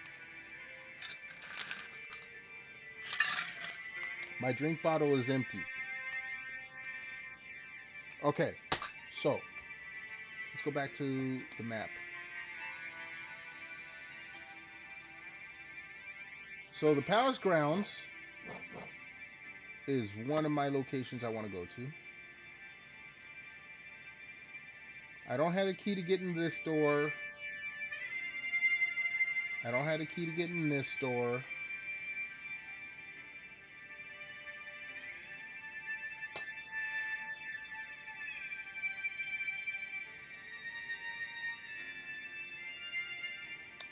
My drink bottle is empty. Okay, so let's go back to the map. So the palace grounds is one of my locations I want to go to. I don't have the key to get into this door. I don't have the key to get in this door.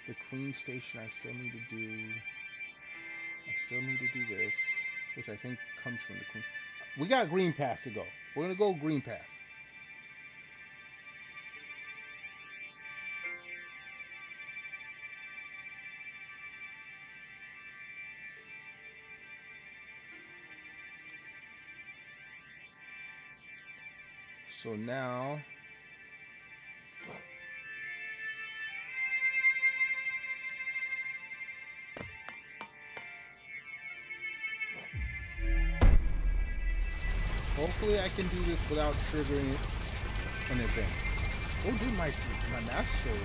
The Queen Station I still need to do. I still need to do this, which I think comes from the Queen. We got green path to go. We're gonna go green path. So now hopefully I can do this without triggering an event. Oh dude, my master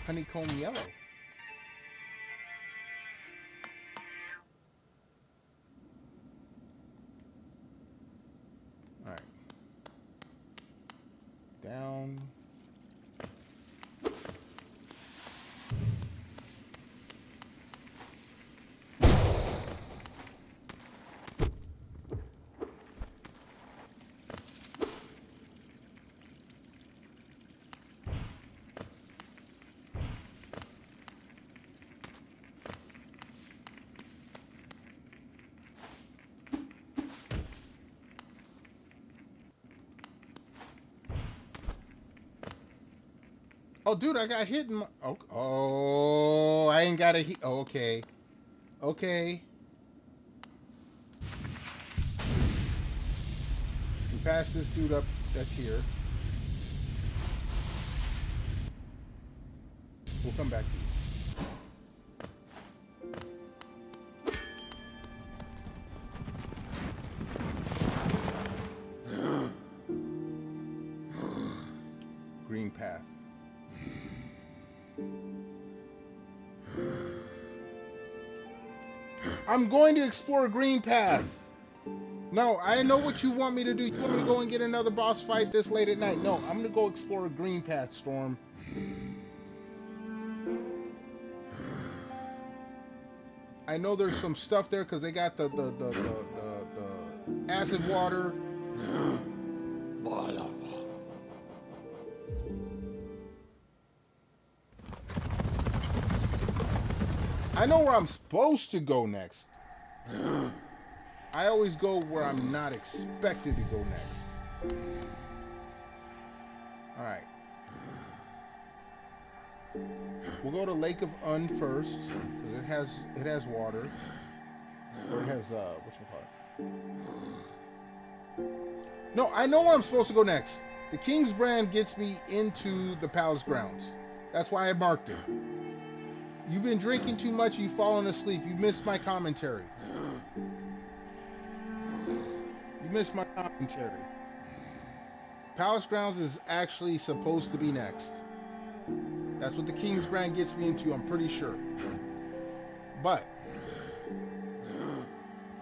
honeycomb yellow. Alright. Down. Oh, dude, I got hit in my... Oh, I ain't got a hit. Oh, okay. Okay. We passed this dude up that's here. We'll come back to you. Green path. I'm going to explore green path. No, I know what you want me to do. You want me to go and get another boss fight this late at night? No, I'm going to go explore a green path, Storm. I know there's some stuff there because they got the acid water. I know where I'm supposed to go next. I always go where I'm not expected to go next. Alright. We'll go to Lake of Un first, because it has water. Or it has whatchamacallit. No, I know where I'm supposed to go next. The King's Brand gets me into the palace grounds. That's why I marked it. You've been drinking too much, you've fallen asleep. You missed my commentary. You missed my commentary. Palace Grounds is actually supposed to be next. That's what the King's Brand gets me into, I'm pretty sure. But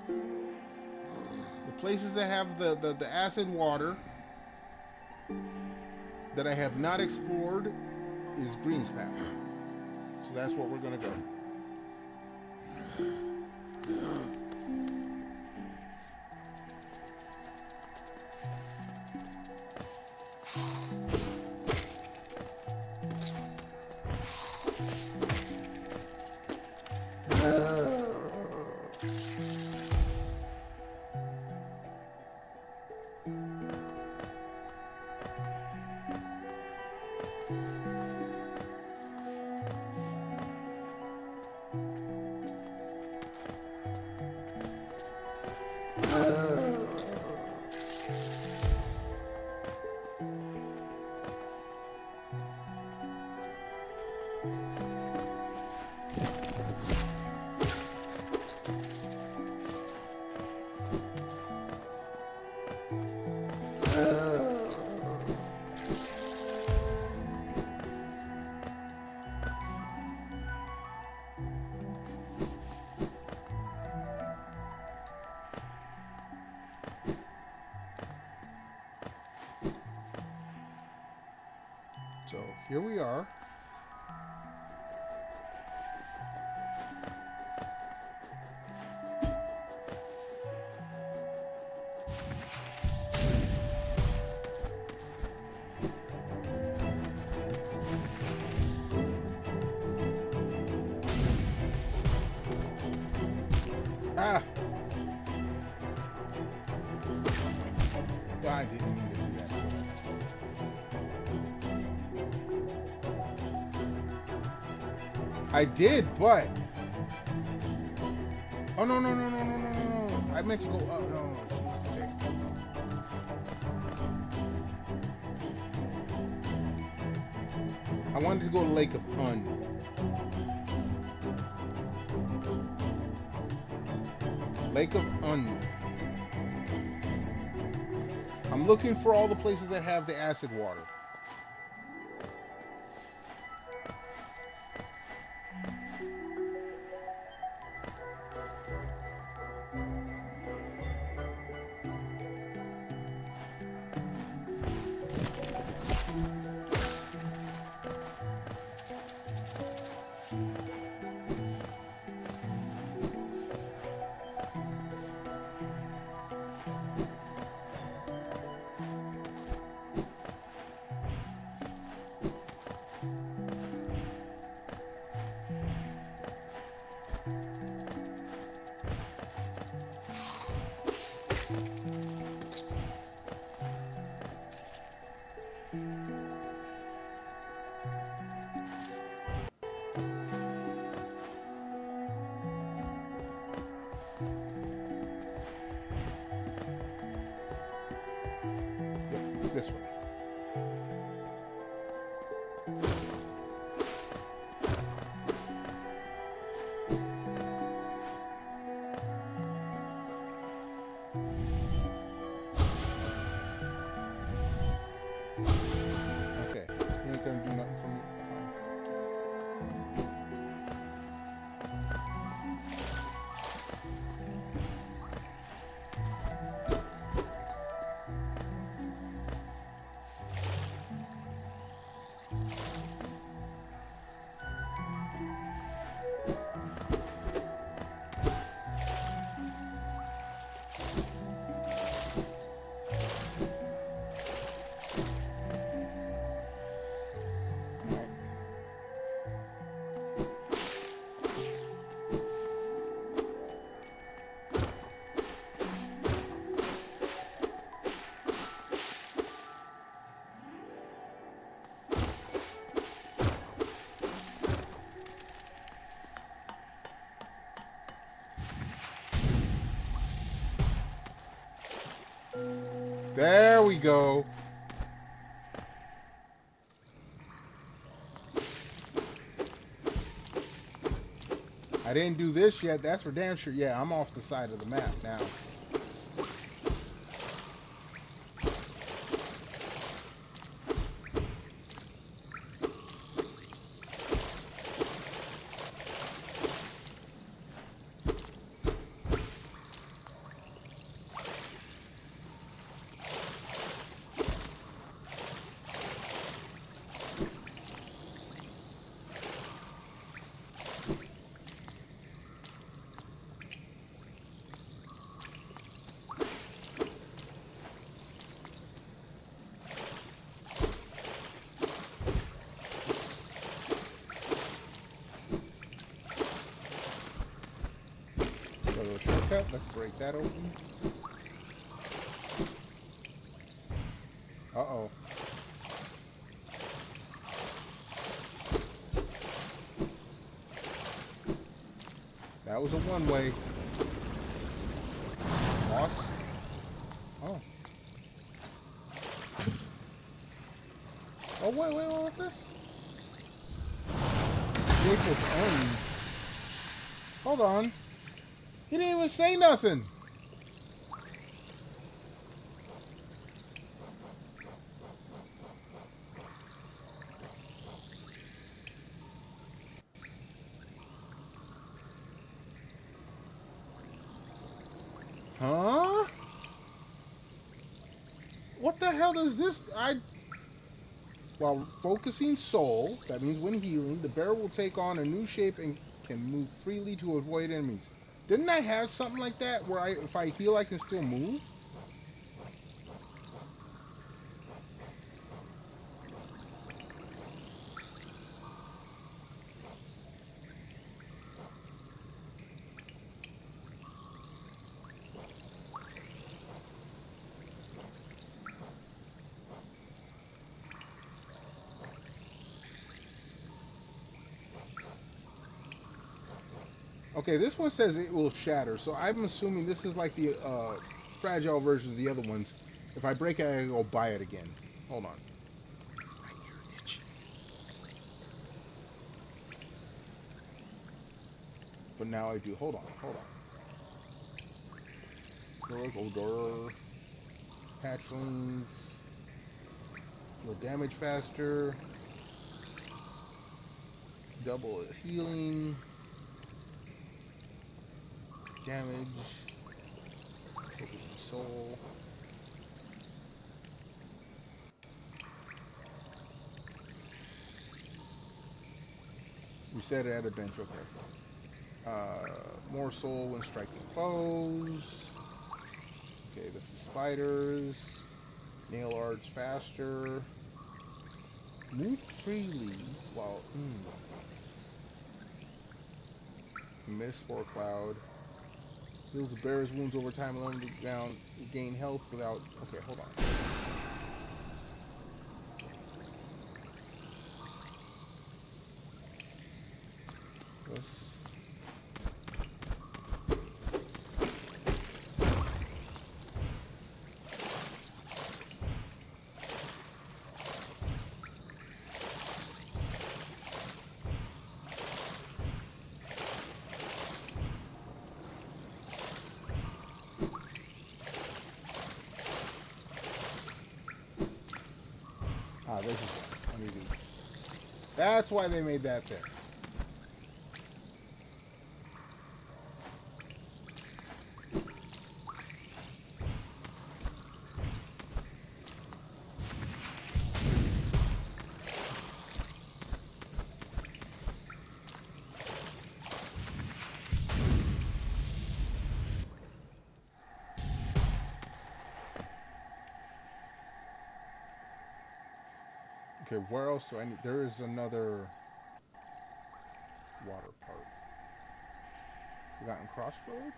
the places that have the acid water that I have not explored is Green's Path. So that's where we're gonna go. So here we are. I didn't mean to do that. I did, but... Oh, no, no, no, no, no, no, no, no. I meant to go up. No. Okay. I wanted to go to Lake of Un. Lake of Un. I'm looking for all the places that have the acid water. Yep, this way. Okay, you ain't gonna do nothing for me. There we go. I didn't do this yet. That's for damn sure. Yeah, I'm off the side of the map now. Shortcut. Let's break that open. Uh-oh. That was a one-way. Boss. Oh. Oh, wait, what's this? Jacob Owens. Hold on. He didn't even say nothing. Huh? What the hell does this... While focusing soul, that means when healing, the bear will take on a new shape and can move freely to avoid enemies. Didn't I have something like that where if I heal I can still move? Okay, this one says it will shatter, so I'm assuming this is like the fragile version of the other ones. If I break it, I go buy it again. Hold on. My ear itchy. But now I do. Hold on, hold on. Door. Hatchlings. Heal damage faster. Double healing. Damage. Soul. Reset it at a bench, okay. More soul when striking foes. Okay, this is spiders. Nail arts faster. Move freely while... Mist-spore cloud. Heals the bearer's wounds over time, allowing the ground to gain health without... Okay, hold on. Ah, this is what I need to do. That's why they made that there. Okay, where else do I need... There is another water part. Forgotten Crossroads?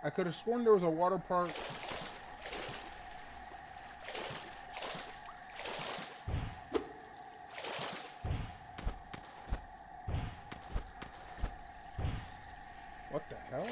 I could have sworn there was a water part. What the hell?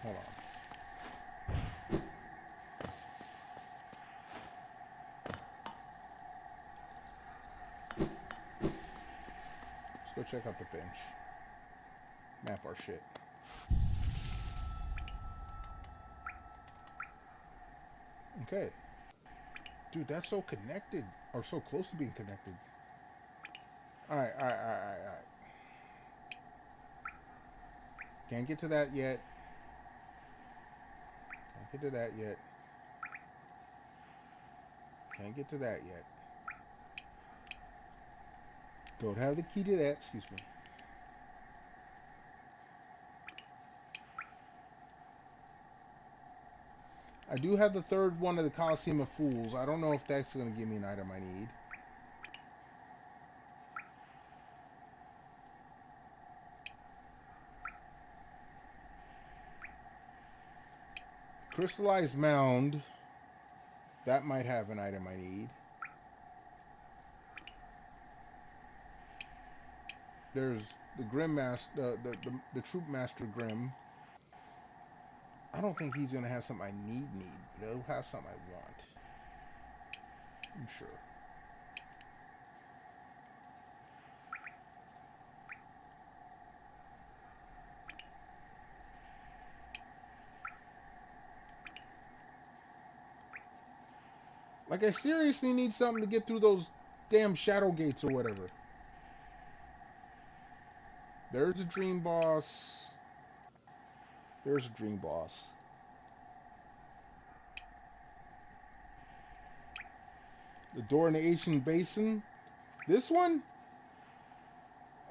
Hold on. Let's go check out the bench. Map our shit. Okay. Dude, that's so connected. Or so close to being connected. Alright. Can't get to that yet. Can't get to that yet. Can't get to that yet. Don't have the key to that. Excuse me. I do have the third one of the Coliseum of Fools. I don't know if that's going to give me an item I need. Crystallized Mound. That might have an item I need. There's the Grim Master, the Troop Master Grim. I don't think he's going to have something I need, but he'll have something I want. I'm sure. Like, I seriously need something to get through those damn shadow gates or whatever. There's a dream boss. There's a dream boss. The door in the ancient basin. This one?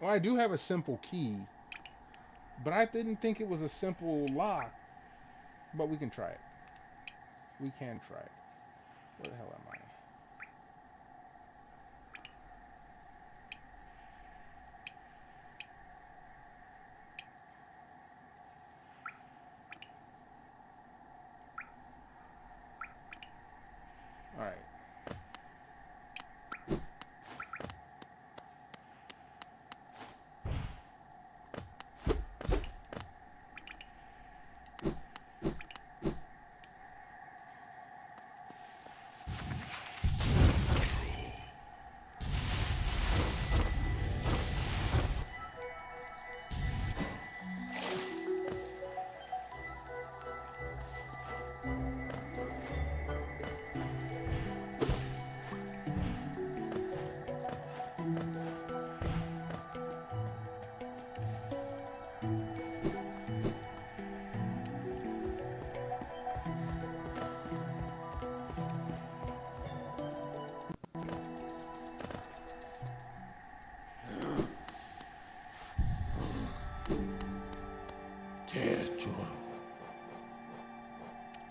Well, I do have a simple key. But I didn't think it was a simple lock. But we can try it. We can try it. Where the hell am I? All right.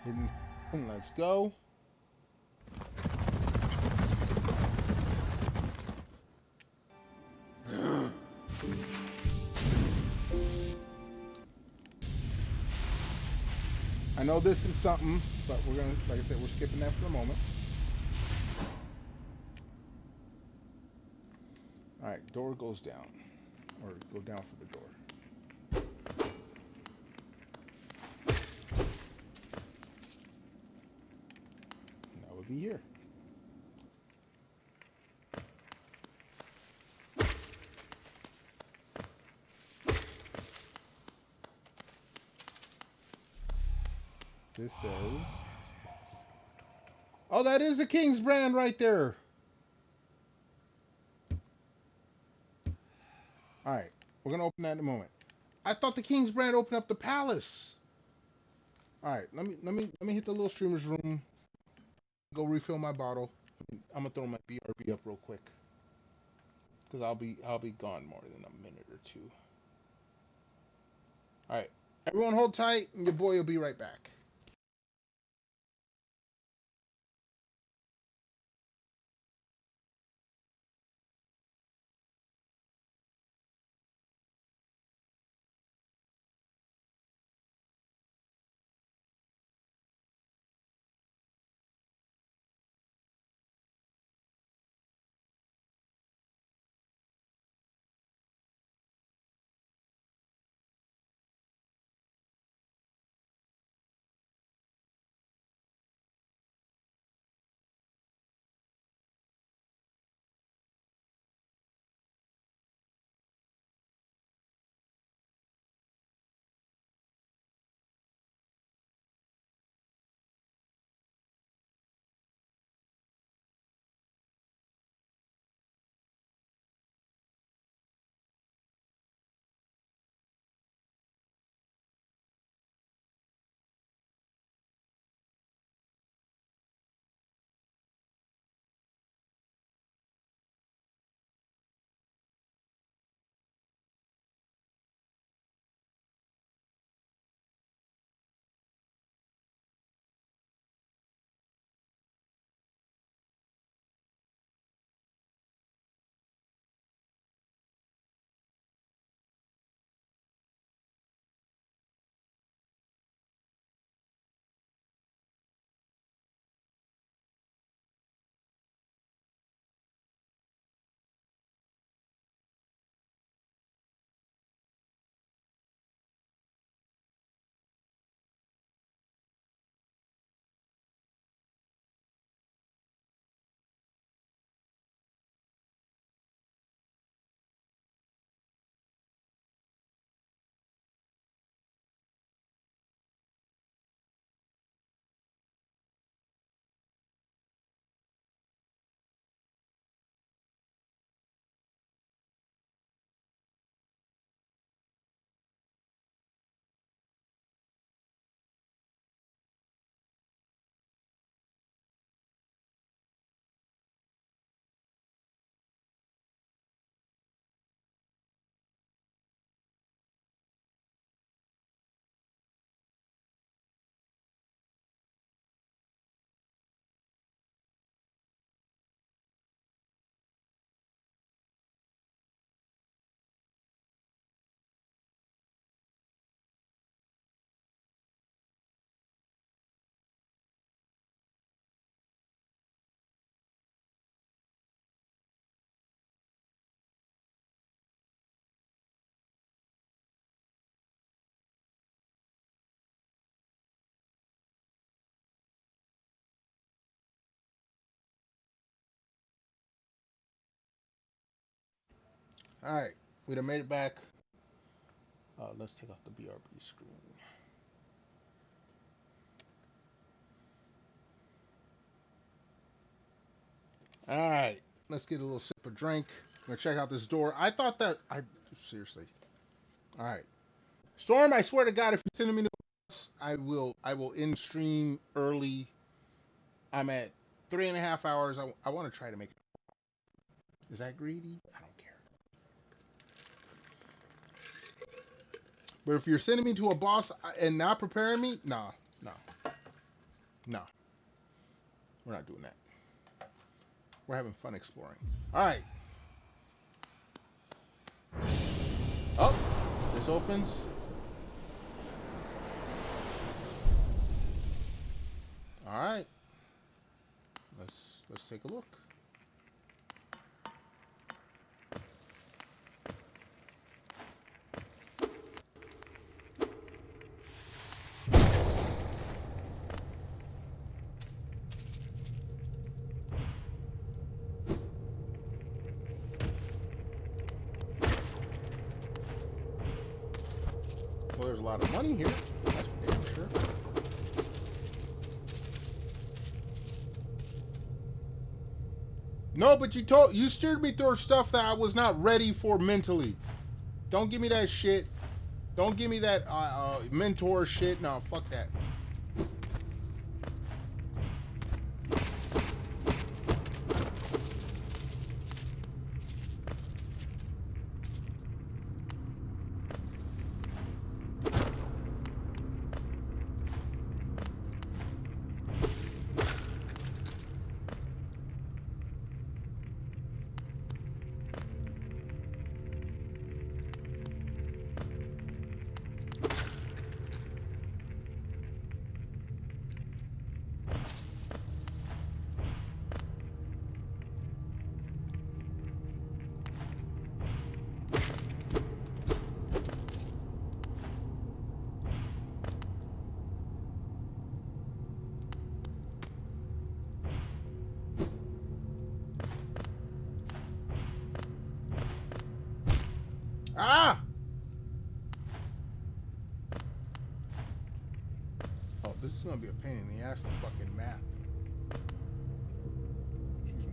Hidden. Let's go. I know this is something, but we're gonna, like I said, we're skipping that for a moment. All right, door goes down, or go down for the door. And that would be here. This says, oh, that is the King's brand right there. All right, we're gonna open that in a moment. I thought the King's brand opened up the palace. All right, let me hit the little streamer's room. Go refill my bottle. I'm gonna throw my BRB up real quick because I'll be gone more than a minute or two. All right, everyone hold tight, and your boy will be right back. All right, we done made it back. Let's take off the BRB screen. All right, let's get a little sip of drink. I'm gonna check out this door. I thought that seriously. All right, Storm. I swear to God, if you're sending me the bus, I will end stream early. I'm at 3.5 hours. I want to try to make it. Is that greedy? I don't care. But if you're sending me to a boss and not preparing me, nah. We're not doing that. We're having fun exploring. All right. Oh, this opens. All right. Let's take a look. Well, there's a lot of money here. That's for damn sure. No, but you steered me through stuff that I was not ready for mentally. Don't give me that shit. Don't give me that mentor shit. No, fuck that. Ah! Oh, this is gonna be a pain in the ass to fucking map. Excuse me.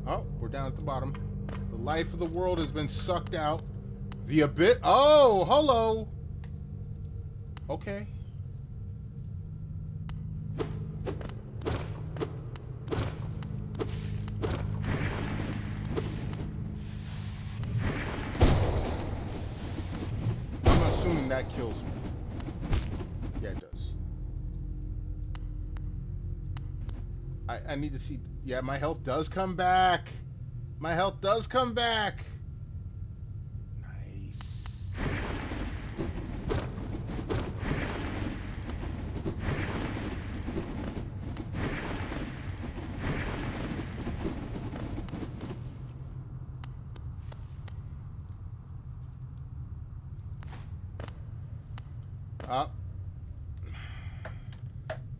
Oh, we're down at the bottom. The life of the world has been sucked out. The abyss. Oh, hello. Okay. I'm assuming that kills me. Yeah, it does. I need to see. Yeah, my health does come back. My health does come back. Nice. Up.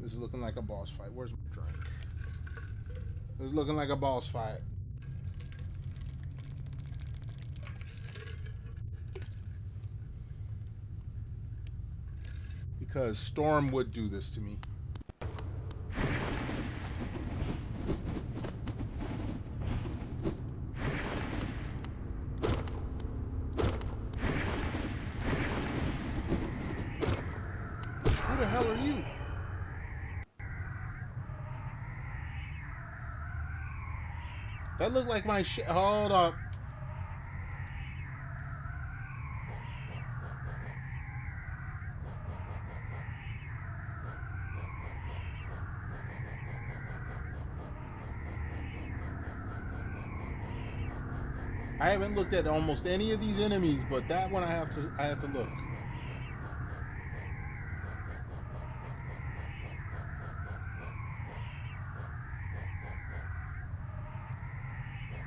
This is looking like a boss fight. Where's my drink? This is looking like a boss fight. Because Storm would do this to me. Who the hell are you? That looked like my shit. Hold up. I haven't looked at almost any of these enemies, but that one I have to look.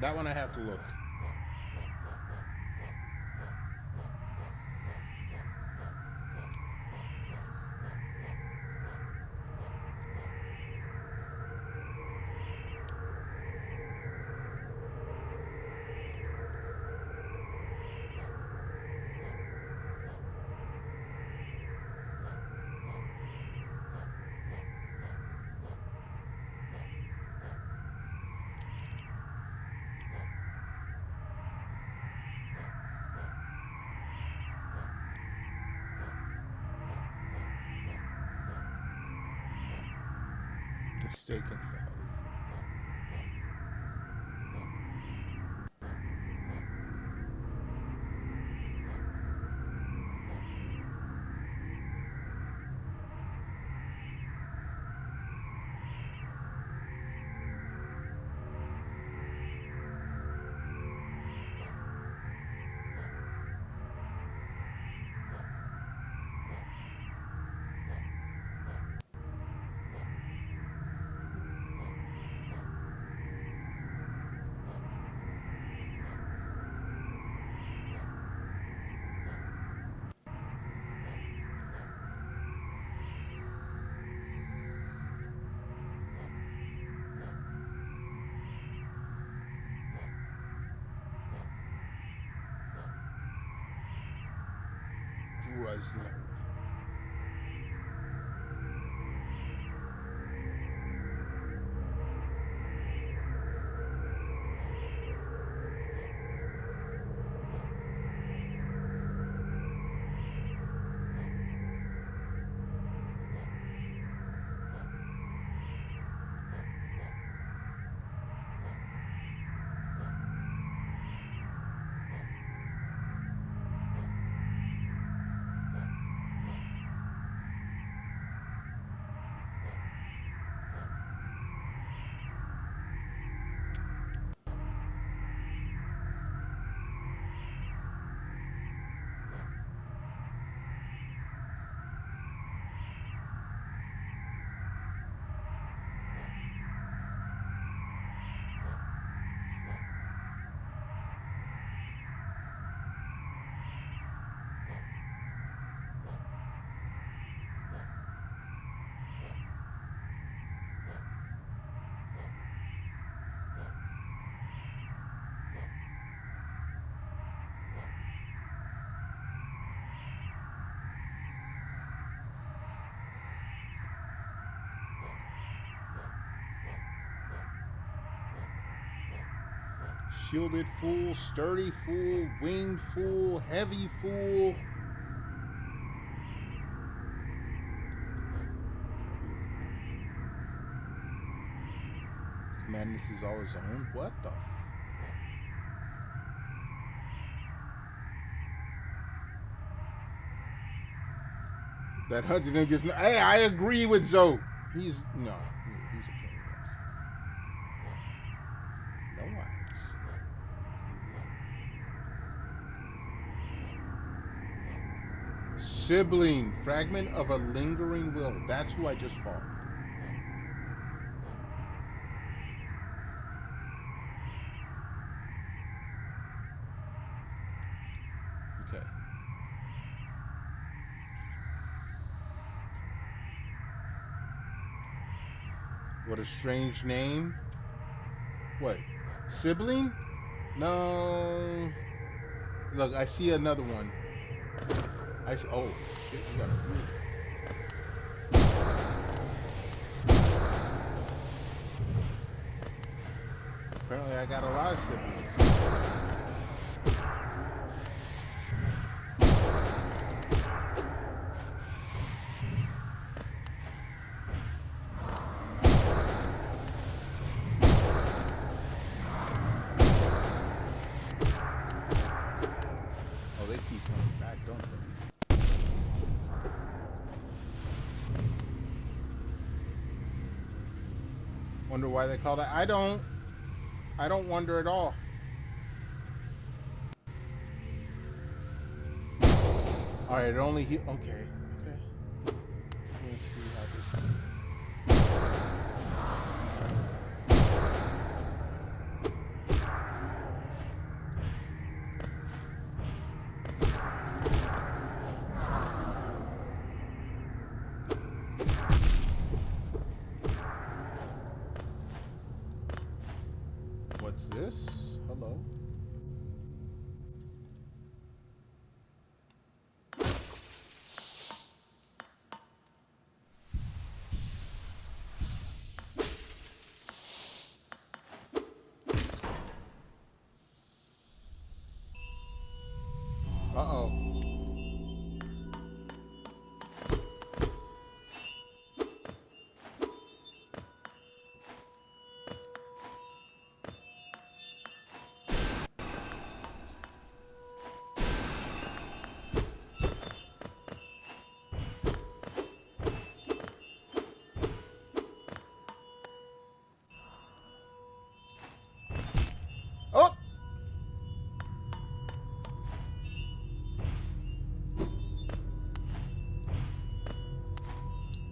That one I have to look. Steak and Folly. Gruzler. Shielded fool, sturdy fool, winged fool, heavy fool. Madness is all his own? What the That Huntington gets... Hey, I agree with Zoe. He's a pain in the ass. No eyes. Sibling, fragment of a lingering will. That's who I just fought. Okay. What a strange name. What? Sibling? No. Look, I see another one. I see. Oh, shit. You got a move. Apparently, I got a lot of siblings. Wonder why they call that. I don't wonder at all. All right, it only okay. Okay. Let me see how this. What's this? Hello.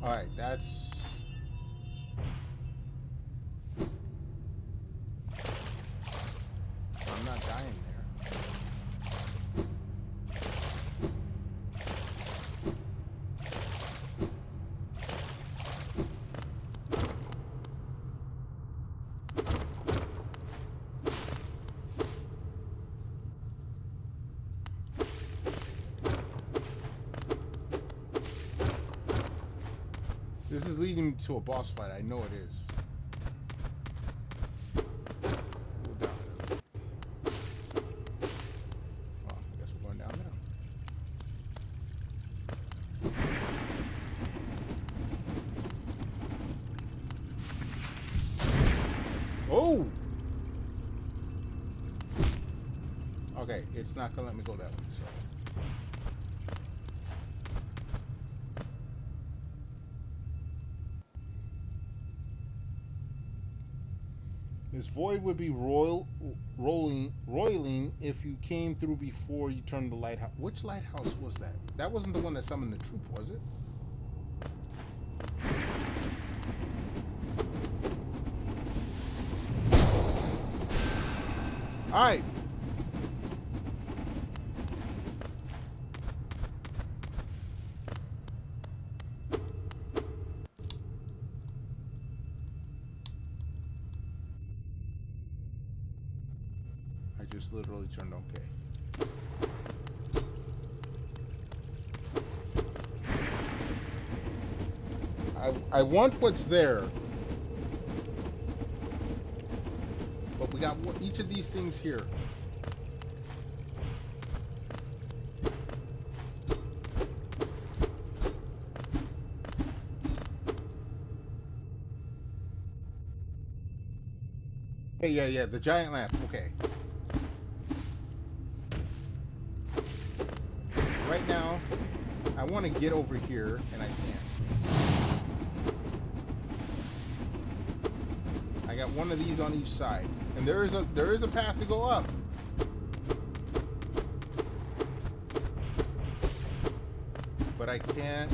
Alright, that's... I'm not dying there. This is leading to a boss fight. I know it is. Go down. Well, I guess we're going down now. Oh! Okay, it's not gonna let me go that way, so. This void would be roiling if you came through before you turned the lighthouse. Which lighthouse was that? That wasn't the one that summoned the troop, was it? Alright. I just literally turned okay. I want what's there. But we got each of these things here. Hey, yeah, the giant lamp. Okay. Right now, I want to get over here, and I can't. I got one of these on each side, and there is a path to go up. But I can't.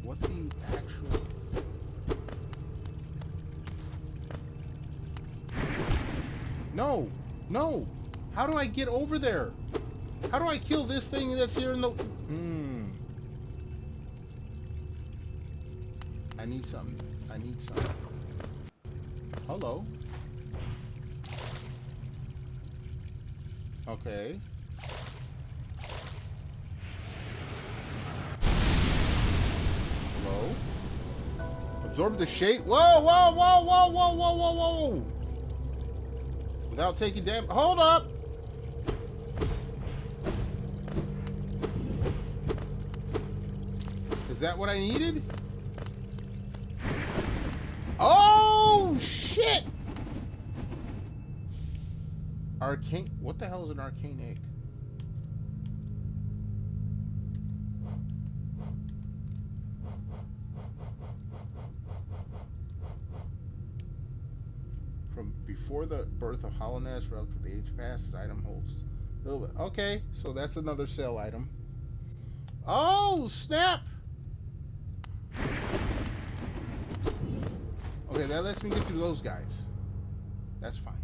What the actual... No! No! How do I get over there? How do I kill this thing that's here in the... I need something. I need something. Hello? Okay. Hello? Absorb the shape. Whoa, whoa, whoa, whoa, whoa, whoa, whoa, whoa! Without taking damage. Hold up! Is that what I needed? Oh, shit! Arcane... What the hell is an arcane egg? From before the birth of Holo Knight, relative to the age past, this item holds a little bit. Okay, so that's another sale item. Oh, snap! Okay, that lets me get through those guys. That's fine.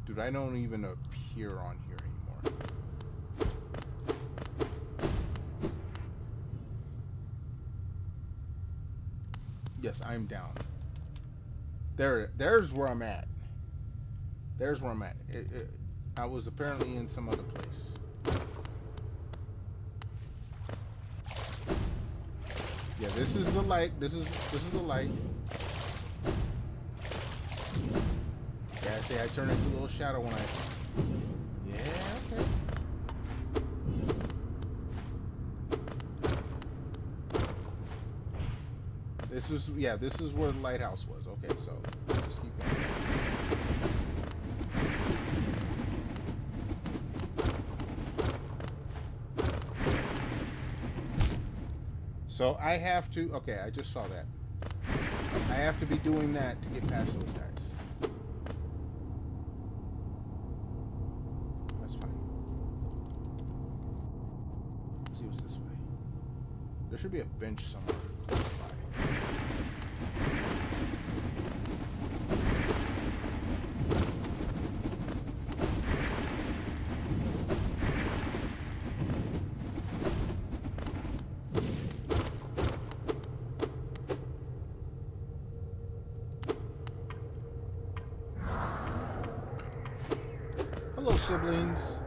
Dude, I don't even appear on here anymore. Yes, I'm down. There's where I'm at. There's where I'm at. I was apparently in some other place. Yeah, this is the light. This is the light. Yeah, see, I turn into a little shadow when I... Yeah, okay. This is, yeah, this is where the lighthouse was. Okay, so just keep going. So I have to, okay, I just saw that. I have to be doing that to get past those guys. That's fine. Let's see what's this way. There should be a bench somewhere. Hello, siblings.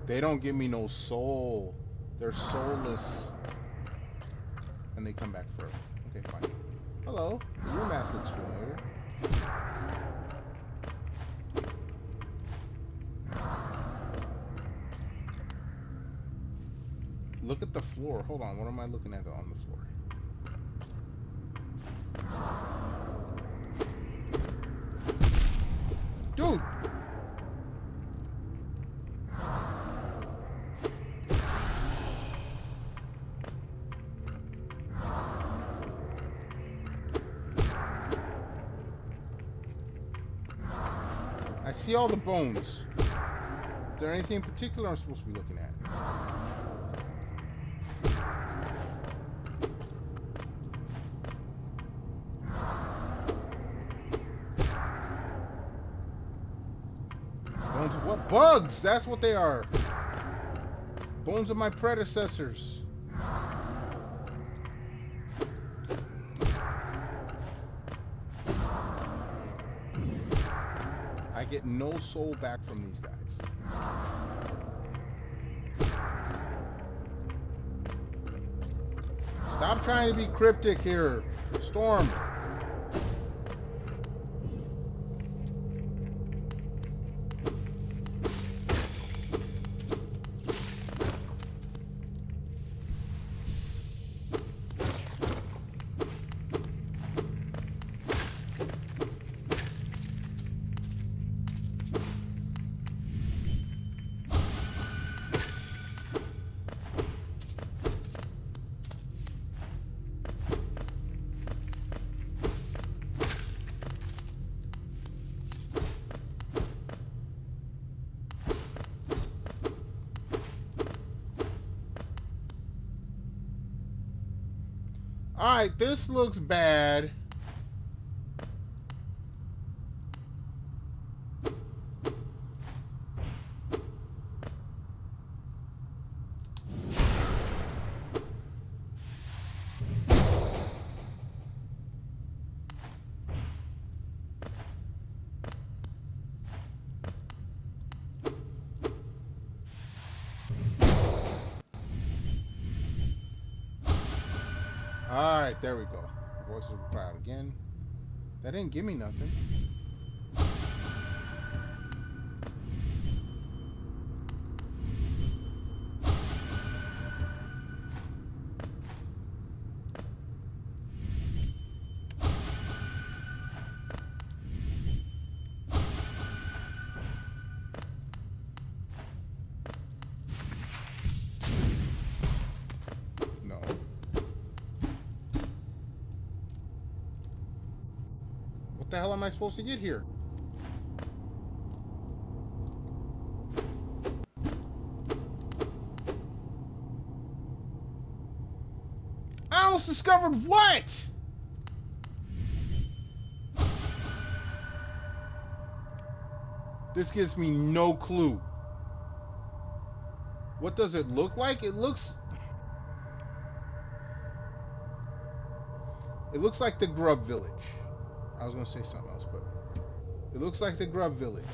They don't give me no soul. They're soulless. And they come back forever. Okay, fine. Hello. Your mask looks familiar. Look at the floor. Hold on. What am I looking at on the floor? Dude! I see all the bones. Is there anything in particular I'm supposed to be looking at? Bones of what? Bugs! That's what they are. Bones of my predecessors. I get no soul back from these guys. Stop trying to be cryptic here, Storm. Alright, this looks bad. Alright, there we go. Voices of the crowd again. That didn't give me nothing. What the hell am I supposed to get here? I almost discovered what? This gives me no clue. What does it look like? It looks like the Grub Village. I was going to say something else, but it looks like the Grub Village.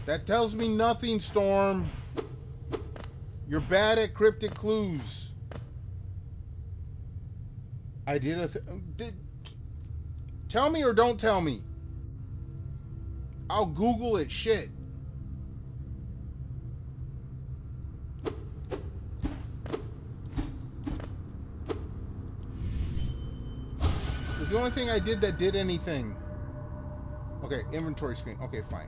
That tells me nothing, Storm. You're bad at cryptic clues. I did tell me or don't tell me. I'll Google it, shit. the only thing I did that did anything. Okay, inventory screen. Okay, fine.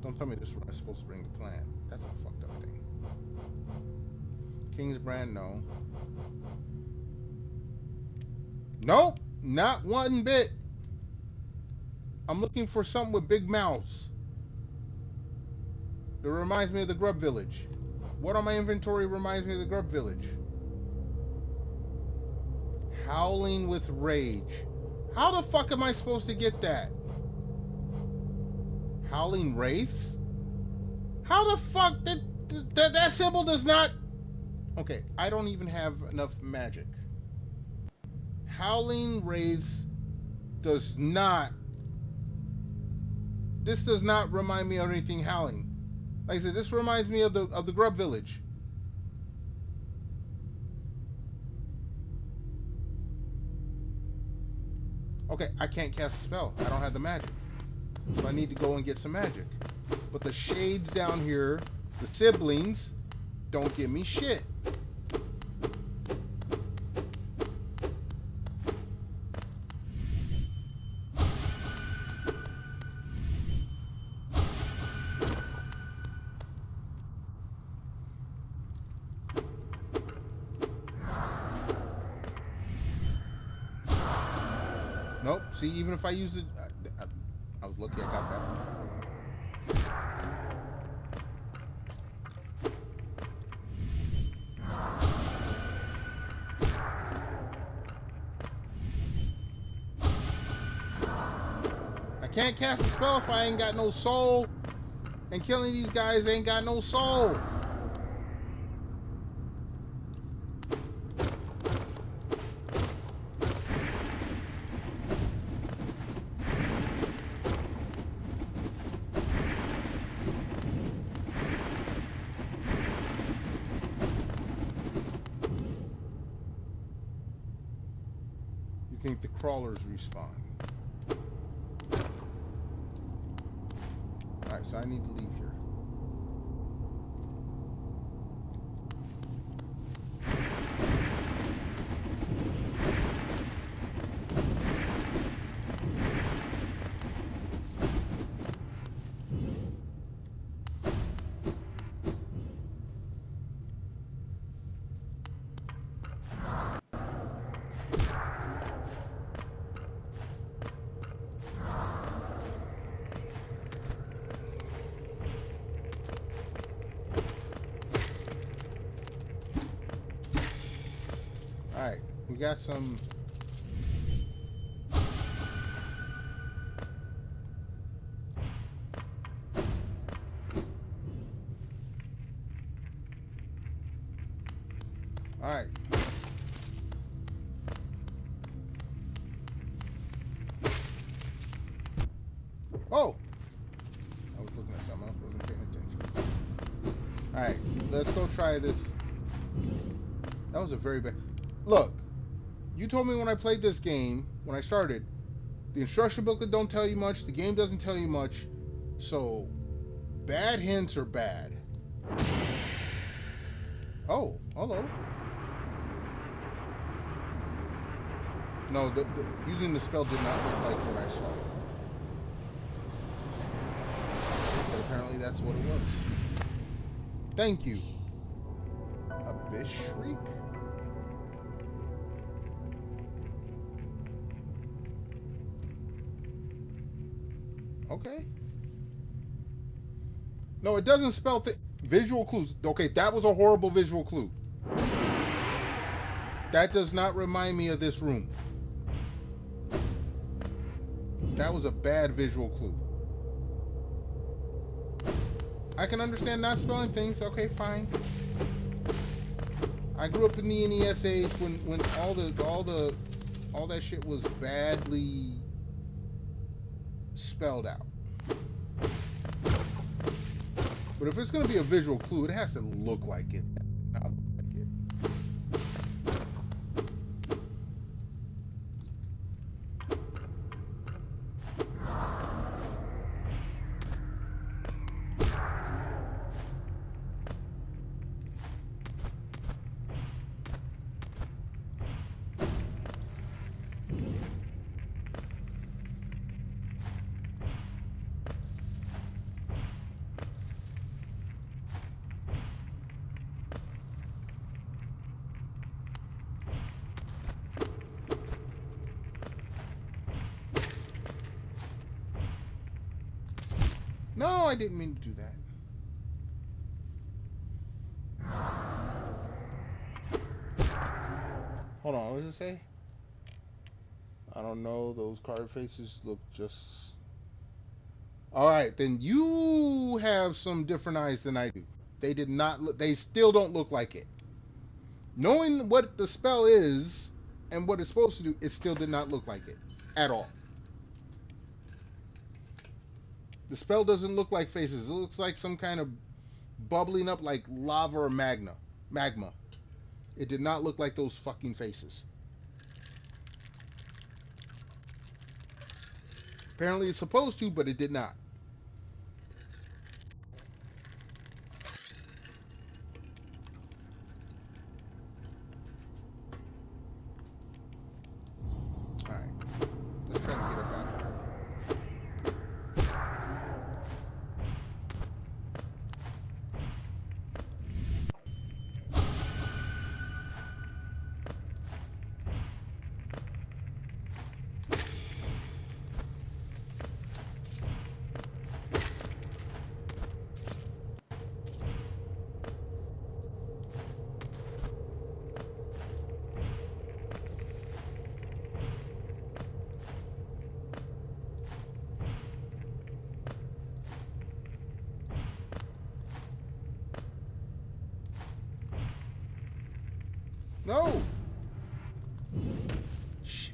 Don't tell me this is where I'm supposed to bring the plant. That's a fucked up thing. King's brand, no. Nope, not one bit. I'm looking for something with big mouths. That reminds me of the Grub Village. What on my inventory reminds me of the Grub Village? Howling with Rage. How the fuck am I supposed to get that? Howling Wraiths? How the fuck that symbol does not... Okay, I don't even have enough magic. Howling Wraiths does not... This does not remind me of anything howling. Like I said, this reminds me of the Grub Village. Okay, I can't cast a spell. I don't have the magic. So I need to go and get some magic. But the shades down here, the siblings, don't give me shit. Nope. See, even if I use it, I was lucky I got that. I can't cast a spell if I ain't got no soul, and killing these guys ain't got no soul. Think the crawlers respawn. Alright, so I need to leave here. Alright, we got some... Alright. Oh! I was looking at something else, wasn't paying attention. Alright, let's go try this. That was a very bad... Look, you told me when I played this game, when I started, the instruction booklet don't tell you much, the game doesn't tell you much, so bad hints are bad. Oh, hello. No, using the spell did not look like what I saw. But apparently that's what it was. Thank you. Abyss Shriek? Okay. No, it doesn't spell visual clues. Okay, that was a horrible visual clue. That does not remind me of this room. That was a bad visual clue. I can understand not spelling things. Okay, fine. I grew up in the NES age when all that shit was badly spelled out. But if it's going to be a visual clue, it has to look like it. Not look like it. No, I didn't mean to do that. Hold on, what does it say? I don't know, those card faces look just... Alright, then you have some different eyes than I do. They did not look, they still don't look like it. Knowing what the spell is and what it's supposed to do, it still did not look like it. At all. The spell doesn't look like faces. It looks like some kind of bubbling up like lava or magma. It did not look like those fucking faces. Apparently it's supposed to, but it did not. Alright. Let's try to get up out of here. No! Shit.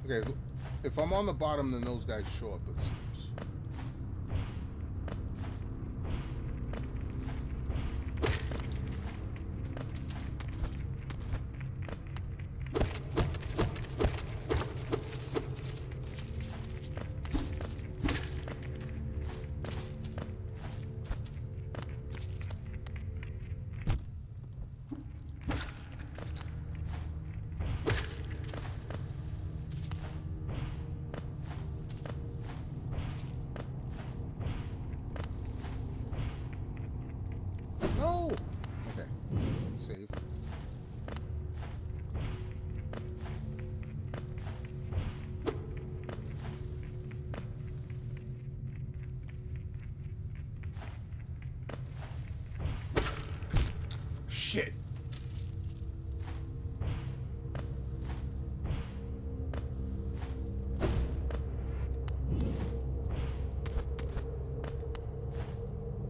Okay, if I'm on the bottom, then those guys show up, it seems. No! Okay. Save. Shit.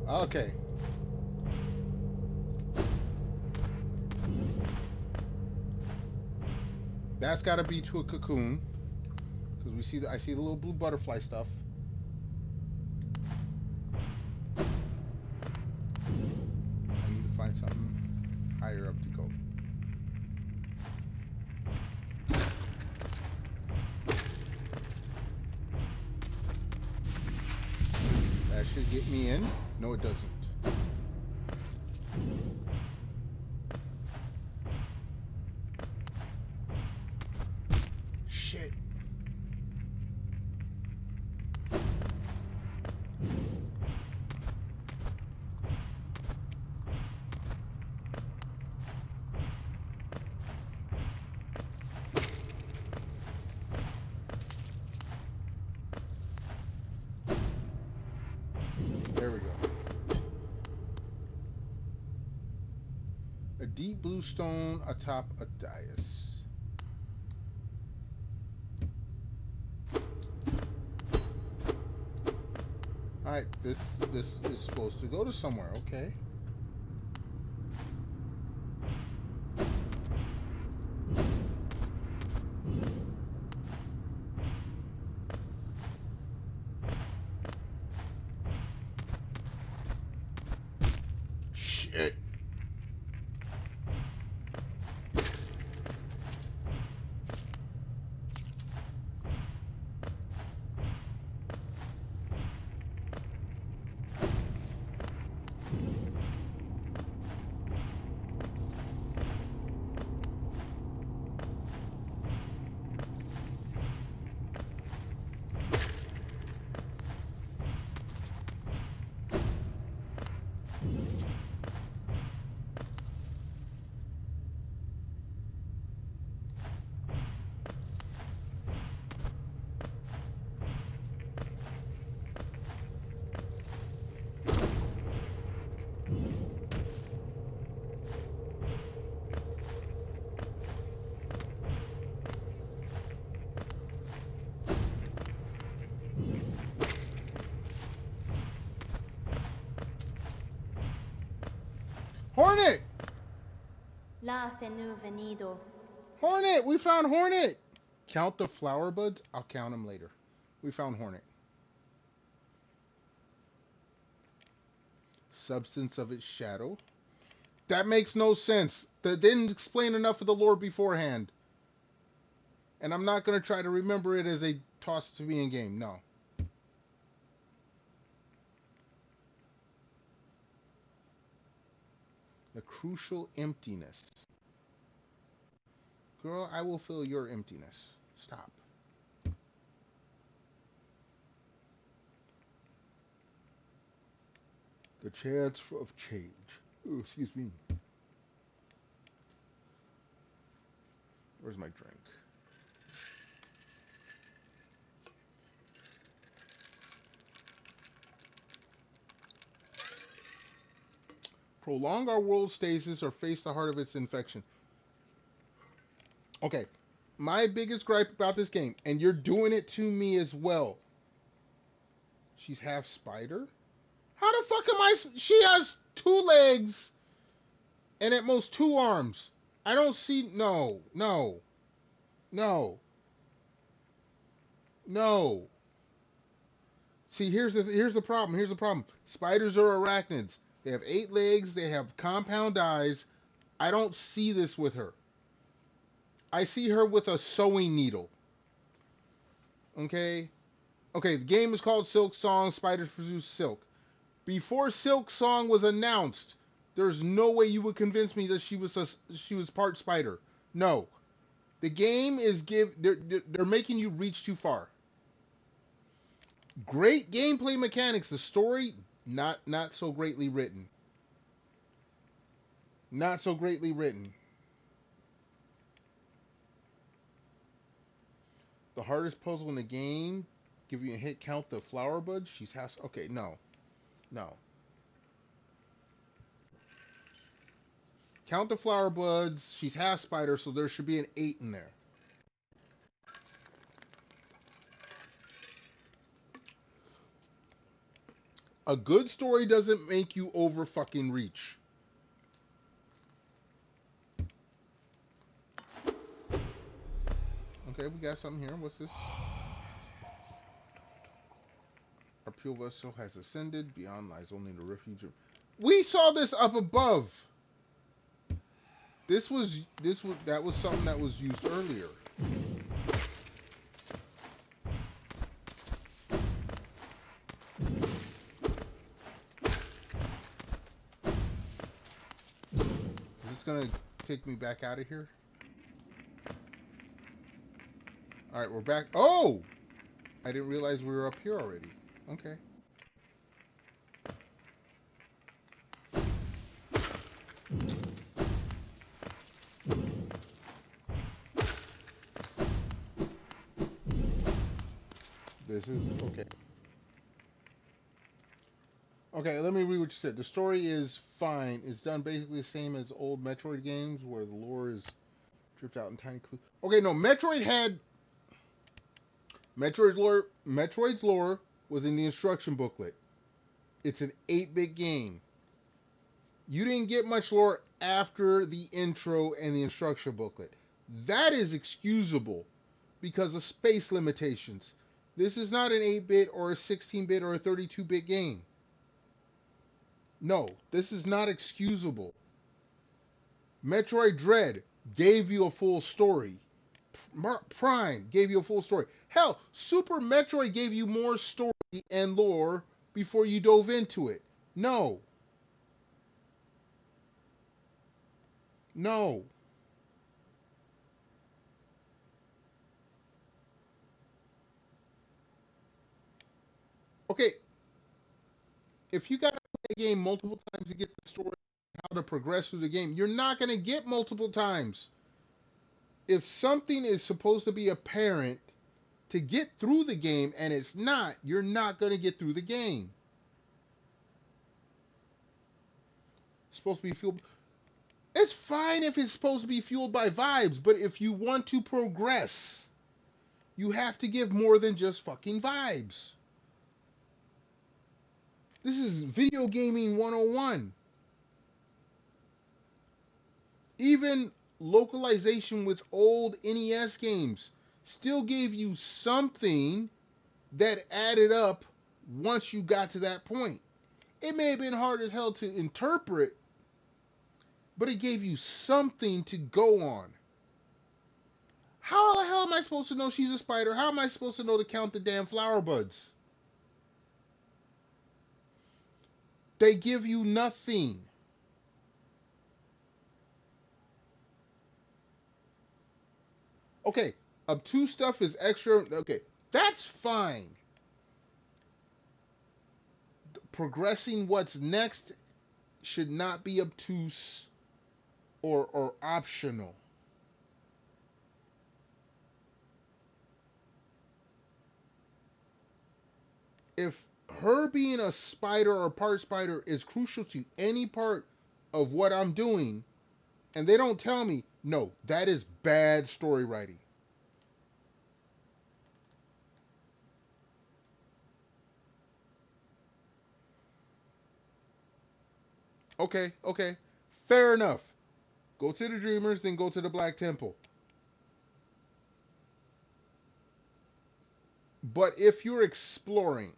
Okay. That's got to be to a cocoon, because I see the little blue butterfly stuff. I need to find something higher up to go. That should get me in. No, it doesn't. Shit. There we go. A deep blue stone atop a dais. Alright, this is supposed to go to somewhere, okay. Okay. Hornet! La fenu venido. Hornet! We found Hornet! Count the flower buds? I'll count them later. We found Hornet. Substance of its shadow. That makes no sense. That didn't explain enough of the lore beforehand. And I'm not going to try to remember it as they toss it to me in game. No. The crucial emptiness. Girl, I will fill your emptiness. Stop. The chance of change. Ooh, excuse me. Where's my drink? Prolong our world stasis or face the heart of its infection. Okay, my biggest gripe about this game, and you're doing it to me as well. She's half spider? How the fuck am I? She has 2 legs and at most 2 arms. I don't see. No, no, no, no. See, here's the problem. Here's the problem. Spiders are arachnids. They have 8 legs. They have compound eyes. I don't see this with her. I see her with a sewing needle. Okay? Okay, the game is called Silk Song. Spiders produce silk. Before Silk Song was announced, there's no way you would convince me that she was part spider. No. The game is they're making you reach too far. Great gameplay mechanics. The story, not so greatly written. Not so greatly written. The hardest puzzle in the game, give you a hit, count the flower buds. She's half. Okay, no. No. Count the flower buds. She's half spider, so there should be an 8 in there. A good story doesn't make you over fucking reach. Okay, we got something here. What's this? Our pure vessel has ascended. Beyond lies only the refuge. We saw this up above. That was something that was used earlier. Is this gonna take me back out of here? All right, we're back. Oh, I didn't realize we were up here already. Okay. This is okay. Okay, let me read what you said. The story is fine. It's done basically the same as old Metroid games where the lore is dripped out in tiny clues. Okay, no, Metroid's lore was in the instruction booklet. It's an 8-bit game. You didn't get much lore after the intro and the instruction booklet. That is excusable because of space limitations. This is not an 8-bit or a 16-bit or a 32-bit game. No, this is not excusable. Metroid Dread gave you a full story. Prime gave you a full story. Hell, Super Metroid gave you more story and lore before you dove into it. No. No. Okay, if you gotta play a game multiple times to get the story, how to progress through the game, you're not gonna get multiple times. If something is supposed to be apparent to get through the game and it's not, you're not gonna get through the game. It's supposed to be fueled. It's fine if it's supposed to be fueled by vibes, but if you want to progress, you have to give more than just fucking vibes. This is video gaming 101. Even localization with old NES games still gave you something that added up once you got to that point. It may have been hard as hell to interpret, but it gave you something to go on. How the hell am I supposed to know she's a spider? How am I supposed to know to count the damn flower buds? They give you nothing. Okay, obtuse stuff is extra. Okay, that's fine. Progressing what's next should not be obtuse or optional. If her being a spider or part spider is crucial to any part of what I'm doing, and they don't tell me, no, that is bad story writing. Okay, fair enough. Go to the Dreamers, then go to the Black Temple. But if you're exploring,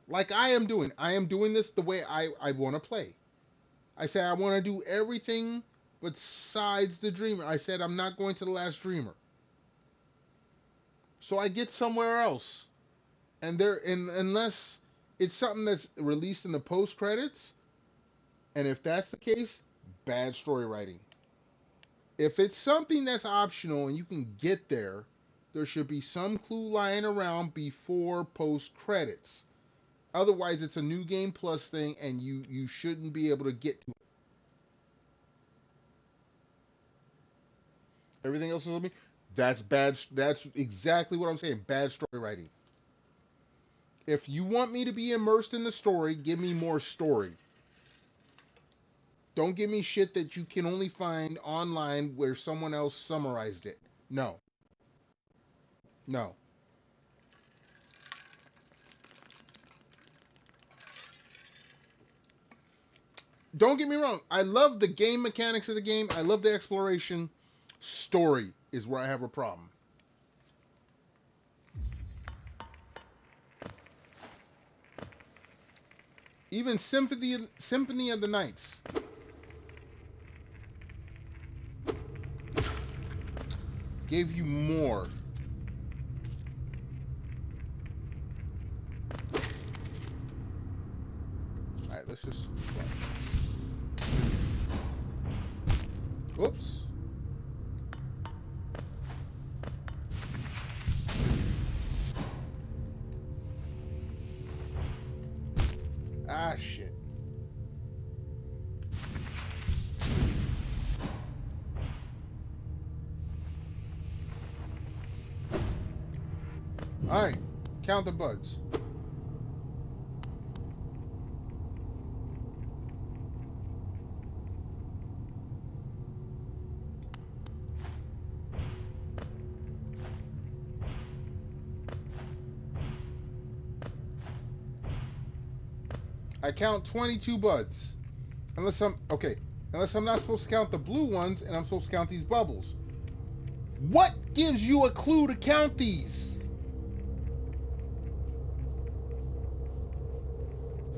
like I am doing this the way I want to play. I said I want to do everything besides the Dreamer. I said I'm not going to the last Dreamer. So I get somewhere else. And unless it's something that's released in the post credits, and if that's the case, bad story writing. If it's something that's optional and you can get there, there should be some clue lying around before post credits. Otherwise, it's a new game plus thing, and you shouldn't be able to get to it. Everything else is on me. That's bad. That's exactly what I'm saying. Bad story writing. If you want me to be immersed in the story, give me more story. Don't give me shit that you can only find online where someone else summarized it. No. No. Don't get me wrong. I love the game mechanics of the game. I love the exploration. Story is where I have a problem. Even Symphony of the Nights. Gave you more. Alright, let's just... Oops. Ah, shit. Alright, count the buds. I count 22 buds. Unless I'm not supposed to count the blue ones and I'm supposed to count these bubbles. What gives you a clue to count these?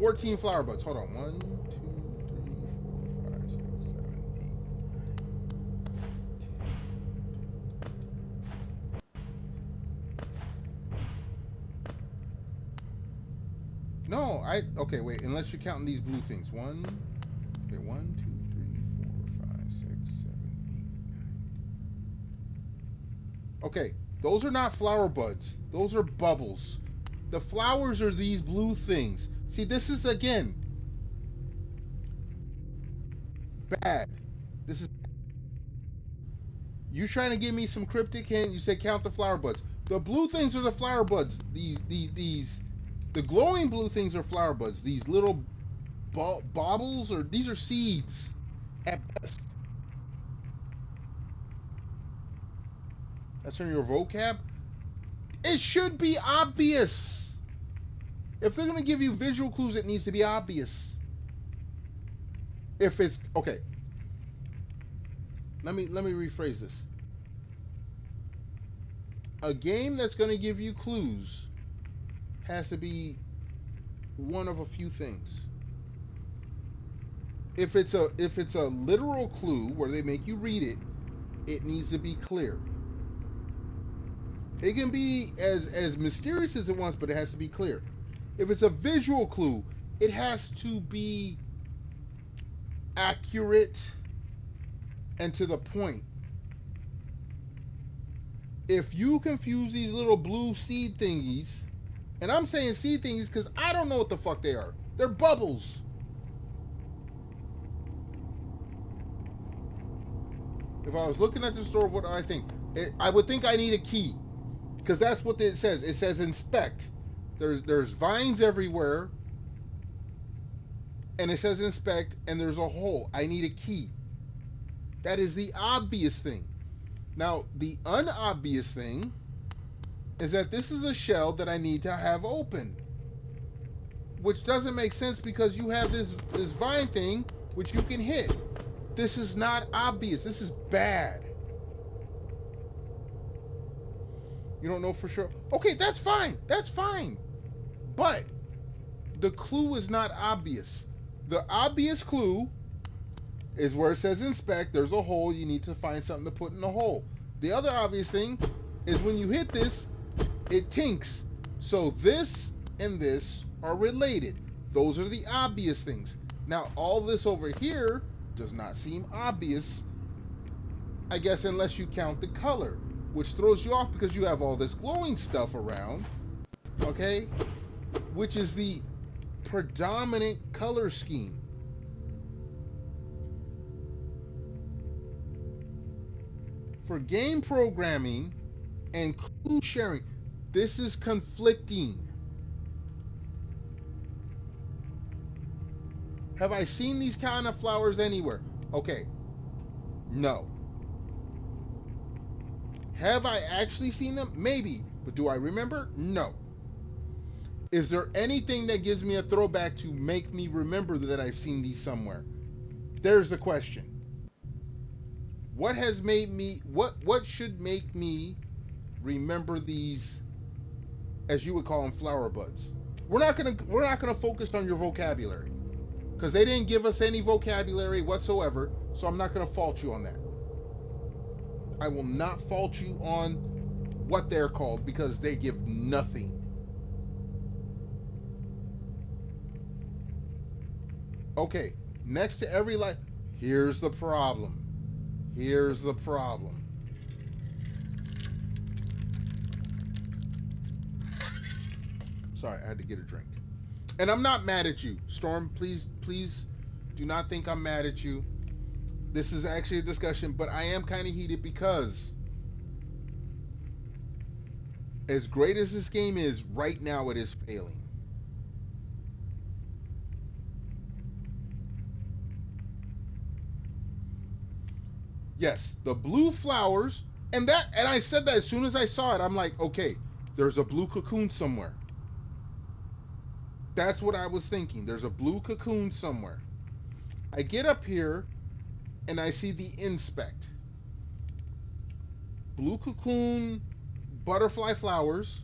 14 flower buds. Hold on. 1, 2, 3, 4, 5, 6, 7, 8, 9, 10. No, okay, wait, unless you're counting these blue things. 1, okay, 1, 2, 3, 4, 5, 6, 7, 8, 9. Okay, those are not flower buds. Those are bubbles. The flowers are these blue things. See, this is, again, bad. This is... You're trying to give me some cryptic hint. You said count the flower buds. The blue things are the flower buds. The glowing blue things are flower buds. These little baubles, these are seeds at best. That's in your vocab? It should be obvious. If they're going to give you visual clues, it needs to be obvious. If it's... Okay. Let me rephrase this. A game that's going to give you clues has to be one of a few things. If it's a literal clue where they make you read it, it needs to be clear. It can be as mysterious as it wants, but it has to be clear. If it's a visual clue, it has to be accurate and to the point. If you confuse these little blue seed thingies, and I'm saying seed thingies because I don't know what the fuck they are. They're bubbles. If I was looking at the store, what do I think? I would think I need a key, because that's what it says. It says inspect. There's vines everywhere, and it says inspect, and there's a hole. I need a key. That is the obvious thing. Now, the unobvious thing is that this is a shell that I need to have open, which doesn't make sense because you have this vine thing which you can hit. This is not obvious. This is bad. You don't know for sure. Okay, that's fine. That's fine. But the clue is not obvious. The obvious clue is where it says inspect. There's a hole. You need to find something to put in the hole. The other obvious thing is when you hit this, it tinks. So this and this are related. Those are the obvious things. Now, all this over here does not seem obvious, I guess, unless you count the color, which throws you off because you have all this glowing stuff around, okay, which is the predominant color scheme. For game programming and clue sharing, this is conflicting. Have I seen these kind of flowers anywhere? Okay, no. Have I actually seen them? Maybe. But do I remember? No. Is there anything that gives me a throwback to make me remember that I've seen these somewhere? There's the question. What has made me, what should make me remember these, as you would call them, flower buds? We're not gonna focus on your vocabulary, because they didn't give us any vocabulary whatsoever, so I'm not gonna fault you on that. I will not fault you on what they're called, because they give nothing. Okay, next to every light, here's the problem. Here's the problem. Sorry, I had to get a drink. And I'm not mad at you. Storm, please do not think I'm mad at you. This is actually a discussion, but I am kind of heated because as great as this game is, right now it is failing. Yes, the blue flowers, and I said that as soon as I saw it, I'm like, okay, there's a blue cocoon somewhere. That's what I was thinking. There's a blue cocoon somewhere. I get up here and I see the inspect. Blue cocoon, butterfly flowers,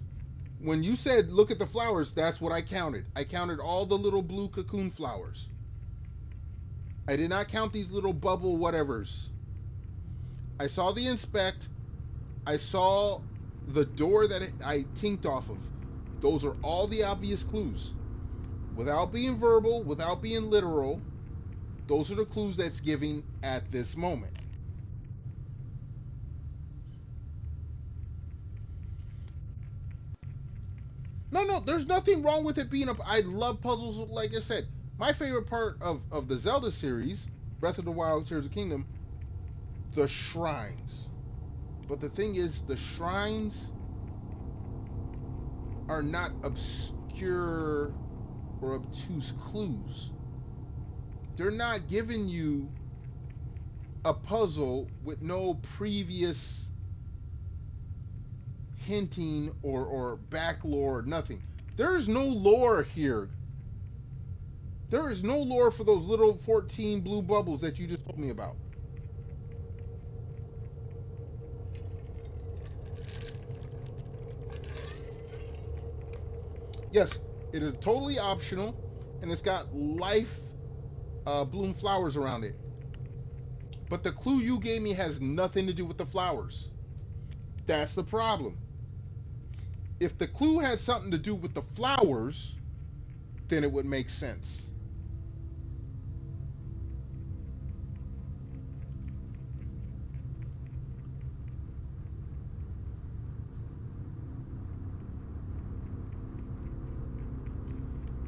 When you said look at the flowers, that's what I counted. I counted all the little blue cocoon flowers. I did not count these little bubble whatevers. I saw the inspect. I saw the door that I tinked off of. Those are all the obvious clues. Without being verbal, without being literal, those are the clues that's giving at this moment. No, there's nothing wrong with it being I love puzzles, like I said. My favorite part of the Zelda series, Breath of the Wild, Tears of the Kingdom, the shrines. But the thing is, the shrines are not obscure or obtuse clues. They're not giving you a puzzle with no previous hinting or back lore or nothing. There is no lore here. There is no lore for those little 14 blue bubbles that you just told me about. Yes, it is totally optional, and it's got life bloom flowers around it. But the clue you gave me has nothing to do with the flowers. That's the problem. If the clue had something to do with the flowers, then it would make sense.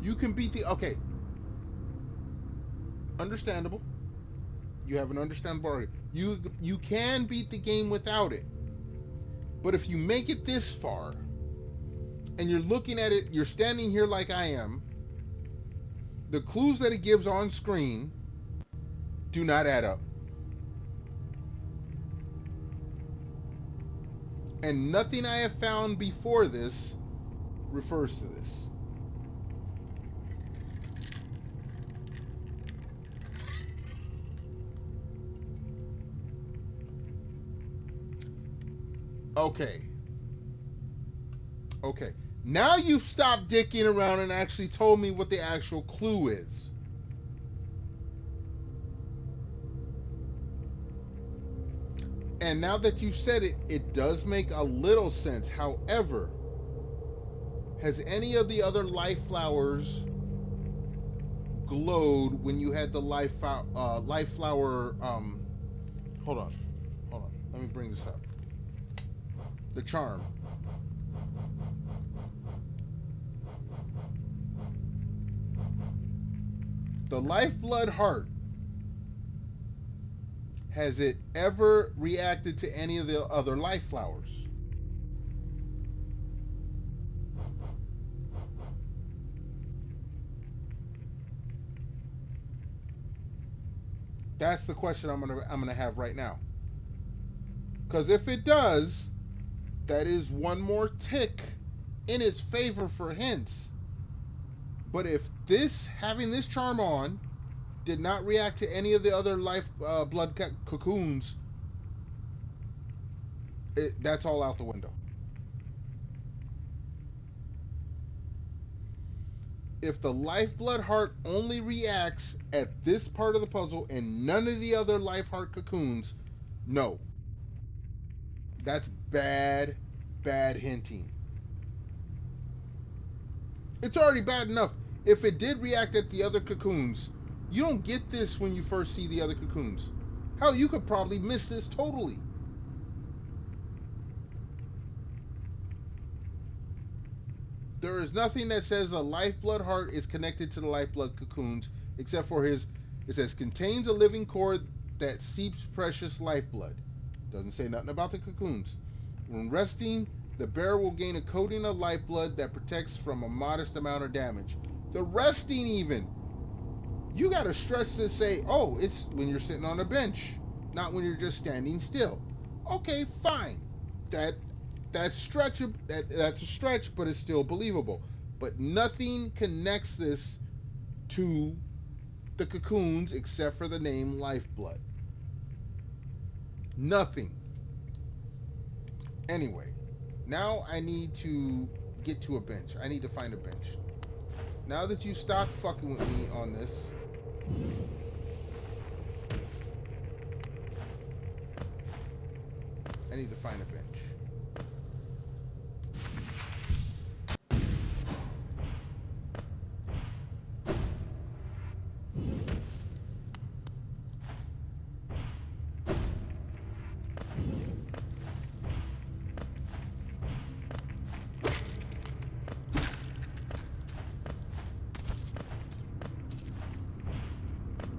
You can beat the... Okay. Understandable. You have an understandable argument. You can beat the game without it. But if you make it this far, and you're looking at it, you're standing here like I am, the clues that it gives on screen do not add up. And nothing I have found before this refers to this. Okay. Okay. Now you've stopped dicking around and actually told me what the actual clue is. And now that you said it, it does make a little sense. However, has any of the other life flowers glowed when you had the life flower? Hold on. Let me bring this up. The charm. The lifeblood heart. Has it ever reacted to any of the other life flowers? That's the question I'm gonna have right now. Because if it does, that is one more tick in its favor for hints. But if having this charm on did not react to any of the other life blood cocoons, that's all out the window. If the lifeblood heart only reacts at this part of the puzzle and none of the other life heart cocoons, no. That's bad hinting. It's already bad enough. If it did react at the other cocoons, you don't get this when you first see the other cocoons. Hell, you could probably miss this totally. There is nothing that says a lifeblood heart is connected to the lifeblood cocoons, except for it says contains a living core that seeps precious lifeblood. Doesn't say nothing about the cocoons. When resting, the bearer will gain a coating of lifeblood that protects from a modest amount of damage. The resting even. You got to stretch to say, oh, it's when you're sitting on a bench, not when you're just standing still. Okay, fine. That's a stretch, but it's still believable. But nothing connects this to the cocoons except for the name lifeblood. Nothing. Anyway, now I need to get to a bench. I need to find a bench. Now that you stopped fucking with me on this, I need to find a bench.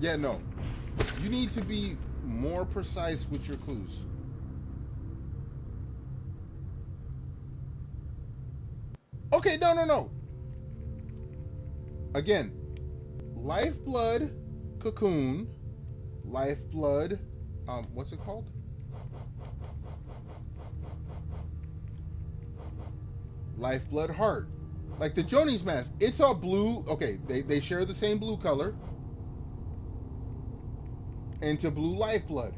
Yeah, no. You need to be more precise with your clues. Okay, no. Again, lifeblood cocoon, lifeblood, what's it called? Lifeblood heart. Like the Joni's mask, it's all blue. Okay, they share the same blue color. And to blue lifeblood.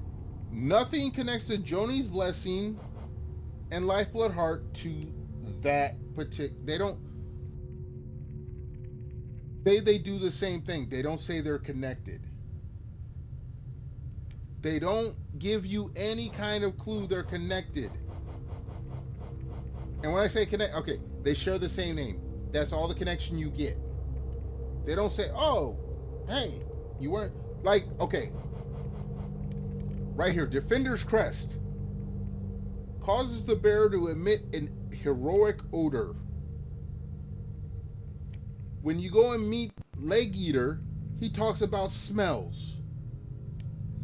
Nothing connects to Joni's blessing and lifeblood heart to that particular. They don't. They do the same thing. They don't say they're connected. They don't give you any kind of clue they're connected. And when I say connect, okay, they share the same name. That's all the connection you get. They don't say, oh, hey, you weren't like, okay. Right here, Defender's Crest causes the bearer to emit an heroic odor. When you go and meet Leg Eater, he talks about smells.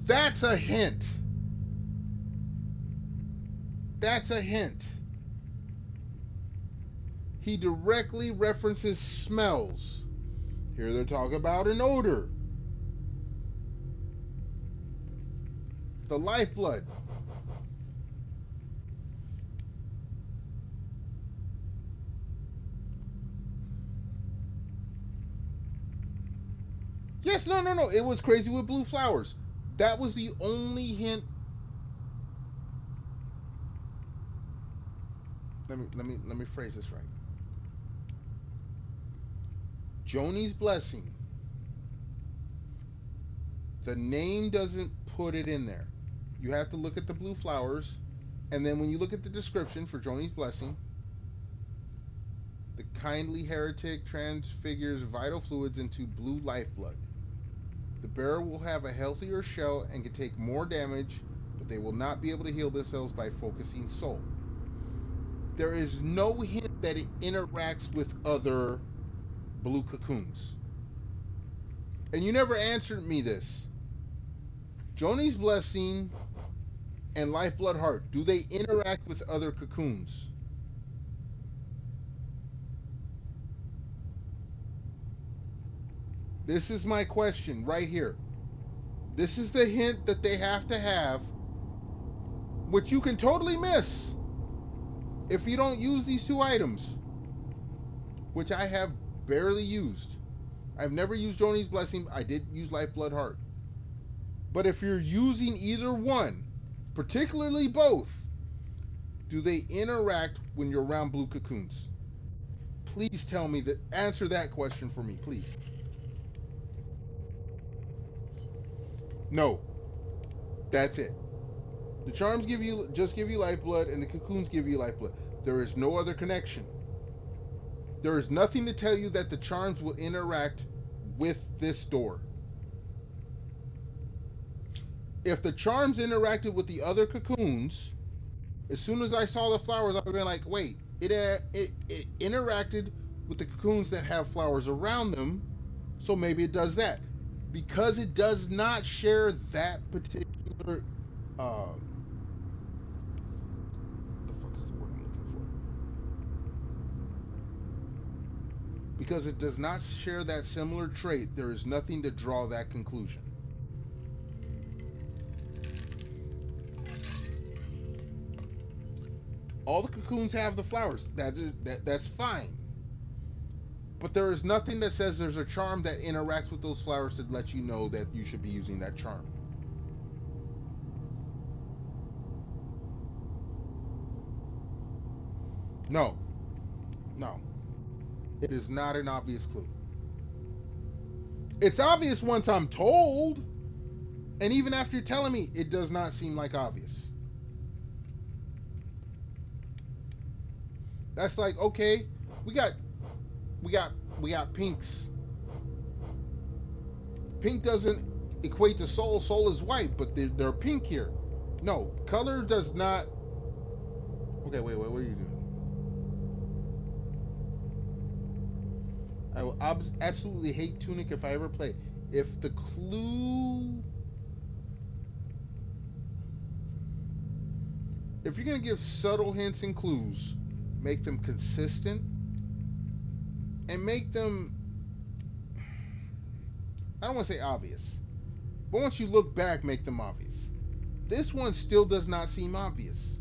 That's a hint. That's a hint. He directly references smells. Here they're talking about an odor. The lifeblood. Yes, no. It was crazy with blue flowers. That was the only hint. Let me phrase this right. Joni's blessing. The name doesn't put it in there. You have to look at the blue flowers, and then when you look at the description for Joni's blessing, the kindly heretic transfigures vital fluids into blue lifeblood. The bearer will have a healthier shell and can take more damage, but they will not be able to heal themselves by focusing soul. There is no hint that it interacts with other blue cocoons. And you never answered me this. Joni's blessing and lifeblood heart, do they interact with other cocoons? This is my question right here. This is the hint that they have to have, which you can totally miss if you don't use these two items, which I have barely used. I've never used Joni's blessing. I did use lifeblood heart. But if you're using either one, particularly both, do they interact when you're around blue cocoons? Please tell me that. Answer that question for me, please. No. That's it. The charms give you lifeblood, and the cocoons give you lifeblood. There is no other connection. There is nothing to tell you that the charms will interact with this door. If the charms interacted with the other cocoons, as soon as I saw the flowers, I would have been like, wait, it interacted with the cocoons that have flowers around them, so maybe it does that. Because it does not share that particular, what the fuck is the word I'm looking for? Because it does not share that similar trait, there is nothing to draw that conclusion. All the cocoons have the flowers. That's fine. But there is nothing that says there's a charm that interacts with those flowers to let you know that you should be using that charm. No. No, it is not an obvious clue. It's obvious once I'm told, and even after you're telling me, it does not seem like obvious. That's like, okay, we got pinks. Pink doesn't equate to soul. Soul is white, but they're pink here. No, color does not. Okay, wait, what are you doing? I will absolutely hate Tunic if I ever play. If the clue, if you're gonna give subtle hints and clues, make them consistent and make them, I don't want to say obvious, but once you look back, make them obvious. This one still does not seem obvious.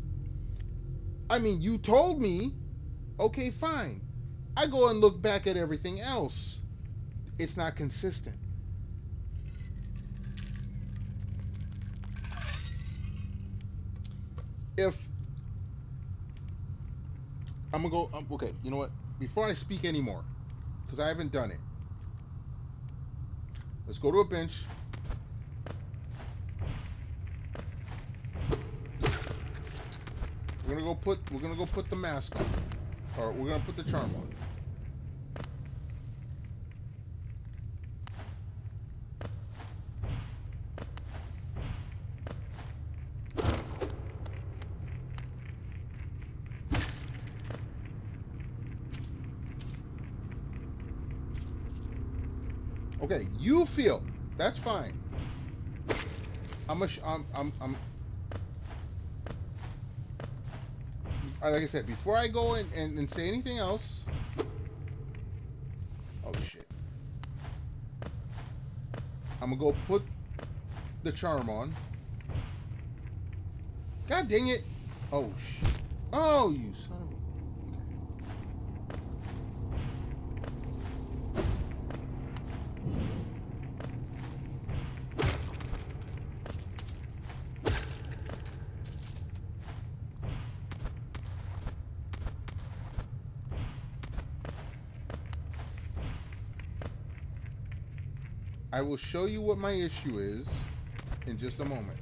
I mean, you told me, okay, fine. I go and look back at everything else. It's not consistent. If I'm gonna go, okay, you know what? Before I speak anymore, because I haven't done it, let's go to a bench. We're gonna go put the mask on, or we're gonna put the charm on. Okay, you feel that's fine. Like I said, before I go and say anything else. Oh shit. I'm gonna go put the charm on. God dang it. Oh shit. Oh, you son of a. I will show you what my issue is in just a moment.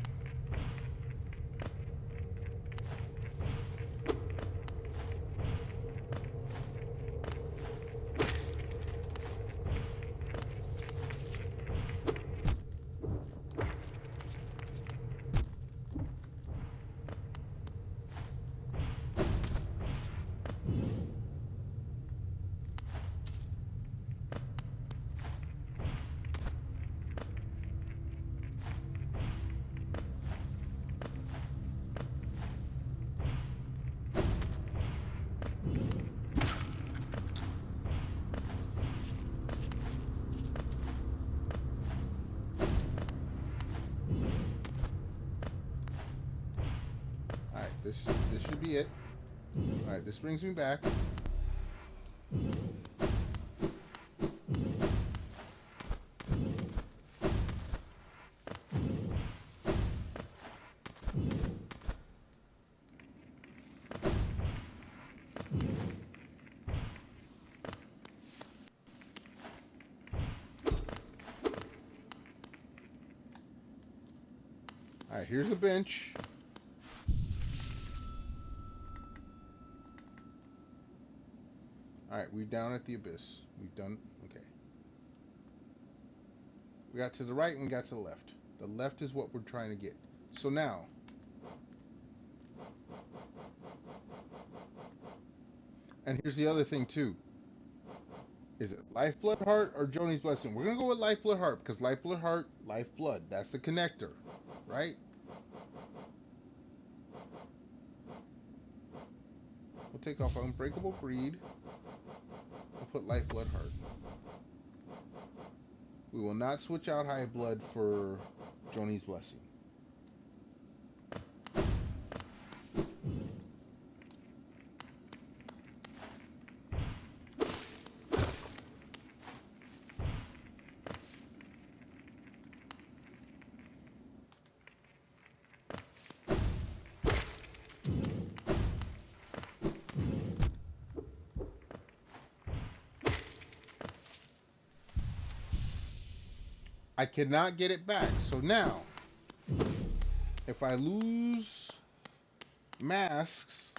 This should be it. Alright, this brings me back. Alright, here's a bench. Alright, we're down at the abyss. We've done, okay. We got to the right and we got to the left. The left is what we're trying to get. So now, and here's the other thing too. Is it Lifeblood Heart or Joni's Blessing? We're going to go with Lifeblood Heart because Lifeblood Heart, Lifeblood, that's the connector, right? We'll take off Unbreakable Breed. We'll put Lifeblood Heart. We will not switch out High Blood for Joni's Blessing. I cannot get it back. So now, if I lose masks,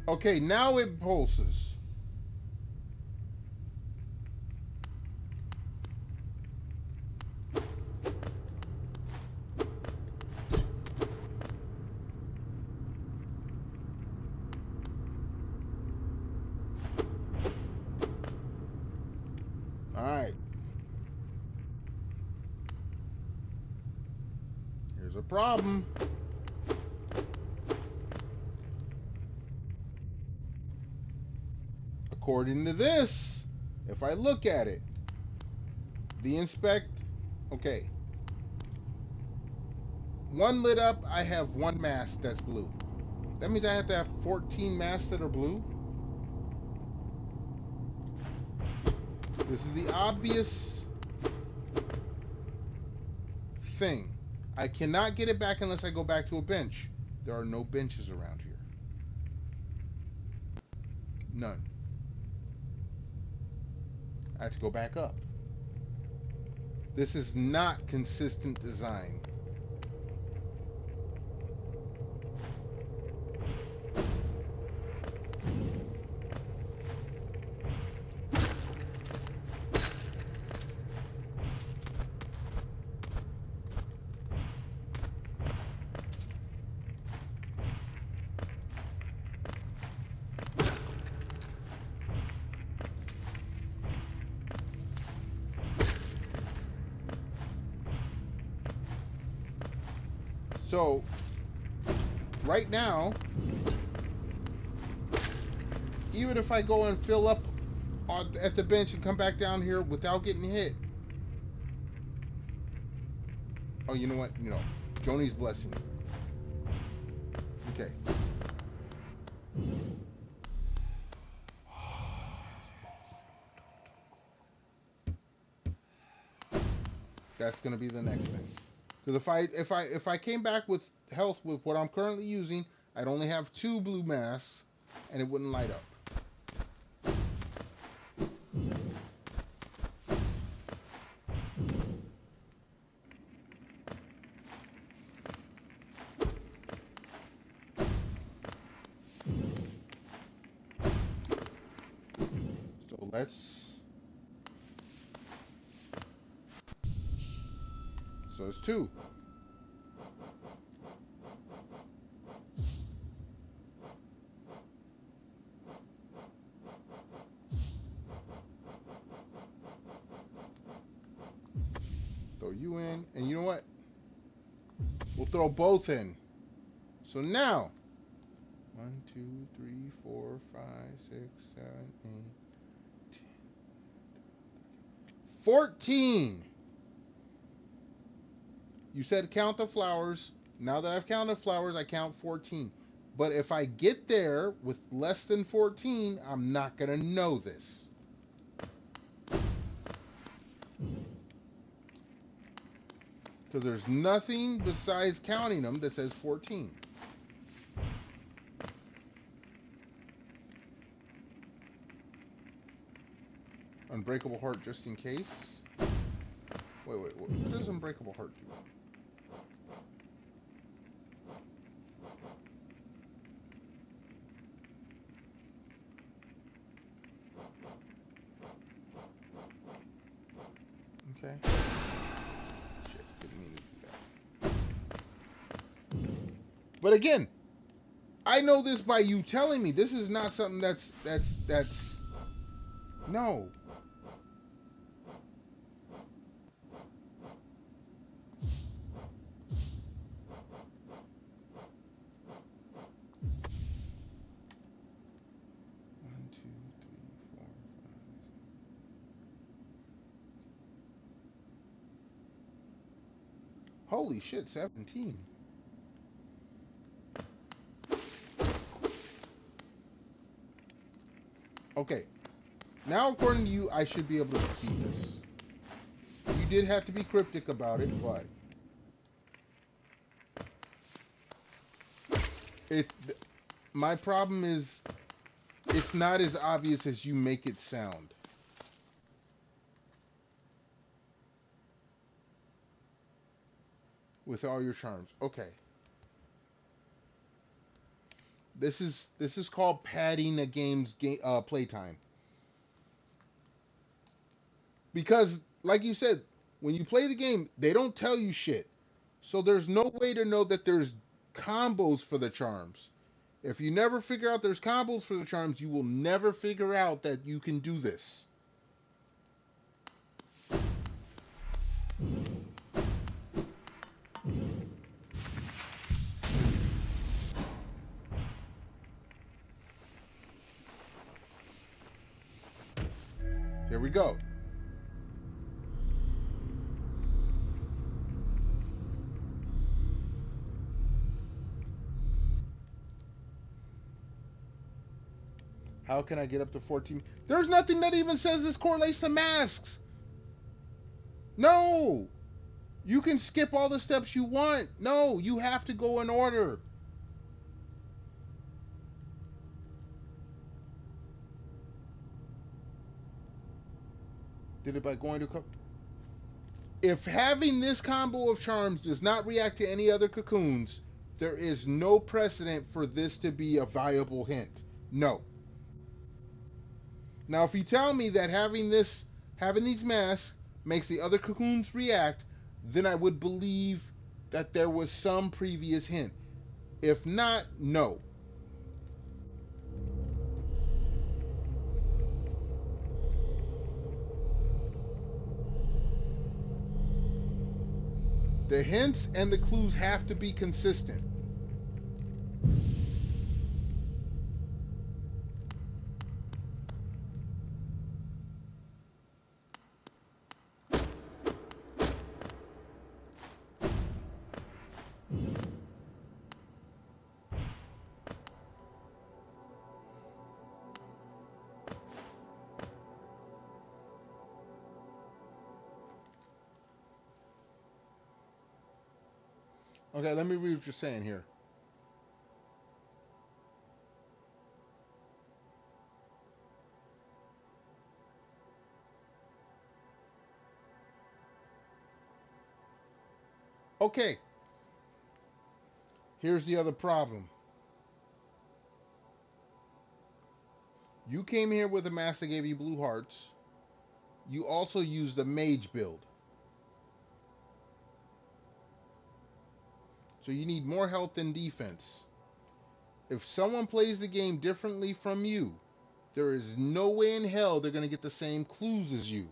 okay, now it pulses. All right. Here's a problem. According to this, if I look at it, the inspect, okay. One lit up, I have one mask that's blue. That means I have to have 14 masks that are blue. This is the obvious thing. I cannot get it back unless I go back to a bench. There are no benches around here. None. I have to go back up. This is not consistent design. So, right now, even if I go and fill up at the bench and come back down here without getting hit. Oh, you know what? You know, Joni's blessing. Okay. That's gonna be the next thing. Because if I came back with health with what I'm currently using, I'd only have 2 blue masks, and it wouldn't light up. So let's. So it's 2. Throw you in, and you know what? We'll throw both in. So now, 1, 2, 3, 4, 5, 6, 7, 8, 10, 14. You said count the flowers. Now that I've counted flowers, I count 14. But if I get there with less than 14, I'm not going to know this. Because there's nothing besides counting them that says 14. Unbreakable heart just in case. Wait. What does unbreakable heart do? Okay. Shit, didn't mean to do that. But again, I know this by you telling me. This is not something that's no. Holy shit, 17. Okay. Now, according to you, I should be able to defeat this. You did have to be cryptic about it, but... My problem is it's not as obvious as you make it sound. With all your charms. Okay. This is called padding a game's playtime. Because, like you said, when you play the game, they don't tell you shit. So there's no way to know that there's combos for the charms. If you never figure out there's combos for the charms, you will never figure out that you can do this. Here we go. How can I get up to 14? There's nothing that even says this correlates to masks. No. You can skip all the steps you want. No, you have to go in order. Did it by going to... If having this combo of charms does not react to any other cocoons, there is no precedent for this to be a viable hint. No. Now, if you tell me that having these masks makes the other cocoons react, then I would believe that there was some previous hint. If not, no. The hints and the clues have to be consistent. Okay, let me read what you're saying here. Okay. Here's the other problem. You came here with a mask that gave you blue hearts. You also used a mage build. So you need more health than defense. If someone plays the game differently from you, there is no way in hell they're going to get the same clues as you.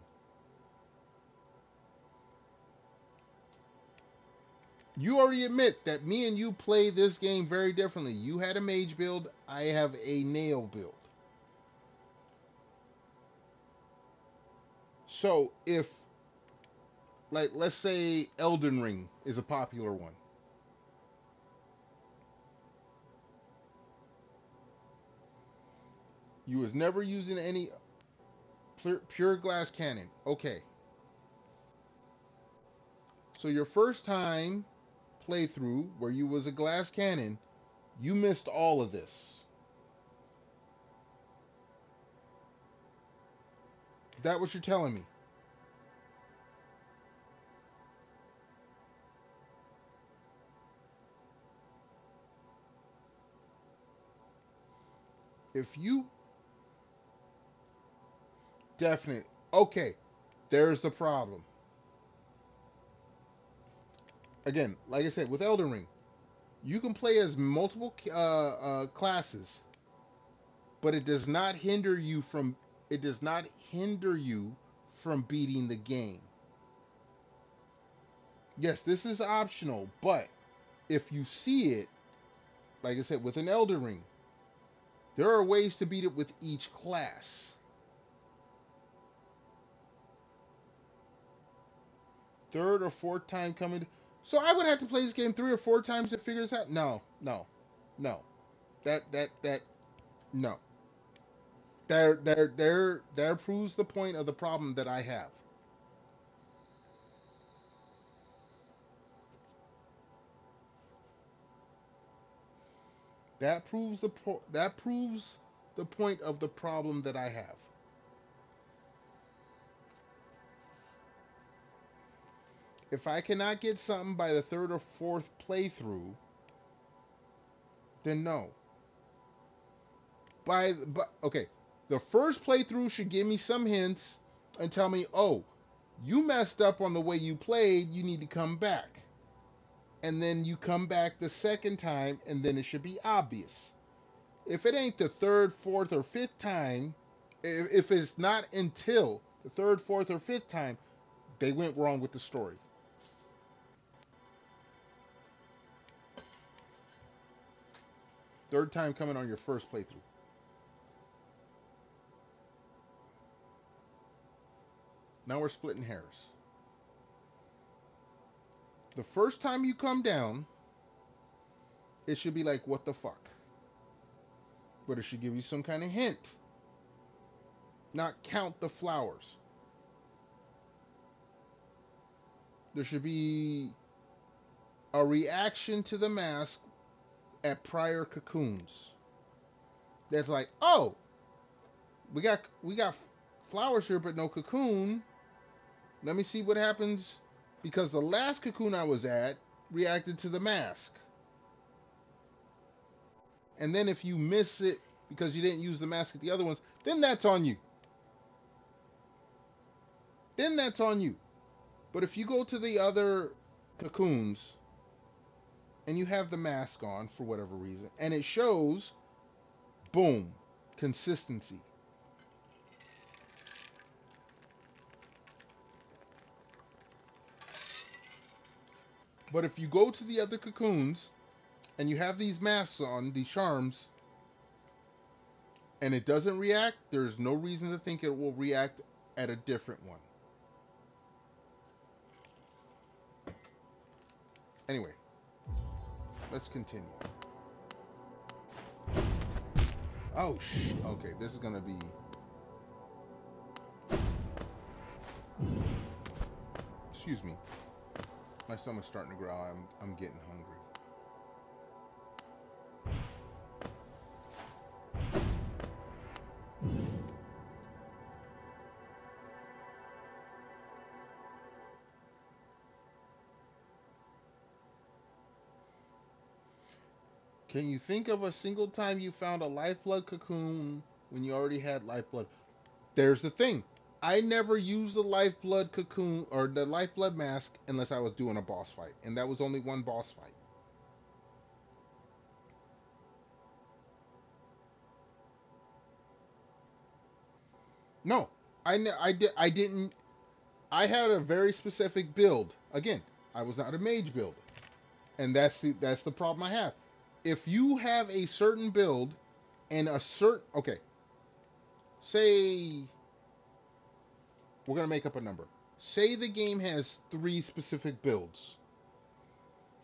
You already admit that me and you play this game very differently. You had a mage build, I have a nail build. So if, like, let's say Elden Ring is a popular one. You was never using any pure glass cannon. Okay. So your first time playthrough where you was a glass cannon, you missed all of this. Is that what you're telling me? If you definite, okay, there's the problem. Again, like I said, with Elden Ring, you can play as multiple classes, but it does not hinder you from beating the game. Yes, this is optional, but if you see it, like I said, with an Elden Ring, there are ways to beat it with each class. Third or fourth time coming. So I would have to play this game 3 or 4 times to figure this out? No. That no. There proves the point of the problem that I have. That proves the point of the problem that I have. If I cannot get something by the third or fourth playthrough, then no. Okay, the first playthrough should give me some hints and tell me, oh, you messed up on the way you played, you need to come back. And then you come back the second time, and then it should be obvious. If it ain't the third, fourth, or fifth time, if it's not until the third, fourth, or fifth time, they went wrong with the story. Third time coming on your first playthrough. Now we're splitting hairs. The first time you come down, it should be like, what the fuck? But it should give you some kind of hint. Not count the flowers. There should be a reaction to the mask at prior cocoons. That's like, oh, we got flowers here, but no cocoon. Let me see what happens, because the last cocoon I was at reacted to the mask. And then if you miss it because you didn't use the mask at the other ones, then that's on you. Then that's on you. But if you go to the other cocoons and you have the mask on for whatever reason, and it shows, boom, consistency. But if you go to the other cocoons and you have these masks on, these charms, and it doesn't react, there's no reason to think it will react at a different one. Anyway, let's continue. Oh, okay, this is gonna be... Excuse me. My stomach's starting to growl. I'm getting hungry. Can you think of a single time you found a lifeblood cocoon when you already had lifeblood? There's the thing. I never used the lifeblood cocoon or the lifeblood mask unless I was doing a boss fight. And that was only one boss fight. No, I didn't. I had a very specific build. Again, I was not a mage build. And that's the problem I have. If you have a certain build and a certain... Okay. Say... We're going to make up a number. Say the game has 3 specific builds.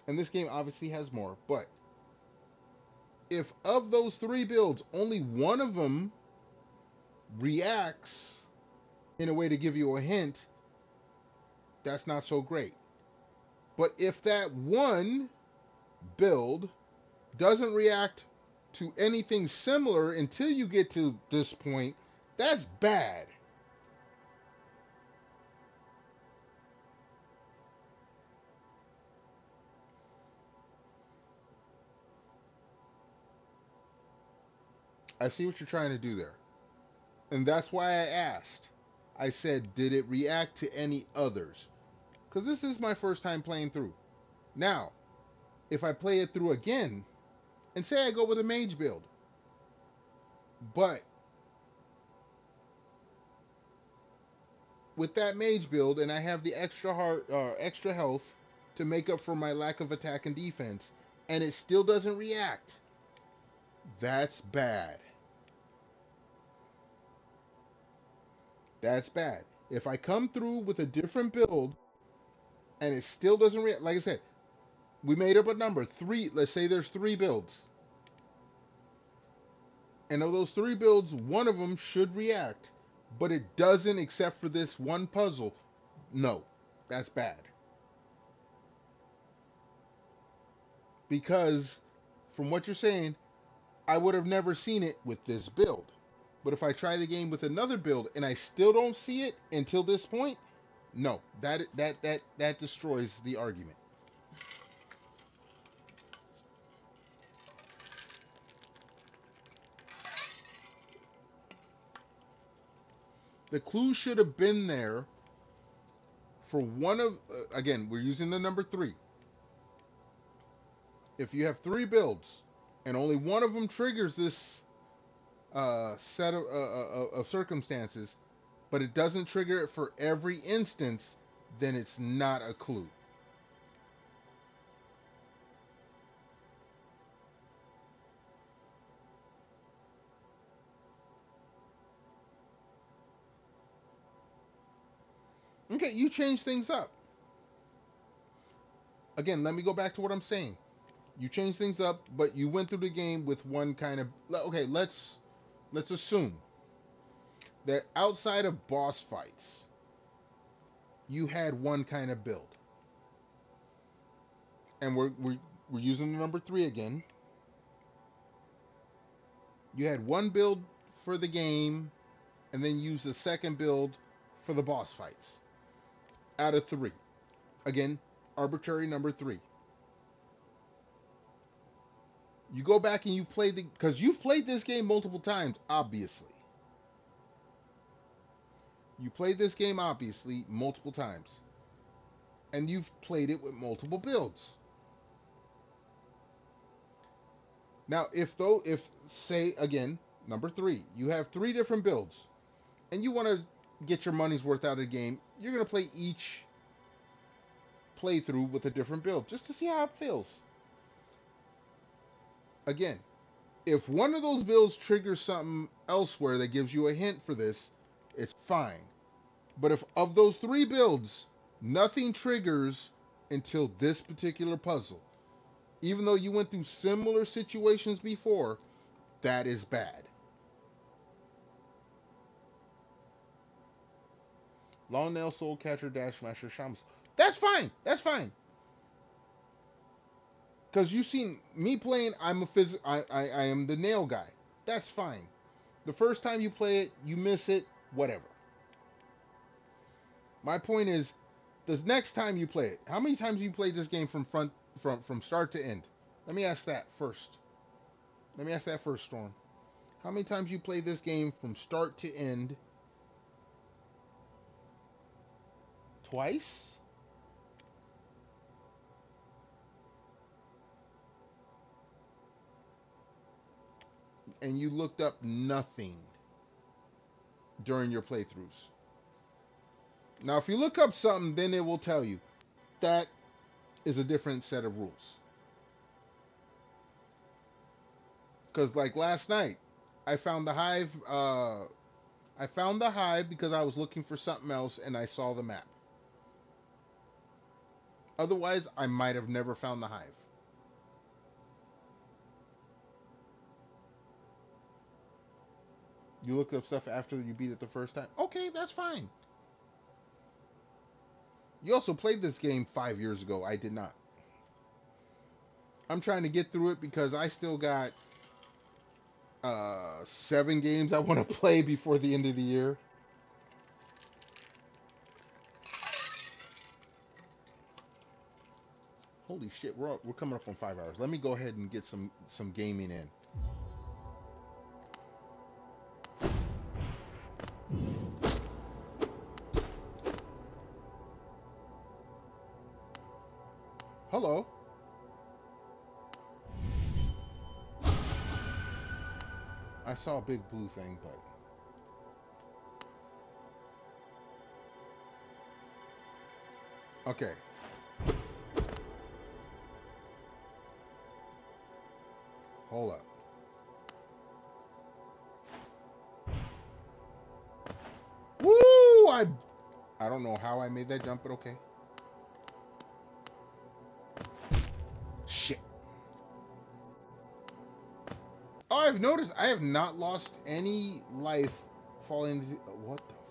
And this game obviously has more. But if of those 3 builds, only one of them reacts in a way to give you a hint, that's not so great. But if that one build doesn't react to anything similar until you get to this point, that's bad. I see what you're trying to do there. And that's why I asked. I said, did it react to any others? Because this is my first time playing through. Now, if I play it through again, and say I go with a mage build, but with that mage build, and I have the extra health to make up for my lack of attack and defense, and it still doesn't react, that's bad. That's bad. If I come through with a different build, and it still doesn't react, like I said, we made up a number, 3, let's say there's 3 builds. And of those 3 builds, one of them should react, but it doesn't except for this one puzzle. No, that's bad. Because, from what you're saying, I would have never seen it with this build. But if I try the game with another build and I still don't see it until this point, no, that destroys the argument. The clue should have been there for one of, again, we're using the number 3. If you have 3 builds and only one of them triggers this set of circumstances, but it doesn't trigger it for every instance, then it's not a clue. Okay, you change things up. Again, let me go back to what I'm saying. You change things up, but you went through the game with one kind of... Okay, let's assume that outside of boss fights, you had one kind of build. And we're using the number 3 again. You had one build for the game, and then use the second build for the boss fights. Out of 3. Again, arbitrary number 3. You go back and you play because you've played this game multiple times, obviously. You played this game, obviously, multiple times. And you've played it with multiple builds. Now, if say, again, number 3, you have 3 different builds, and you want to get your money's worth out of the game, you're going to play each playthrough with a different build, just to see how it feels. Again, if one of those builds triggers something elsewhere that gives you a hint for this, it's fine. But if of those 3 builds, nothing triggers until this particular puzzle, even though you went through similar situations before, that is bad. Long Nail, Soul Catcher, Dash Smasher, Shamus. That's fine. That's fine. Because you've seen me playing, I am the nail guy. That's fine. The first time you play it, you miss it, whatever. My point is, the next time you play it, how many times have you played this game from start to end? Let me ask that first. Storm. How many times you play this game from start to end? Twice? And you looked up nothing during your playthroughs. Now, if you look up something, then it will tell you. That is a different set of rules. Because like last night, I found the Hive. I found the Hive because I was looking for something else and I saw the map. Otherwise, I might have never found the Hive. You looked up stuff after you beat it the first time? Okay, that's fine. You also played this game 5 years ago. I did not. I'm trying to get through it because I still got 7 games I want to play before the end of the year. Holy shit, we're coming up on 5 hours. Let me go ahead and get some gaming in. Hello. I saw a big blue thing, but... Okay. Hold up. Woo! I don't know how I made that jump, but okay. Shit. Oh, I've noticed I have not lost any life falling into... What the fuck?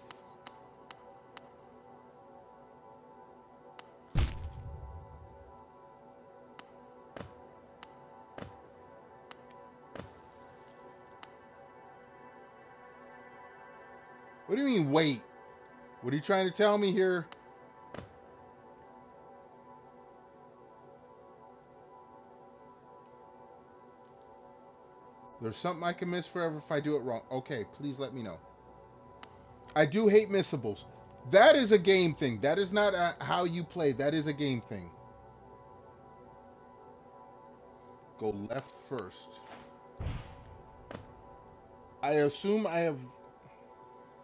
What do you mean, wait? What are you trying to tell me here? There's something I can miss forever if I do it wrong. Okay, please let me know. I do hate missables. That is a game thing. That is not how you play. That is a game thing. Go left first. I assume I have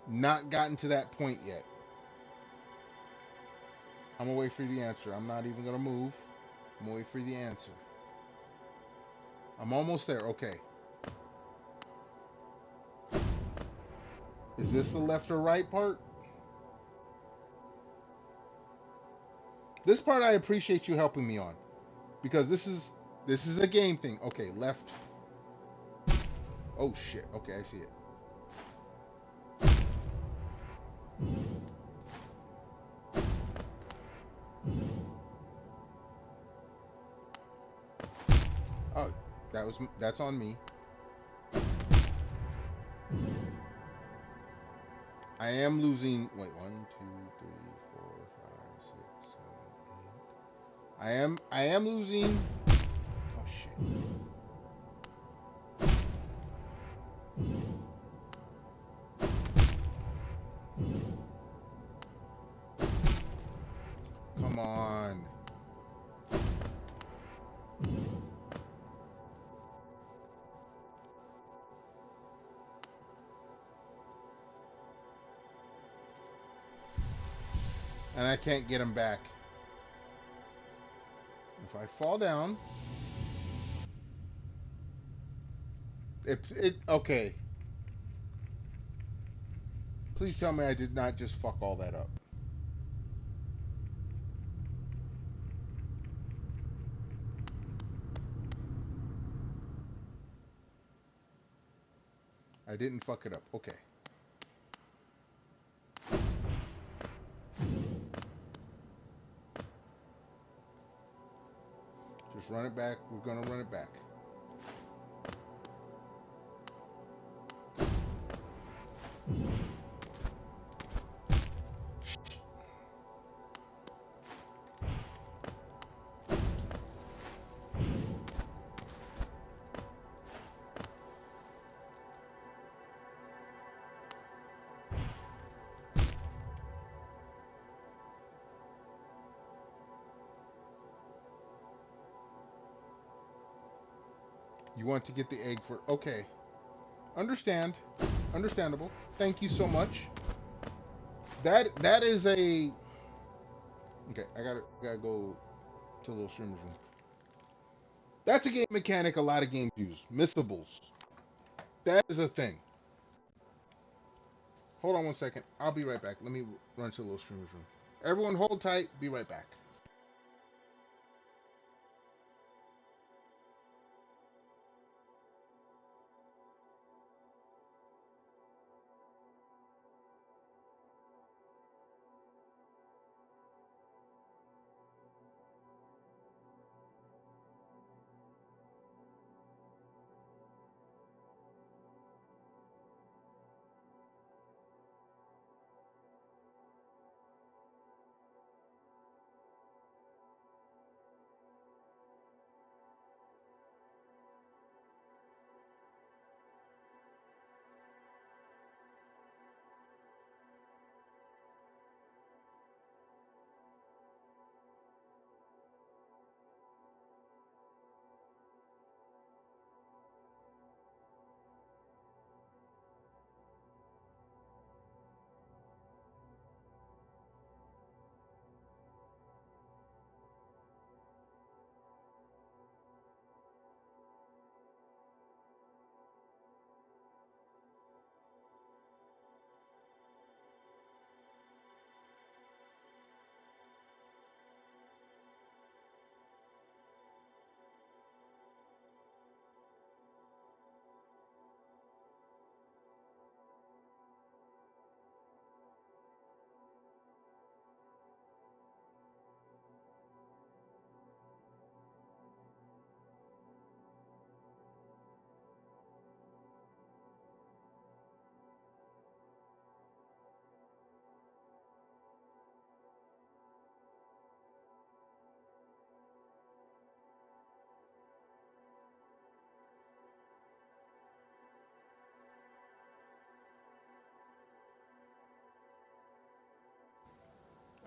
not gotten to that point yet. I'm gonna wait for the answer. I'm not even gonna move. I'm gonna wait for the answer. I'm almost there. Okay. Is this the left or right part? This part I appreciate you helping me on, because this is a game thing. Okay, left. Oh shit. Okay, I see it. Oh, that's on me. I am losing. Wait, 1, 2, 3, 4, 5, 6, 7, 8. I am losing. Oh shit. Come on. And I can't get him back. If I fall down, okay. Please tell me I did not just fuck all that up. I didn't fuck it up. Okay. Just run it back. We're gonna run it back. You want to get the egg for... Okay. Understandable. Thank you so much. That is a... Okay, I gotta go to a little streamer's room. That's a game mechanic a lot of games use. Missables. That is a thing. Hold on one second. I'll be right back. Let me run to a little streamer's room. Everyone hold tight. Be right back.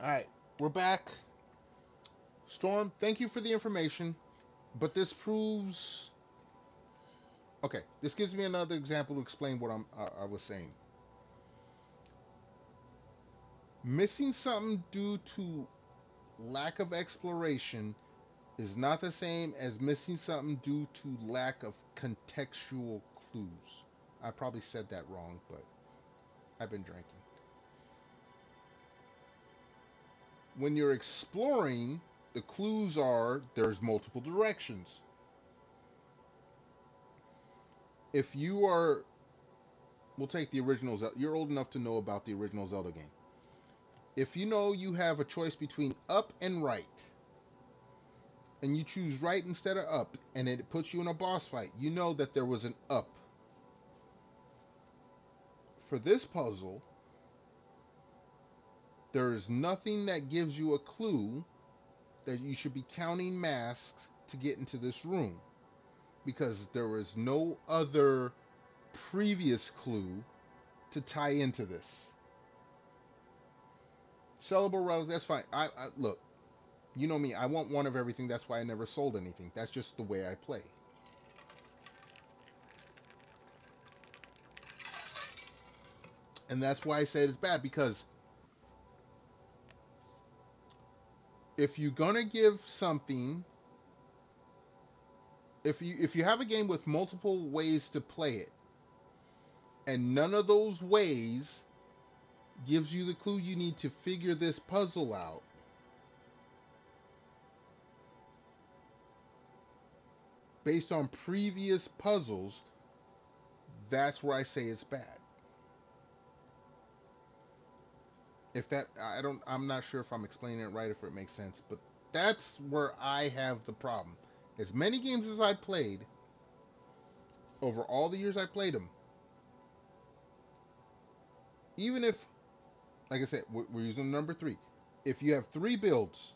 All right, we're back. Storm, thank you for the information, but this proves. Okay, this gives me another example to explain what I was saying. Missing something due to lack of exploration is not the same as missing something due to lack of contextual clues. I probably said that wrong, but I've been drinking. When you're exploring, the clues are there's multiple directions. If you are, we'll take the original Zelda. You're old enough to know about the original Zelda game. If you know you have a choice between up and right, and you choose right instead of up, and it puts you in a boss fight, you know that there was an up. For this puzzle, there is nothing that gives you a clue that you should be counting masks to get into this room, because there is no other previous clue to tie into this. Sellable relic, that's fine. I look, you know me, I want one of everything. That's why I never sold anything. That's just the way I play. And that's why I say it's bad, because if you're gonna give something, if you have a game with multiple ways to play it, and none of those ways gives you the clue you need to figure this puzzle out, based on previous puzzles, that's where I say it's bad. If that, I'm not sure if I'm explaining it right, if it makes sense, but that's where I have the problem. As many games as I played, over all the years I played them, even if, like I said, we're using number 3. If you have 3 builds,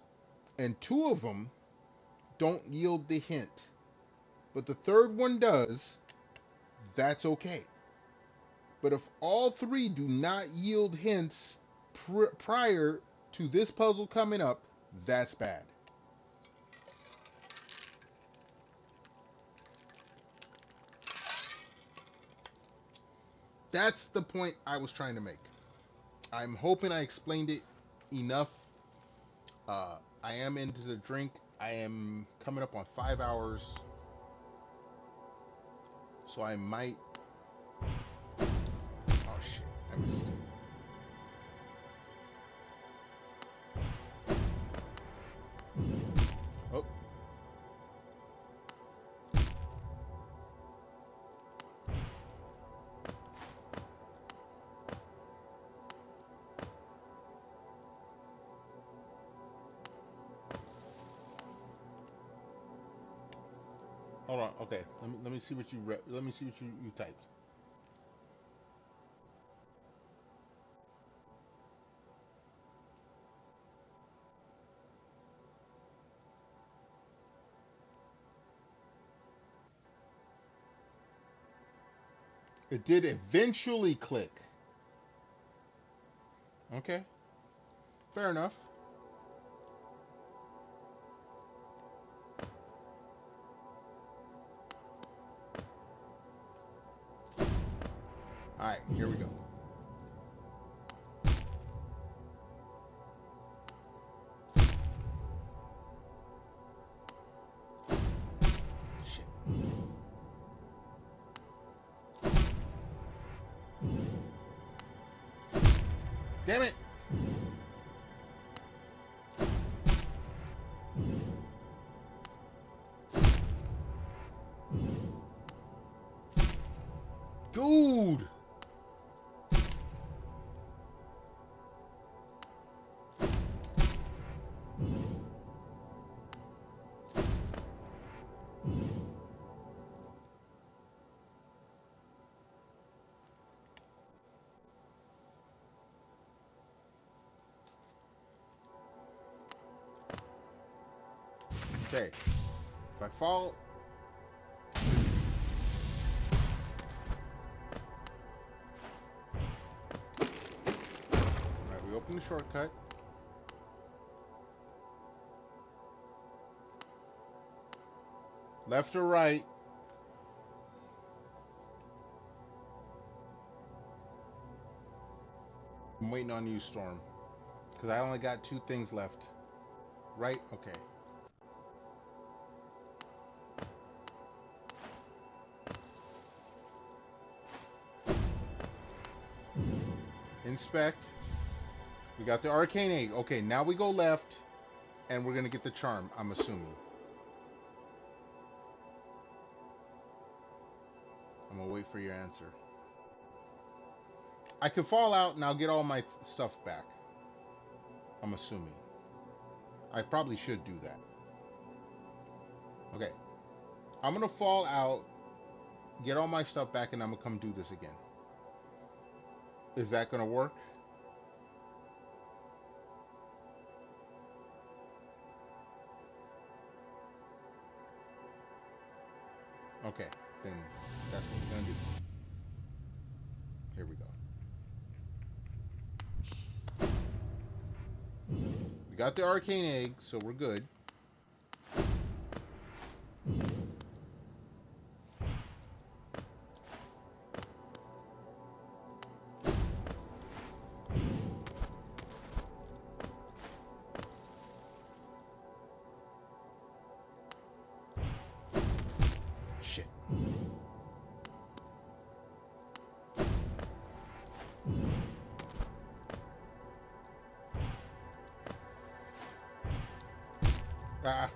and 2 of them don't yield the hint, but the 3rd one does, that's okay. But if all 3 do not yield hints prior to this puzzle coming up, that's bad. That's the point I was trying to make. I'm hoping I explained it enough. I am into the drink. I am coming up on 5 hours, so I might. Oh shit! I missed. Oh. Hold on. Okay. Let me see what you let me see what you typed. It did eventually click. Okay. Fair enough. All right. Here we go. Shit. Damn it. Dude. Okay. If I fall. Alright, we open the shortcut. Left or right? I'm waiting on you, Storm. Because I only got 2 things left. Right? Okay. Inspect. We got the arcane egg. Okay, now we go left, and we're gonna get the charm, I'm assuming. I'm gonna wait for your answer. I could fall out and I'll get all my stuff back. I'm assuming. I probably should do that. Okay. I'm gonna fall out, get all my stuff back, and I'm gonna come do this again. Is that gonna work? Okay, then that's what we're gonna do. Here we go. We got the arcane egg, so we're good. Shit. Ah.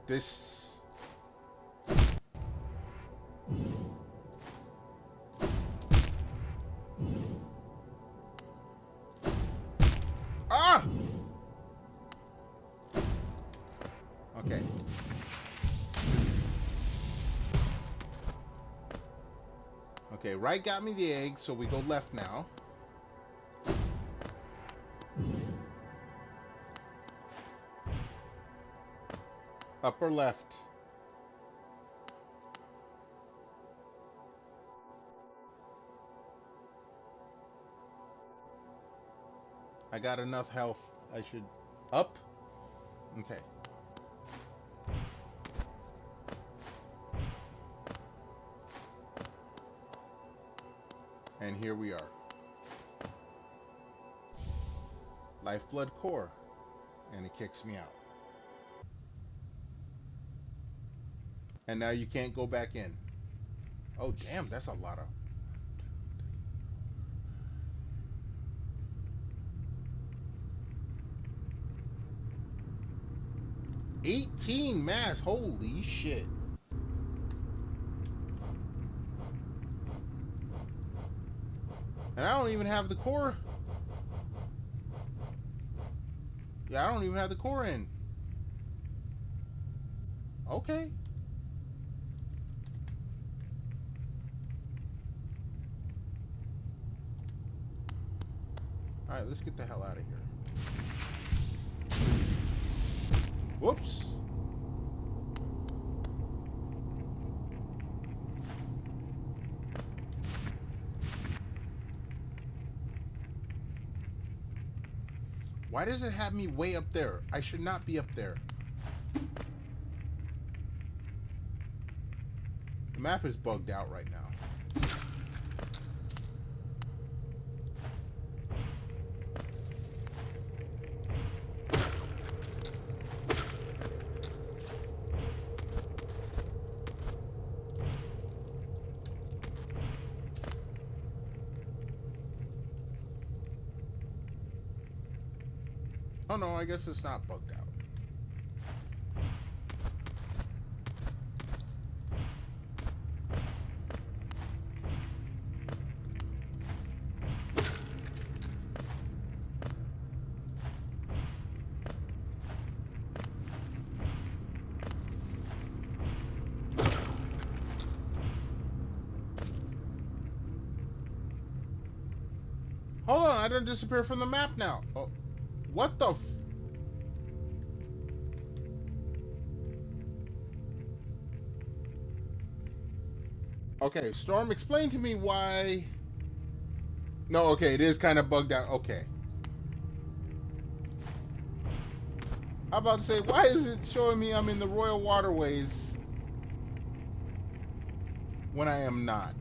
This. Ah! Okay. Okay, right got me the egg, so we go left now. Up or left? I got enough health. I should... Up? Okay. And here we are. Lifeblood core. And it kicks me out. And now you can't go back in. Oh, damn, that's a lot of... 18 mass, holy shit. And I don't even have the core. Yeah, I don't even have the core in. Okay. Alright, let's get the hell out of here. Whoops. Why does it have me way up there? I should not be up there. The map is bugged out right now. Oh no, I guess it's not bugged out. Hold on, I didn't disappear from the map now. Oh, what the f... Okay, Storm, explain to me why... No, okay, it is kind of bugged out. Okay. I'm about to say, why is it showing me I'm in the Royal Waterways when I am not?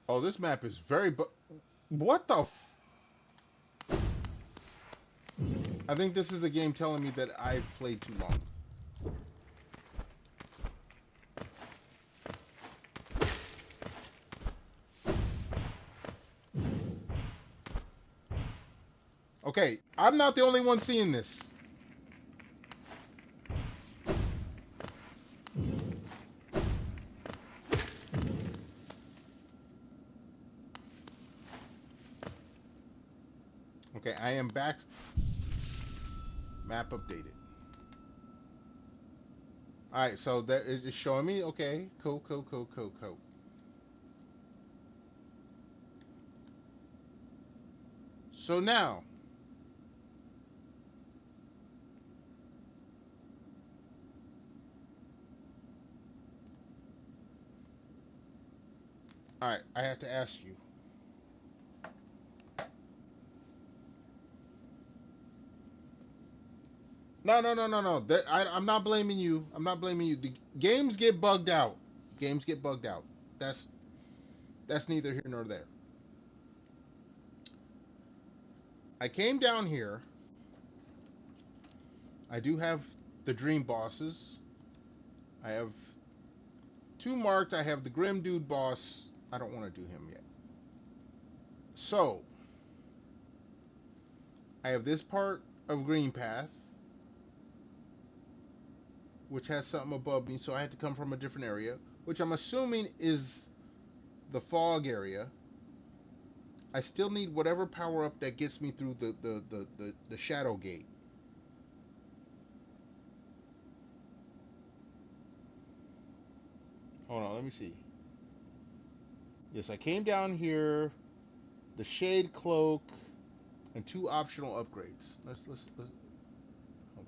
Oh, this map is very what the f... I think this is the game telling me that I've played too long. Okay, I'm not the only one seeing this. Okay, I am back. Map updated. Alright, so that is showing me. Okay, cool. So now, alright, I have to ask you. No. I'm not blaming you. I'm not blaming you. The games get bugged out. Games get bugged out. That's neither here nor there. I came down here. I do have the dream bosses. I have two marked. I have the Grim Dude boss. I don't want to do him yet. So, I have this part of Green Path, which has something above me, so I had to come from a different area, which I'm assuming is the fog area. I still need whatever power up that gets me through the shadow gate. Hold on, let me see. Yes, I came down here, the shade cloak, and two optional upgrades. Let's hold on.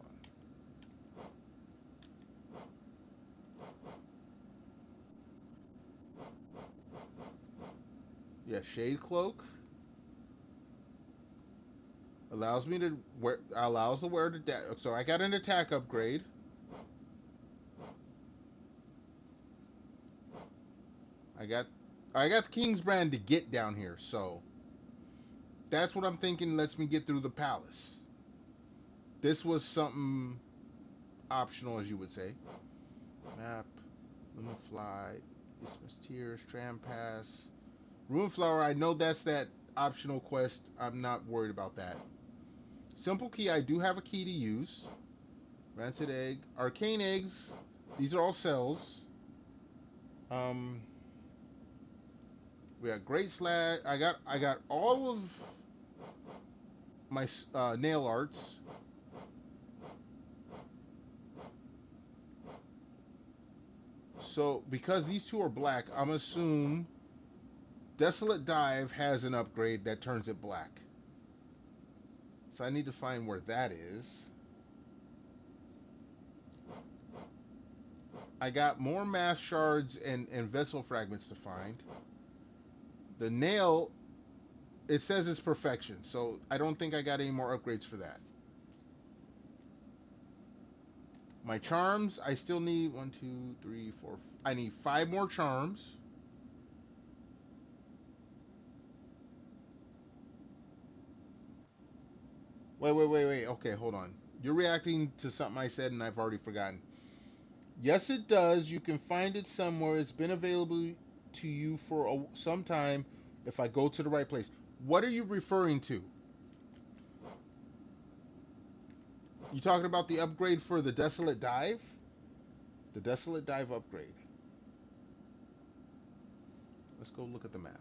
Yeah, shade cloak allows me to wear, allows the wearer to so I got an attack upgrade. I got the King's Brand to get down here, so that's what I'm thinking lets me get through the palace. This was something optional, as you would say. Map, Lumen Fly, Isthmus Tears, Tram Pass, Ruin Flower. I know that's that optional quest. I'm not worried about that. Simple Key, I do have a key to use. Rancid Egg, Arcane Eggs. These are all cells. We got Great Slag. I got all of my nail arts. So because these two are black, I'm assuming Desolate Dive has an upgrade that turns it black. So I need to find where that is. I got more mass shards and vessel fragments to find. The nail, it says it's perfection, so I don't think I got any more upgrades for that. My charms, I still need 1, 2, 3, 4. I need 5 more charms. Wait. Okay, hold on. You're reacting to something I said and I've already forgotten. Yes, it does. You can find it somewhere. It's been available to you for some time if I go to the right place. What are you referring to? You talking about the upgrade for the Desolate Dive? The Desolate Dive upgrade. Let's go look at the map.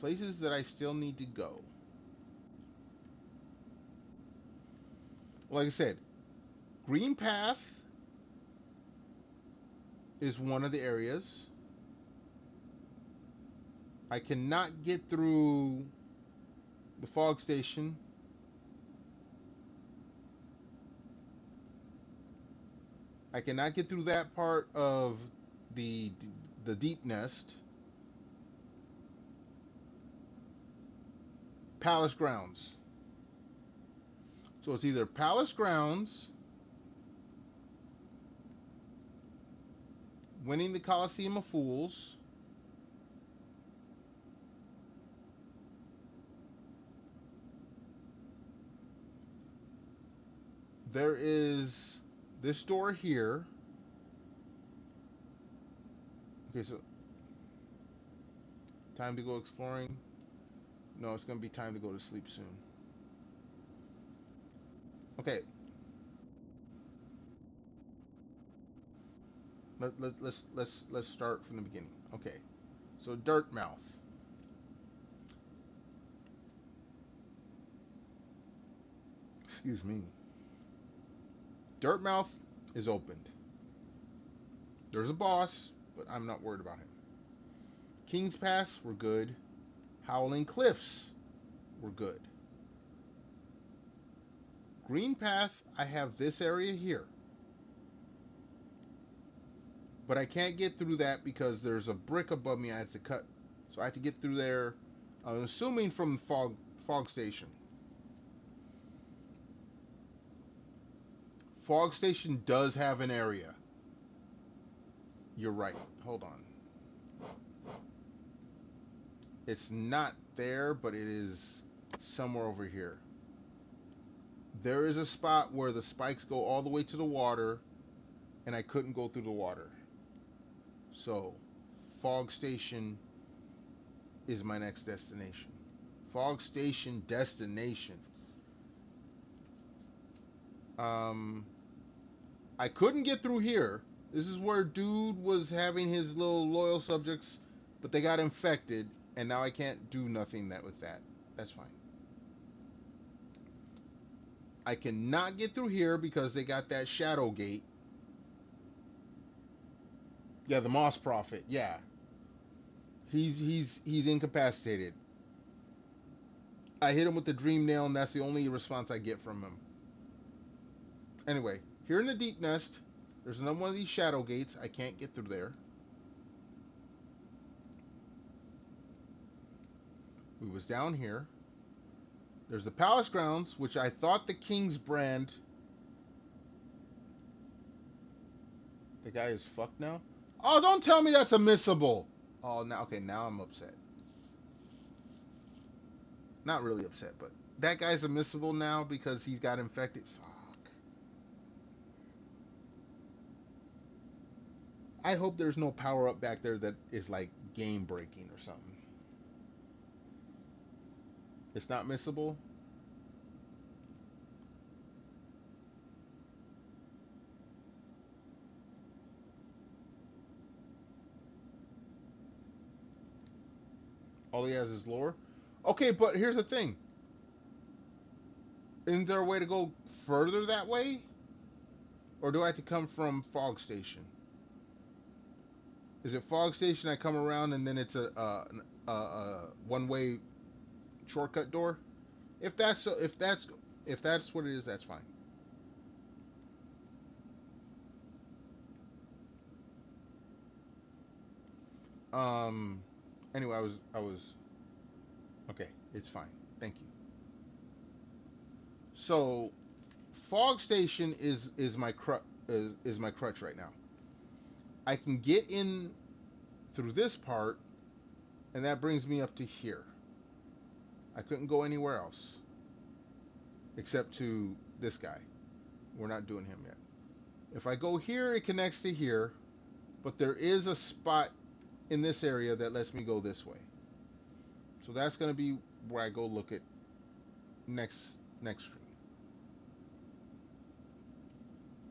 Places that I still need to go. Like I said, Green Path is one of the areas. I cannot get through the fog station. I cannot get through that part of the deep nest. Palace Grounds. So it's either Palace Grounds, winning the Coliseum of Fools, there is this door here. Okay, so time to go exploring. No, it's going to be time to go to sleep soon. Okay. Let's start from the beginning. Okay. So Dirtmouth. Excuse me. Dirtmouth is opened. There's a boss, but I'm not worried about him. King's Pass, we're good. Howling Cliffs, we're good. Green Path, I have this area here. But I can't get through that because there's a brick above me I have to cut. So I have to get through there, I'm assuming from Fog Station. Fog Station does have an area. You're right. Hold on. It's not there, but it is somewhere over here. There is a spot where the spikes go all the way to the water, and I couldn't go through the water. So, Fog Station is my next destination. Fog Station destination. I couldn't get through here. This is where dude was having his little loyal subjects, but they got infected, and now I can't do nothing with that. That's fine. I cannot get through here because they got that shadow gate. Yeah, the Moss Prophet. Yeah, he's incapacitated. I hit him with the Dream Nail, and that's the only response I get from him. Anyway, here in the Deep Nest, there's another one of these shadow gates. I can't get through there. We was down here. There's the Palace Grounds, which I thought the King's brand. The guy is fucked now. Oh, don't tell me that's a missable. Oh, now okay, now I'm upset. Not really upset, but that guy's a missable now because he's got infected. Fuck. I hope there's no power up back there that is like game breaking or something. It's not missable. All he has is lore. Okay, but here's the thing. Isn't there a way to go further that way? Or do I have to come from Fog Station? Is it Fog Station? I come around and then it's a one-way shortcut door. If that's what it is, that's fine. Anyway, I was okay. It's fine. Thank you. So, Fog Station is my crutch right now. I can get in through this part, and that brings me up to here. I couldn't go anywhere else. except to this guy. We're not doing him yet. If I go here, it connects to here, but there is a spot in this area that lets me go this way. So that's going to be where I go look at next stream.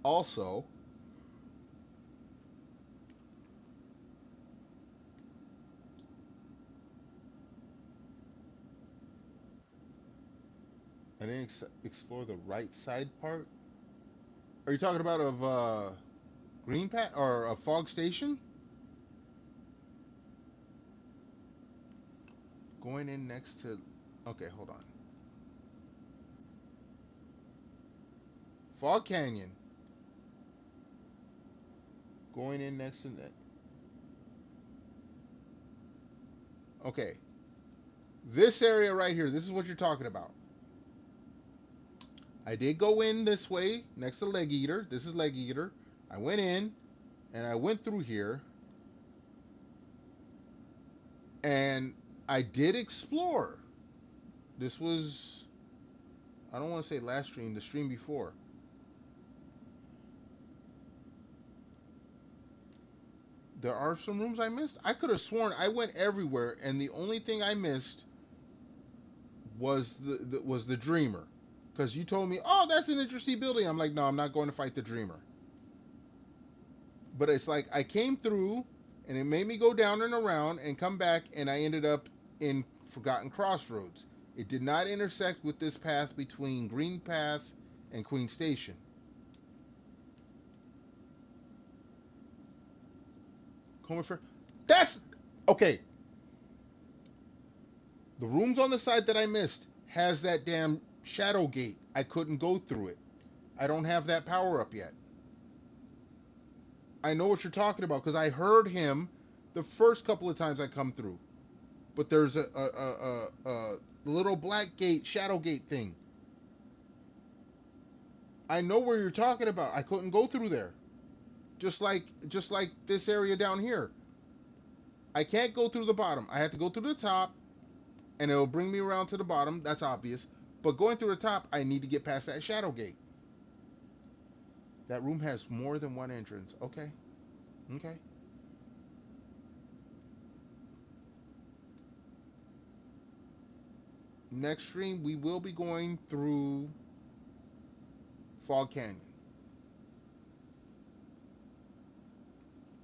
Also, I didn't explore the right side part. Are you talking about of Green Pat or a Fog Station? Going in next to. Okay, hold on. Fog Canyon. Going in next to that. Okay. This area right here, this is what you're talking about. I did go in this way next to Leg Eater. This is Leg Eater. I went in and I went through here. And I did explore. This was, I don't want to say last stream, the stream before. There are some rooms I missed. I could have sworn I went everywhere, and the only thing I missed was the Dreamer, because you told me, "Oh, that's an interesting building." I'm like, "No, I'm not going to fight the Dreamer." But it's like I came through, and it made me go down and around and come back, and I ended up in Forgotten Crossroads. It did not intersect with this path between Green Path and Queen Station. That's okay. The rooms on the side that I missed has that damn shadow gate. I couldn't go through it. I don't have that power up yet. I know what you're talking about because I heard him the first couple of times I come through. But there's a little black gate, shadow gate thing. I know where you're talking about. I couldn't go through there. Just like this area down here. I can't go through the bottom. I have to go through the top, and it'll bring me around to the bottom. That's obvious. But going through the top, I need to get past that shadow gate. That room has more than one entrance. Okay. Okay. Next stream, we will be going through Fog Canyon.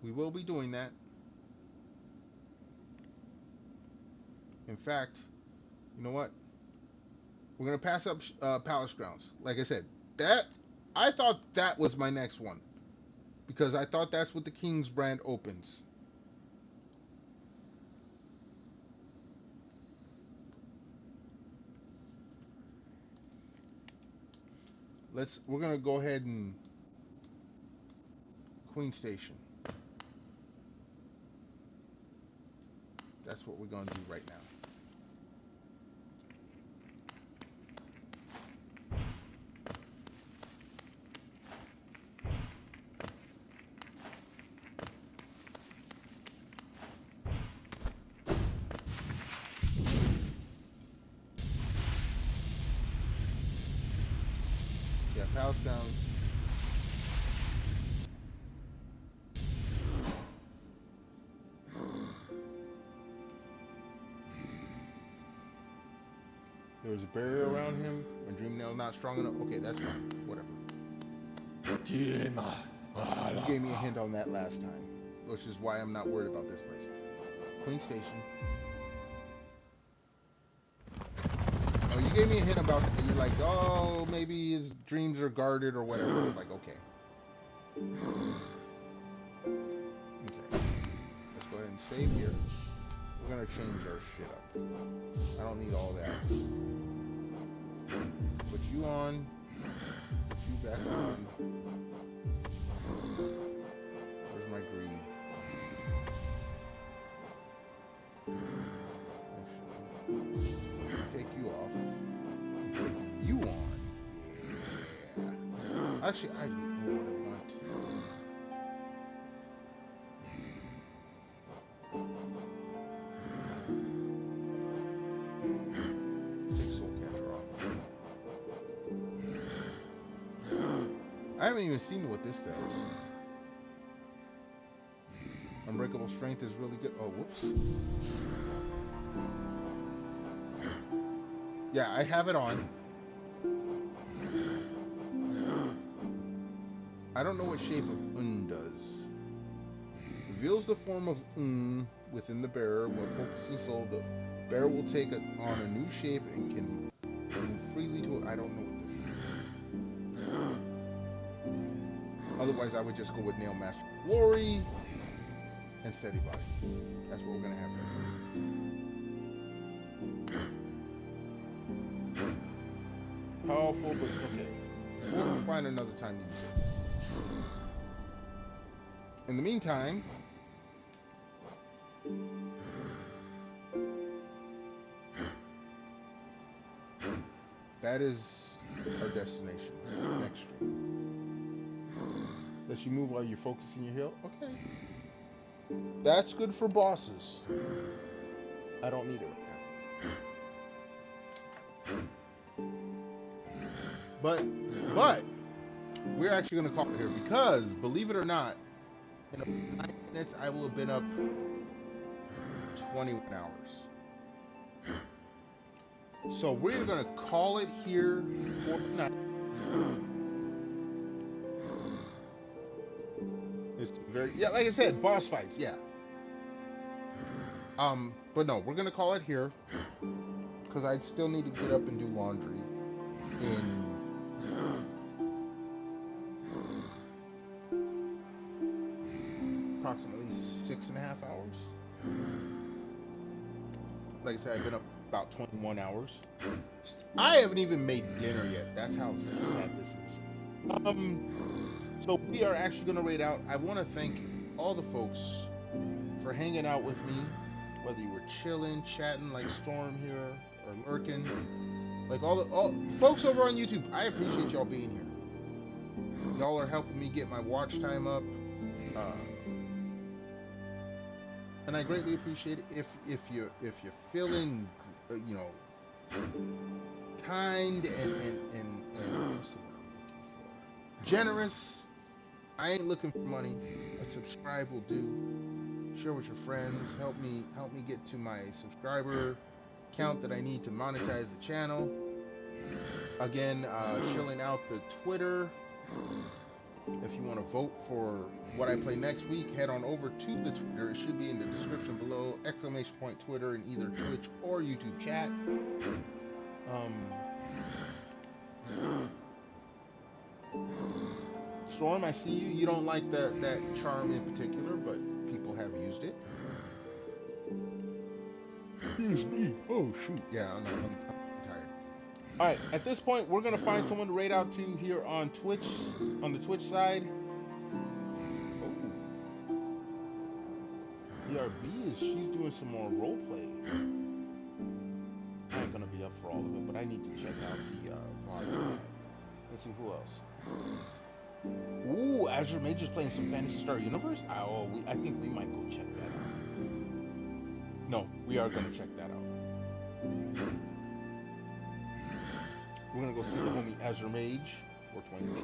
We will be doing that. In fact, you know what? We're going to pass up Palace Grounds. Like I said, I thought that was my next one. Because I thought that's what the King's brand opens. We're going to go ahead and Queen Station. That's what we're going to do right now. Yeah, Palace Grounds. There was a barrier around him, and Dreamnail's not strong enough. Okay, that's fine. Whatever. You gave me a hint on that last time, which is why I'm not worried about this place. Queen Station. Oh, you gave me a hint about it. You're like, oh, maybe his dreams are guarded or whatever. I was like, okay. Okay. Let's go ahead and save here. We're going to change our shit up. I don't need all that. Put you on. Put you back on. Where's my greed? Take you off. Put you on. Yeah. Actually, I know what I want. Take Soul Catcher off. I haven't even seen what this does. Unbreakable strength is really good. Oh, whoops. Yeah, I have it on. I don't know what shape of does. Reveals the form of within the bearer. When focusing soul, the bearer will take on a new shape and can move freely to it. I don't know what this is. Otherwise, I would just go with Nail Master Glory and Steady Body. That's what we're gonna have here. Powerful, but okay. We'll find another time to use it. In the meantime, that is our destination. Next stream. Does you move while you're focusing your heal? Okay. That's good for bosses. I don't need it right now. But we're actually going to call it here because, believe it or not, in 9 minutes I will have been up 21 hours. So we're going to call it here for tonight. It's very, yeah, like I said, boss fights, yeah. But no, we're going to call it here because I still need to get up and do laundry in approximately 6.5 hours. Like I said, I've been up about 21 hours. I haven't even made dinner yet. That's how sad this is. So we are actually going to raid out. I want to thank all the folks for hanging out with me, whether you were chilling, chatting like Storm here, or lurking. Like all the folks over on YouTube, I appreciate y'all being here. Y'all are helping me get my watch time up. And I greatly appreciate it if you're feeling, you know, kind and what's the word I'm looking for? Generous. I ain't looking for money. A subscribe will do. Share with your friends. Help me get to my subscriber count that I need to monetize the channel. Again, shilling out the Twitter. If you want to vote for what I play next week, head on over to the Twitter. It should be in the description below. !Twitter in either Twitch or YouTube chat. Storm, I see you. You don't like that charm in particular, but people have used it. Excuse me. Oh shoot. Yeah, I'm tired. All right. At this point, we're gonna find someone to raid out to here on Twitch, on the Twitch side. Oh. BRB she's doing some more role play. I ain't gonna be up for all of it, but I need to check out the VOD. Let's see who else. Ooh, Azure Major's playing some Phantasy Star Universe. I think we might go check that out. No, we are gonna check that out. We're gonna go see the homie Azure Mage 422.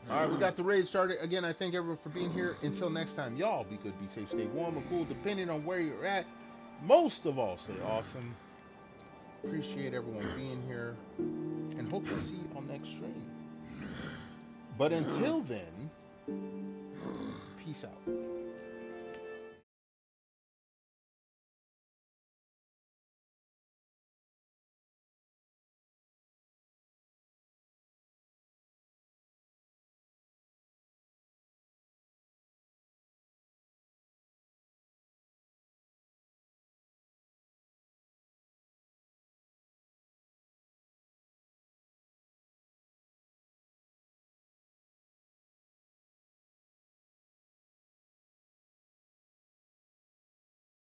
Alright, we got the raid started. Again, I thank everyone for being here. Until next time, y'all be good, be safe, stay warm or cool, depending on where you're at. Most of all, stay awesome. Appreciate everyone being here. And hope to see you on next stream. But until then, peace out.